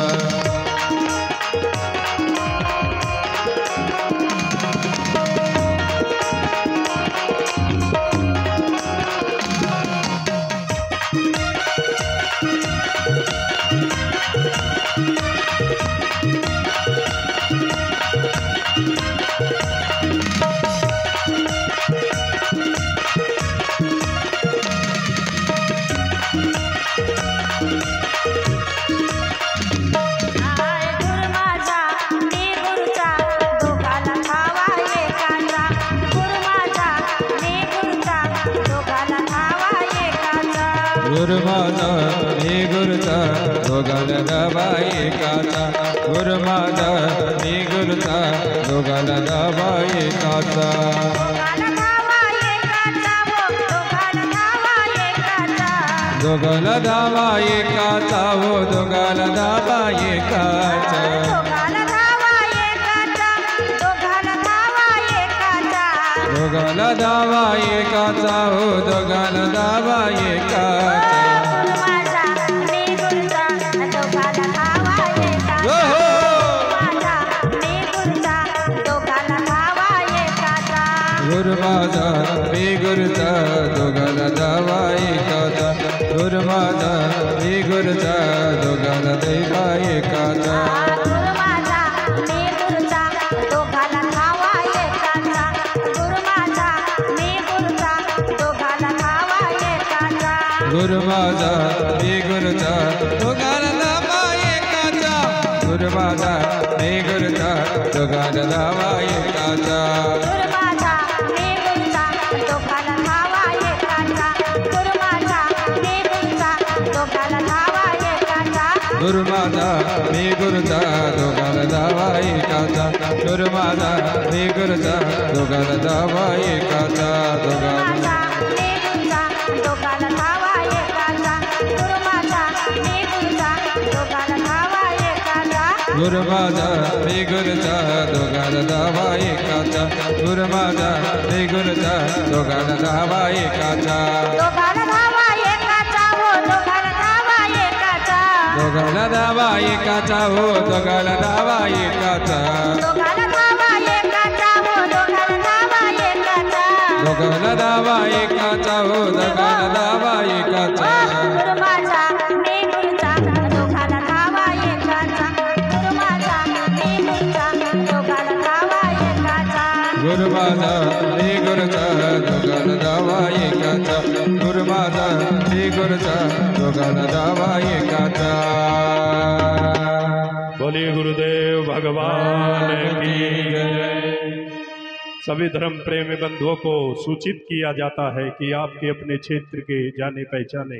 गुरु माझा मी गुरुचा दोघाला धावा एकाचा गुरु माझा मी गुरुचा दोघाला धावा एकाचा दोघाला धावा एकाचा हो दोघाला धावा एकाचा दोघाला धावा एकाचा हो दोघाला धावा एकाचा गुरु माझा मी गुरुचा दोघाला धावा एकाचा गुरु माझा मी गुरुचा दोघाला धावा एकाचा गुरु माझा मी गुरुचा दोघाला धावा एकाचा गुरु माझा मी गुरुचा दोघाला धावा एकाचा गुरु माझा मी गुरुचा दोघाला धावा एकाचा गुरु माझा मी गुरुचा दोघाला धावा एकाचा दोघाला गुरु माझा मी गुरुचा दोघाला धावा एकाचा गुरु माझा मी गुरुचा दोघाला धावा एकाचा दोघाला धावा एकाचा हो दोघाला धावा एकाचा दोघाला धावा एकाचा हो दोघाला धावा एकाचा दोघाला धावा एकाचा हो दोघाला धावा एकाचा दोघाला धावा एकाचा हो दोघाला धावा एकाचा गुरु माझा मी गुरुचा दोघाला धावा एकाचा गुरु माझा मी गुरुचा दोघाला धावा एकाचा गुरु माझा मी गुरुचा दोघाला धावा एकाचा गुरु माझा मी गुरुचा दोघाला धावा एकाचा बोलिए गुरुदेव भगवान की जय। सभी धर्म प्रेमी बंधुओं को सूचित किया जाता है कि आपके अपने क्षेत्र के जाने पहचाने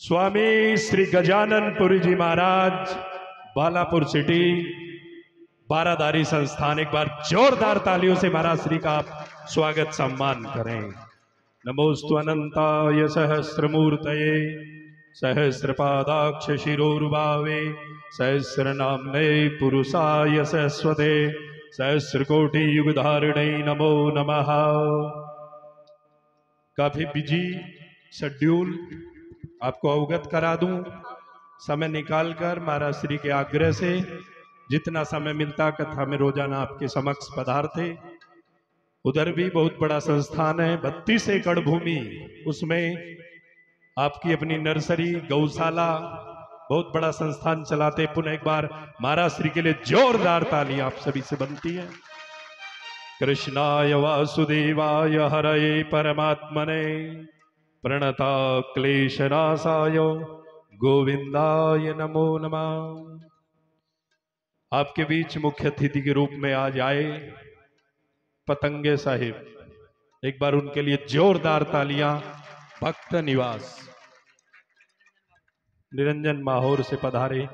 स्वामी श्री गजानन पुरी जी महाराज बालापुर सिटी बाराधारी संस्थान, एक बार जोरदार तालियों से महाराज श्री का आप स्वागत सम्मान करें। नमोस्तु अनंताय सहस्रमूर्तये सहस्रपादाक्ष शिरोरुभावे सहस्रनाम्ने पुरुषाय सरस्वते सहस्रकोटि युगधारिणे नमो नमः। काफी बिजी शेड्यूल आपको अवगत करा दूं, समय निकालकर महाराज श्री के आग्रह से जितना समय मिलता कथा में रोजाना आपके समक्ष पधारते। उधर भी बहुत बड़ा संस्थान है, 32 एकड़ भूमि, उसमें आपकी अपनी नर्सरी गौशाला, बहुत बड़ा संस्थान चलाते। पुनः एक बार महाराज श्री के लिए जोरदार ताली आप सभी से बनती है। कृष्णाय वासुदेवाय हरये परमात्मने प्रणता क्लेशनाशाय गोविंदाय नमो नमः। आपके बीच मुख्य अतिथि के रूप में आज आए पतंगे साहिब, एक बार उनके लिए जोरदार तालियां। भक्त निवास निरंजन माहौर से पधारे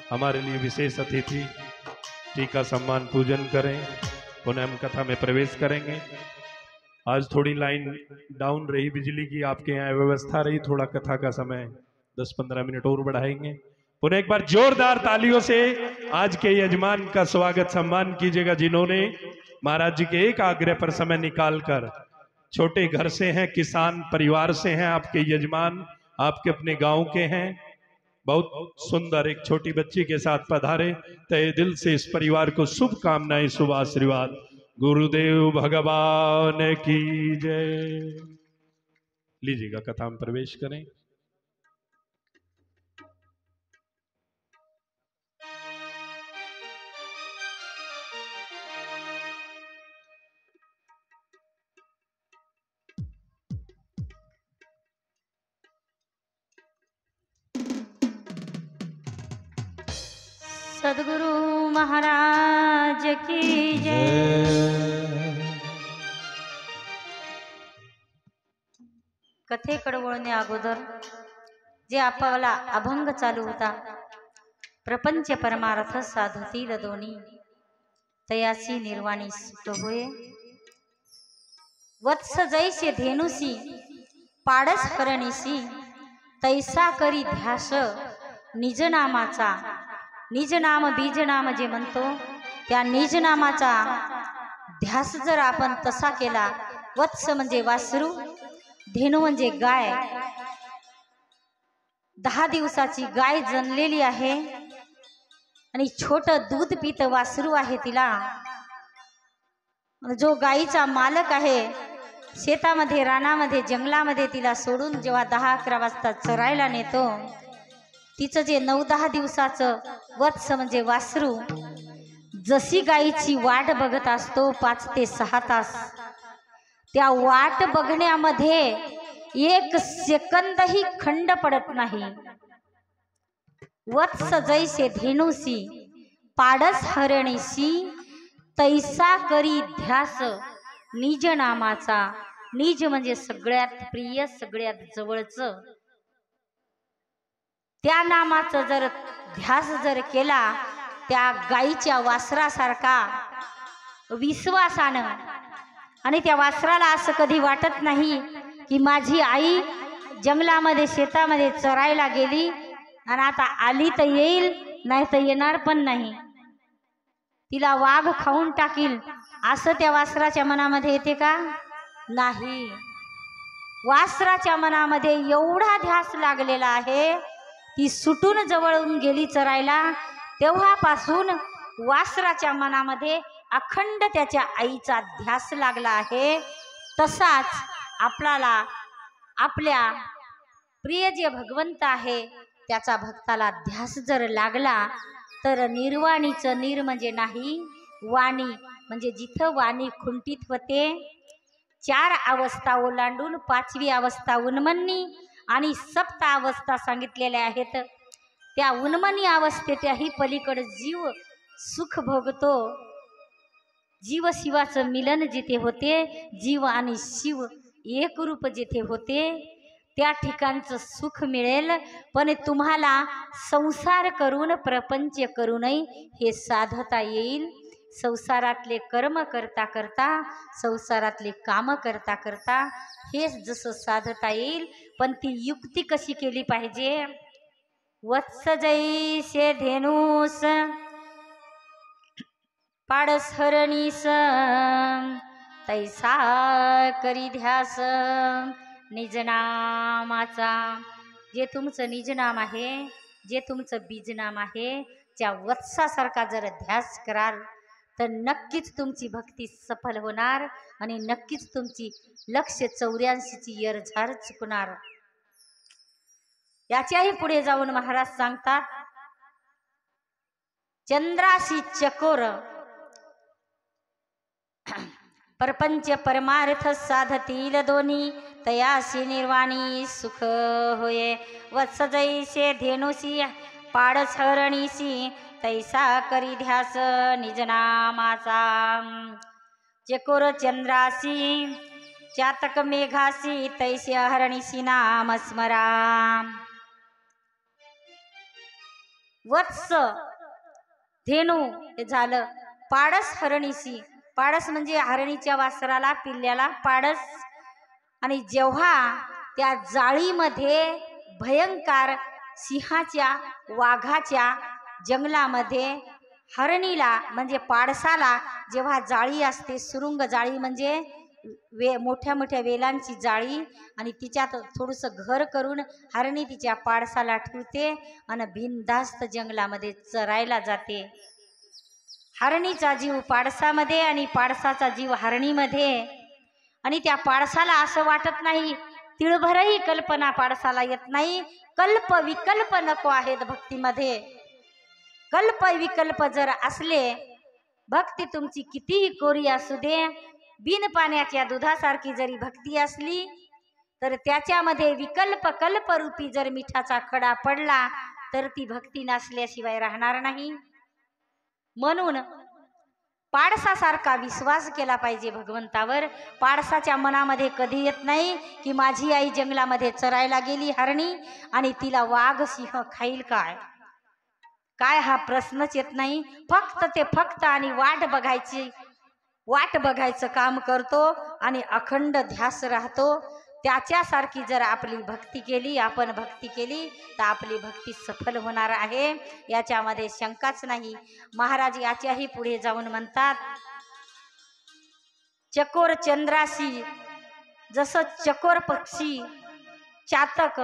हमारे लिए विशेष अतिथि, टीका सम्मान पूजन करें, पुनः हम कथा में प्रवेश करेंगे। आज थोड़ी लाइन डाउन रही बिजली की, आपके यहाँ व्यवस्था रही, थोड़ा कथा का समय 10-15 मिनट और बढ़ाएंगे। पुनः एक बार जोरदार तालियों से आज के यजमान का स्वागत सम्मान कीजिएगा, जिन्होंने महाराज जी के एक आग्रह पर समय निकालकर, छोटे घर से हैं, किसान परिवार से हैं आपके यजमान, आपके अपने गांव के हैं, बहुत सुंदर एक छोटी बच्ची के साथ पधारे। तहे दिल से इस परिवार को शुभकामनाएं, शुभ आशीर्वाद। गुरुदेव भगवान की जय। लीजिएगा कथा में प्रवेश करें। सद्गुरु महाराज की जय। कथेकडे वळणे अगोदर जे आपला अभंग चालू होता, प्रपंच परमार्थ साधतील दोन्ही, तयासी निर्वाणी सुख होय। वत्स जैसे धेनुसी, पाडस हरणीसी, तैसा करी ध्यास निज नामाचा। निज नाम बीज नाम जे म्हणतो, त्या निज नामाचा ध्यास जर आपण तसा केला, वत्स म्हणजे वासरू, धेनू म्हणजे गाय, 10 दिवसाची गाय जणलेली आहे आणि छोट दूध पीत वासरू आहे तिला। जो गायीचा मालक आहे, शेतामध्ये, रानामध्ये, जंगलामध्ये तिला सोडून जेव्हा 10-11 वाजता चरायला नेतो, तिचं जे 9-10 दिवसाचं वत्स म्हणजे वासरू जशी गायीची वाट बघत असतो 5 ते 6 तास, त्या वाट बघण्यामध्ये 1 सेकंदही खंड पडत नाही। वत्स जैसे धेनुसी, पाडस हरणीसी, तैसा करी ध्यास निज नामाचा। निज म्हणजे सगळ्यात प्रिय, सगळ्यात जवळचं, त्या नामाचा जर ध्यास जर केला, त्या गायीच्या वासरासारखा विश्वासानं, आणि त्या वासराला असं कधी वाटत नाही की माझी आई जंगलामध्ये, शेतामध्ये चरायला गेली आणि आता आली तर येईल, नाही तर येणार पण नाही, तिला वाघ खाऊन टाकील, असं त्या वासराच्या मनामध्ये येते का? नाही। वासराच्या मनामध्ये एवढा ध्यास लागलेला आहे, ती सुटून जवळून गेली चरायला, तेव्हापासून वासराच्या मनामध्ये अखंड त्याच्या आईचा ध्यास लागला आहे। तसाच आपल्याला आपल्या प्रिय जे भगवंत आहे त्याचा भक्ताला ध्यास जर लागला तर निर्वाणीचं, निर म्हणजे नाही, वाणी म्हणजे जिथं वाणी खुंटीत होते, 4 अवस्था ओलांडून 5वी अवस्था उन्मनी आणि सप्त अवस्था सांगितलेल्या आहेत। त्या उन्मनी अवस्थेच्याही पलीकडे जीव सुख भोगतो। जीव शिवाचं मिलन जिथे होते, जीव आणि शिव एक रूप जिथे होते, त्या ठिकाणचं सुख मिळेल। पण तुम्हाला संसार करून, प्रपंच करूनही हे साधता येईल। संसारातले कर्म करता करता, संसारातले काम करता करता हे जसं साधता येईल, पण ती युक्ती कशी केली पाहिजे? वत्स जैसे धेनुस, पाडस हरणीस, तैसा करी ध्यास निज नामाचा। जे तुमचं निज नाम आहे, जे तुमचं बीज नाम आहे, त्या वत्सासारखा जर ध्यास कराल तर नक्कीच तुमची भक्ती सफल होणार आणि नक्कीच तुमची लक्ष्य 84ची येरझार चुकणार। याच्याही पुढे जाऊन महाराज सांगतात, चंद्राशी चकोर परपंच परमार्थ साधतील दोन्ही, तयासी निर्वाणी सुख होये। वत्स जैसे धेनुसी, पाडस हरणीसी, तैसा करी ध्यास निज नामाचा। चकोर चंद्रासी चातक मेघासी तैसे हरणीसी नाम स्मरा। वत्स धेनू हे झालं, पाडस हरणीसी, पाडस म्हणजे हरणीच्या वासराला पिल्ल्याला पाडस। आणि जेव्हा त्या जाळीमध्ये भयंकर सिंहाच्या वाघाच्या जंगलामध्ये हरणीला म्हणजे पाडसाला जेव्हा जाळी असते, सुरुंग जाळी म्हणजे मोठ्या मोठ्या वेलांची जाळी, आणि तिच्यात थोडंसं घर करून हरणी तिच्या पाडसाला ठेवते आणि बिनधास्त जंगलामध्ये चरायला जाते। हरणीचा जीव पाडसामध्ये आणि पाडसाचा जीव हरणीमध्ये। आणि त्या पाडसाला असं वाटत नाही, तिळभरही कल्पना पाडसाला येत नाही, कल्प विकल्प नको आहेत भक्तीमध्ये। कल्प विकल्प जर असले, भक्ती तुमची कितीही कोरी असू दे, बिन पाण्याच्या दुधासारखी जरी भक्ती असली तर त्याच्यामध्ये विकल्प कल्परूपी जर मिठाचा खडा पडला तर ती भक्ती नसल्याशिवाय राहणार नाही। म्हणून पाडसासारखा विश्वास केला पाहिजे भगवंतावर। पाडसाच्या मनामध्ये कधी येत नाही की माझी आई जंगलामध्ये चरायला गेली हरणी आणि तिला वाघ सिंह खाईल काय, काय हा प्रश्नच येत नाही। फक्त आणि वाट बघायचं काम करतो आणि अखंड ध्यास राहतो। त्याच्यासारखी जर आपली भक्ती केली, आपण भक्ती केली तर आपली भक्ती सफल होणार आहे, याच्यामध्ये शंकाच नाही। महाराज याच्याही पुढे जाऊन म्हणतात, चकोर चंद्राशी, जसं चकोर पक्षी, चातक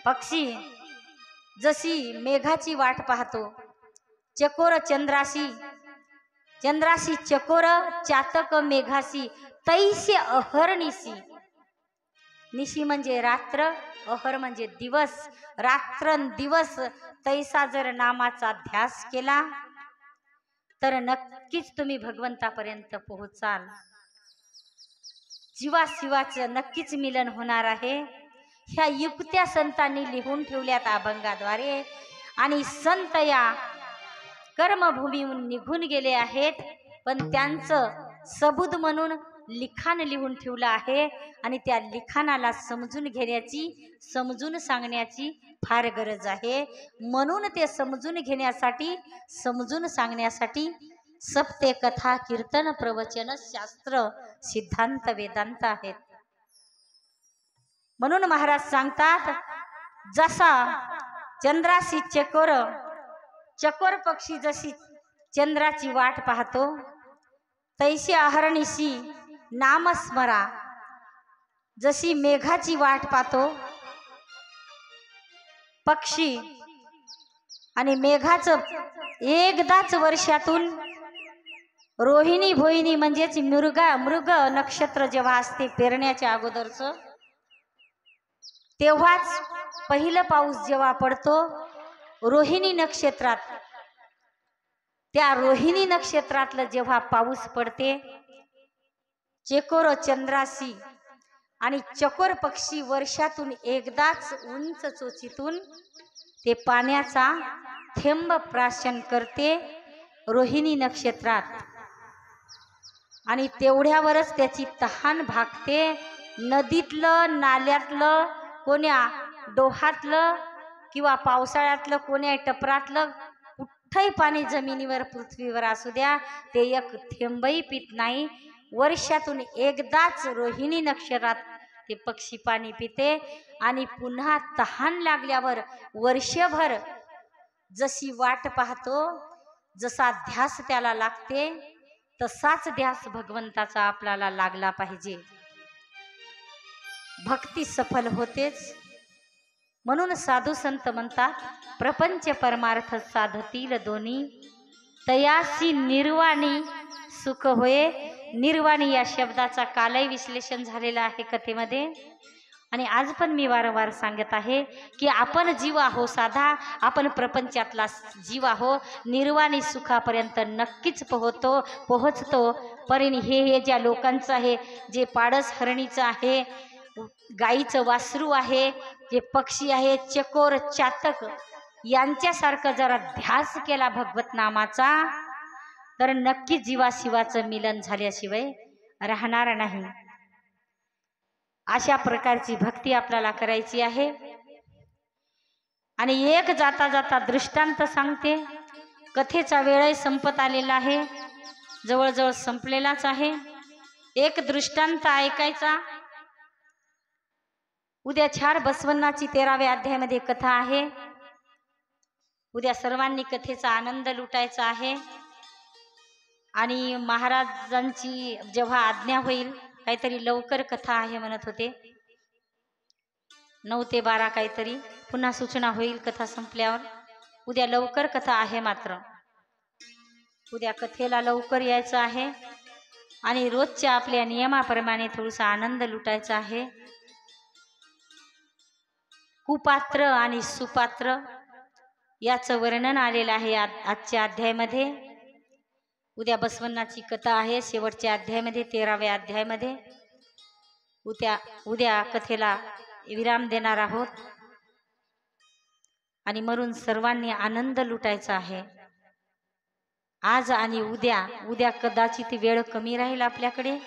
पक्षी जशी मेघाची वाट पाहतो, चकोर चंद्राशी, चंद्राशी चकोर, चातक मेघाशी, तैसे अहर्निशी। निशी म्हणजे रात्र, अहर म्हणजे दिवस, रात्रंदिवस तैसा जर नामाचा ध्यास केला तर नक्कीच तुम्ही भगवंतापर्यंत पोहोचाल। जीवाशिवाचं नक्कीच मिलन होणार आहे। ह्या युक्त्या संतांनी लिहून ठेवल्यात अभंगाद्वारे, आणि संत या कर्मभूमीहून निघून गेले आहेत, पण त्यांचं सबूत म्हणून लिखाण लिहून ठेवलं आहे, आणि त्या लिखाणाला समजून घेण्याची, समजून सांगण्याची फार गरज आहे। म्हणून ते समजून घेण्यासाठी, समजून सांगण्यासाठी सप्ते, कथा, कीर्तन, प्रवचन, शास्त्र, सिद्धांत, वेदांत आहेत। म्हणून महाराज सांगतात, जसा चंद्राशी चकोर, चकोर पक्षी जशी चंद्राची वाट पाहतो, तैसे अहर्निशी नामस्मरा, जशी मेघाची वाट पाहतो पक्षी, आणि मेघाचं एकदाच वर्षातून रोहिणी भोहिणी म्हणजेच मृग नक्षत्र जेव्हा असते पेरण्याच्या अगोदरच, तेव्हाच पहिलं पाऊस जेव्हा पडतो रोहिणी नक्षत्रात, त्या रोहिणी नक्षत्रातलं जेव्हा पाऊस पडते, चकोर चंद्राशी आणि चकोर पक्षी वर्षातून एकदाच उंच चोचीतून ते पाण्याचा थेंब प्राशन करते रोहिणी नक्षत्रात, आणि तेवढ्यावरच त्याची तहान भागते। नदीतलं, नाल्यातलं, कोण्या डोहातलं किंवा पावसाळ्यातलं कोण्या टपरातलं कुठंही पाणी जमिनीवर पृथ्वीवर असू द्या, ते एक थेंबही पित नाही। वर्षातून एकदाच रोहिणी नक्षत्रात ते पक्षी पाणी पिते, आणि पुन्हा तहान लागल्यावर वर्षभर जशी वाट पाहतो, जसा ध्यास त्याला लागते, तसाच ध्यास भगवंताचा आपल्याला लागला पाहिजे, भक्ती सफल होतेच। म्हणून साधू संत म्हणतात, प्रपंच परमार्थ साधतील दोन्ही, तयासी निर्वाणी सुख होय। निर्वाणी या शब्दाचा कालही विश्लेषण झालेला आहे कथेमध्ये, आणि आज पण मी वारंवार सांगत आहे की आपण जीव आहो साधा, आपण प्रपंचातला जीव आहो, निर्वाणी सुखापर्यंत नक्कीच पोहोचतो। परिणी हे ज्या लोकांचं आहे, जे पाडस हरणीचं आहे, गाईचं वासरू आहे, जे पक्षी आहे चकोर चातक, यांच्यासारखं जरा ध्यास केला भगवत नामाचा तर नक्की जीवाशिवाचं मिलन झाल्याशिवाय राहणार नाही। अशा प्रकारची भक्ती आपल्याला करायची आहे। आणि एक जाता जाता दृष्टांत सांगते। कथेचा वेळही संपत आलेला आहे, जवळजवळ संपलेलाच आहे। एक दृष्टांत ऐकायचा। उद्या छाड बसवण्णाची 13व्या अध्यायामध्ये कथा आहे। उद्या सर्वांनी कथेचा आनंद लुटायचा आहे। आणि महाराजांची जेव्हा आज्ञा होईल, काहीतरी लवकर कथा आहे म्हणत होते, 9 ते 12 काहीतरी, पुन्हा सूचना होईल कथा संपल्यावर। उद्या लवकर कथा आहे, मात्र उद्या कथेला लवकर यायचं आहे आणि रोजच्या आपल्या नियमाप्रमाणे थोडासा आनंद लुटायचा आहे। कुपात्र आणि सुपात्र याचं वर्णन आलेलं आहे आजच्या अध्यायामध्ये। उद्या बसवण्णाची कथा आहे शेवटच्या अध्यायामध्ये, 13व्या अध्यायामध्ये। उद्या कथेला विराम देणार आहोत आणि म्हणून सर्वांनी आनंद लुटायचा आहे आज आणि उद्या कदाचित वेळ कमी राहील आपल्याकडे।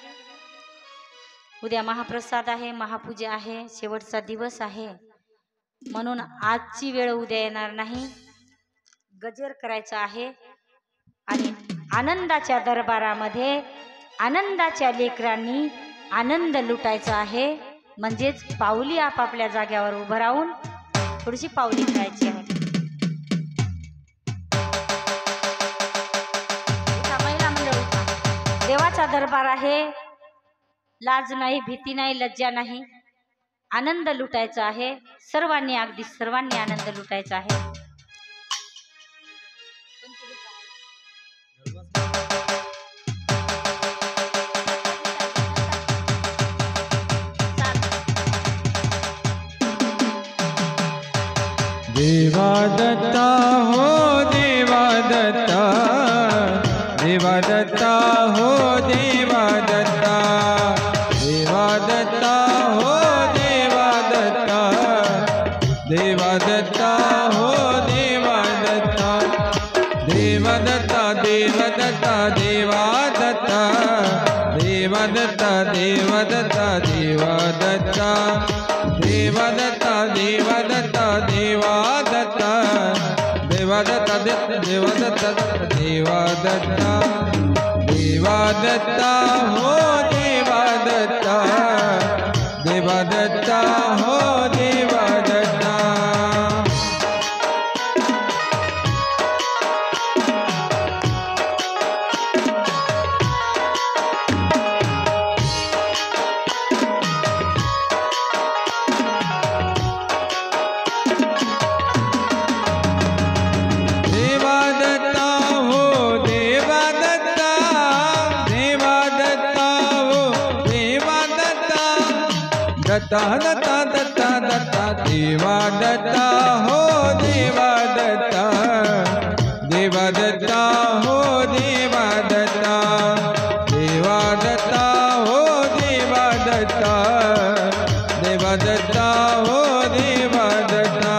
उद्या महाप्रसाद आहे, महापूजा आहे, शेवटचा दिवस आहे, म्हणून आजची वेळ उद्या येणार नाही। गजर करायचा आहे आणि आनंदाच्या दरबारामध्ये आनंदाच्या लेकरांनी आनंद लुटायचा आहे। म्हणजेच पाऊली आपापल्या जाग्यावर उभं राहून थोडीशी पाऊली खेळायची आहे। महिला मंडळ उठा, देवाचा दरबार आहे, लाज नाही, भीती नाही, लज्जा नाही, आनंद लुटायचा आहे। सर्वांनी, अगदी सर्वांनी आनंद लुटायचा आहे। देवा दत्ता हो देवा दत्ता, देवा दत्ता हो देवा दत्ता, देवा दत्ता हो देवा दत्ता, देवा दत्ता हो देवा दत्ता, देवा दत्ता देवा दत्ता देवा दत्ता, देवा दत्ता देवा दत्ता देवा दत्ता, देवा दत्ता देवा दत्ता देवा दत्ता, देवा दत्ता देवा दत्ता देवा दत्ता, देवा दत्ता हो देवा दत्ता, देवा दत्ता हो देवा दत्ता। दत्ता दत्ता दत्ता दत्ता देवा दत्ता हो देवा दत्ता, देवा दत्ता हो देवा दत्ता, देवा दत्ता हो देवा दत्ता, देवा दत्ता हो देवा दत्ता।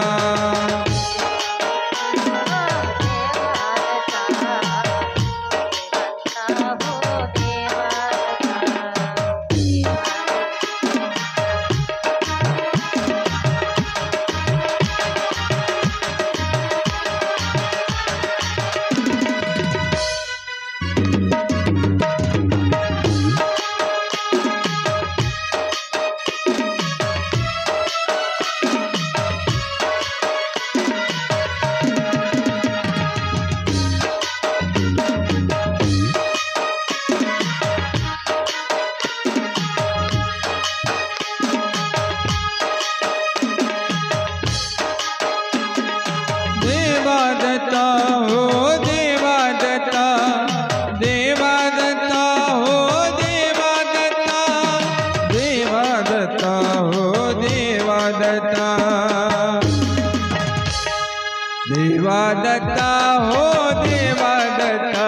देवा दत्ता हो देवा दत्ता,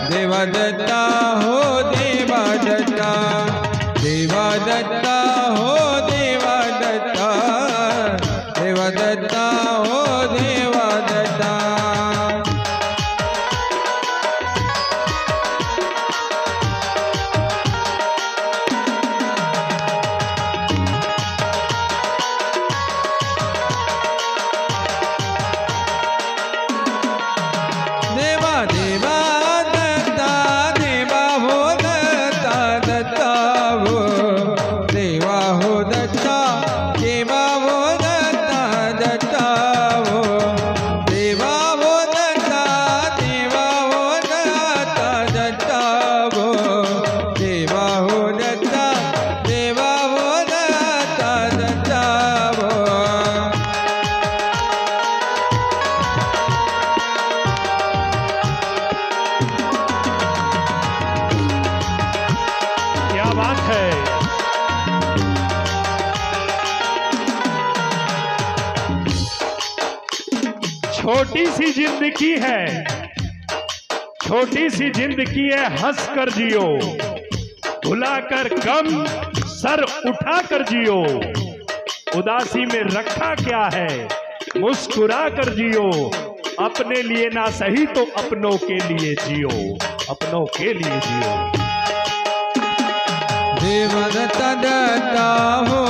देवा दत्ता हो देवा दत्ता, देवा दत्ता हो देवा दत्ता, देवा दत्ता हो देवा दत्ता। छोटी सी जिंदगी है, छोटी सी जिंदगी है, हंस कर जियो, भुलाकर गम सर उठा कर जियो। उदासी में रखा क्या है, मुस्कुरा कर जियो। अपने लिए ना सही तो अपनों के लिए जियो, अपनों के लिए जियो। देवदत्ता दत्ता हो,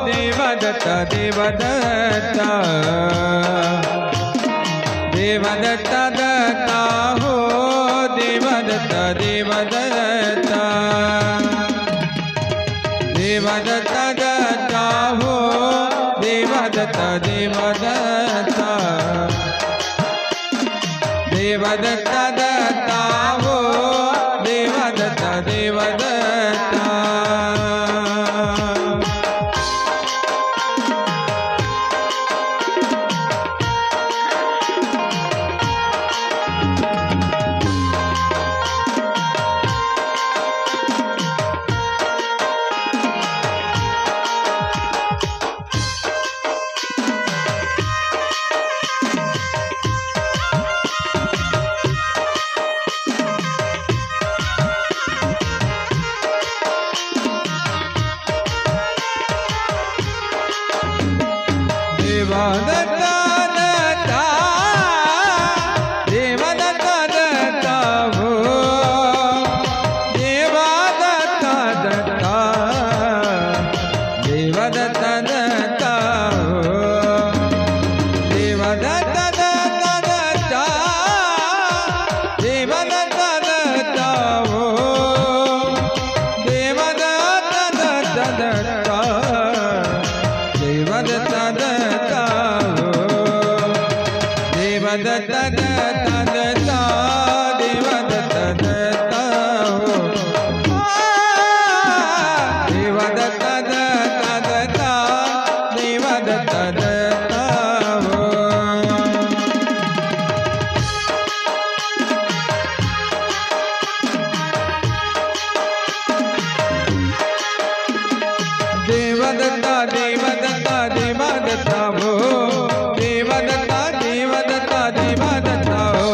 देवदत्ता देवदत्ता, देवदत्ता दत्ता हो, देवदत्ता देवदत्ता, देवदत्ता दत्ता हो, देवदत्ता देवदत्ता, देवदत्ता दत्ता हो, देवदत्ता देवदत्ता। देवदत्ता दत्ता, देवदत्ता दत्ता हो, देवदत्ता दत्ता, देवदत्ता दत्ता हो, देवदत्ता दत्ता दत्ता, देवदत्ता दत्ता हो, देवदत्ता दत्ता दत्ता, देवदत्ता दत्ता हो, देवदत्ता दत्ता दत्ता, देवदत्ता दत्ता हो, देवदत्ता दत्ता दत्ता, देवदत्ता दत्ता हो। देवदत्ता देवदत्ता देवदत्ता हो, देवदत्ता देवदत्ता देवदत्ता हो,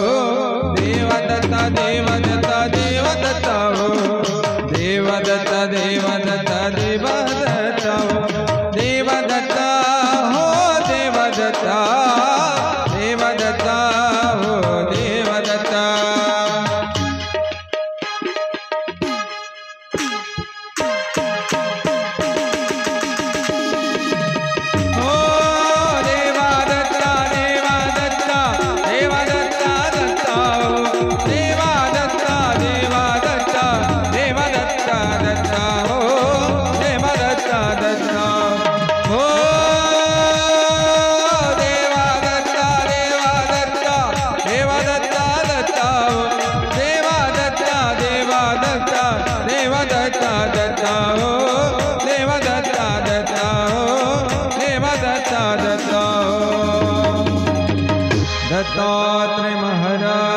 देवदत्ता देवदत्ता देवदत्ता हो, देवदत्ता देवदत्ता देवदत्ता हो, देवदत्ता हो, देवदत्ता, देवदत्ता हो, देवदत्ता। दत्तात्रेय महाराज।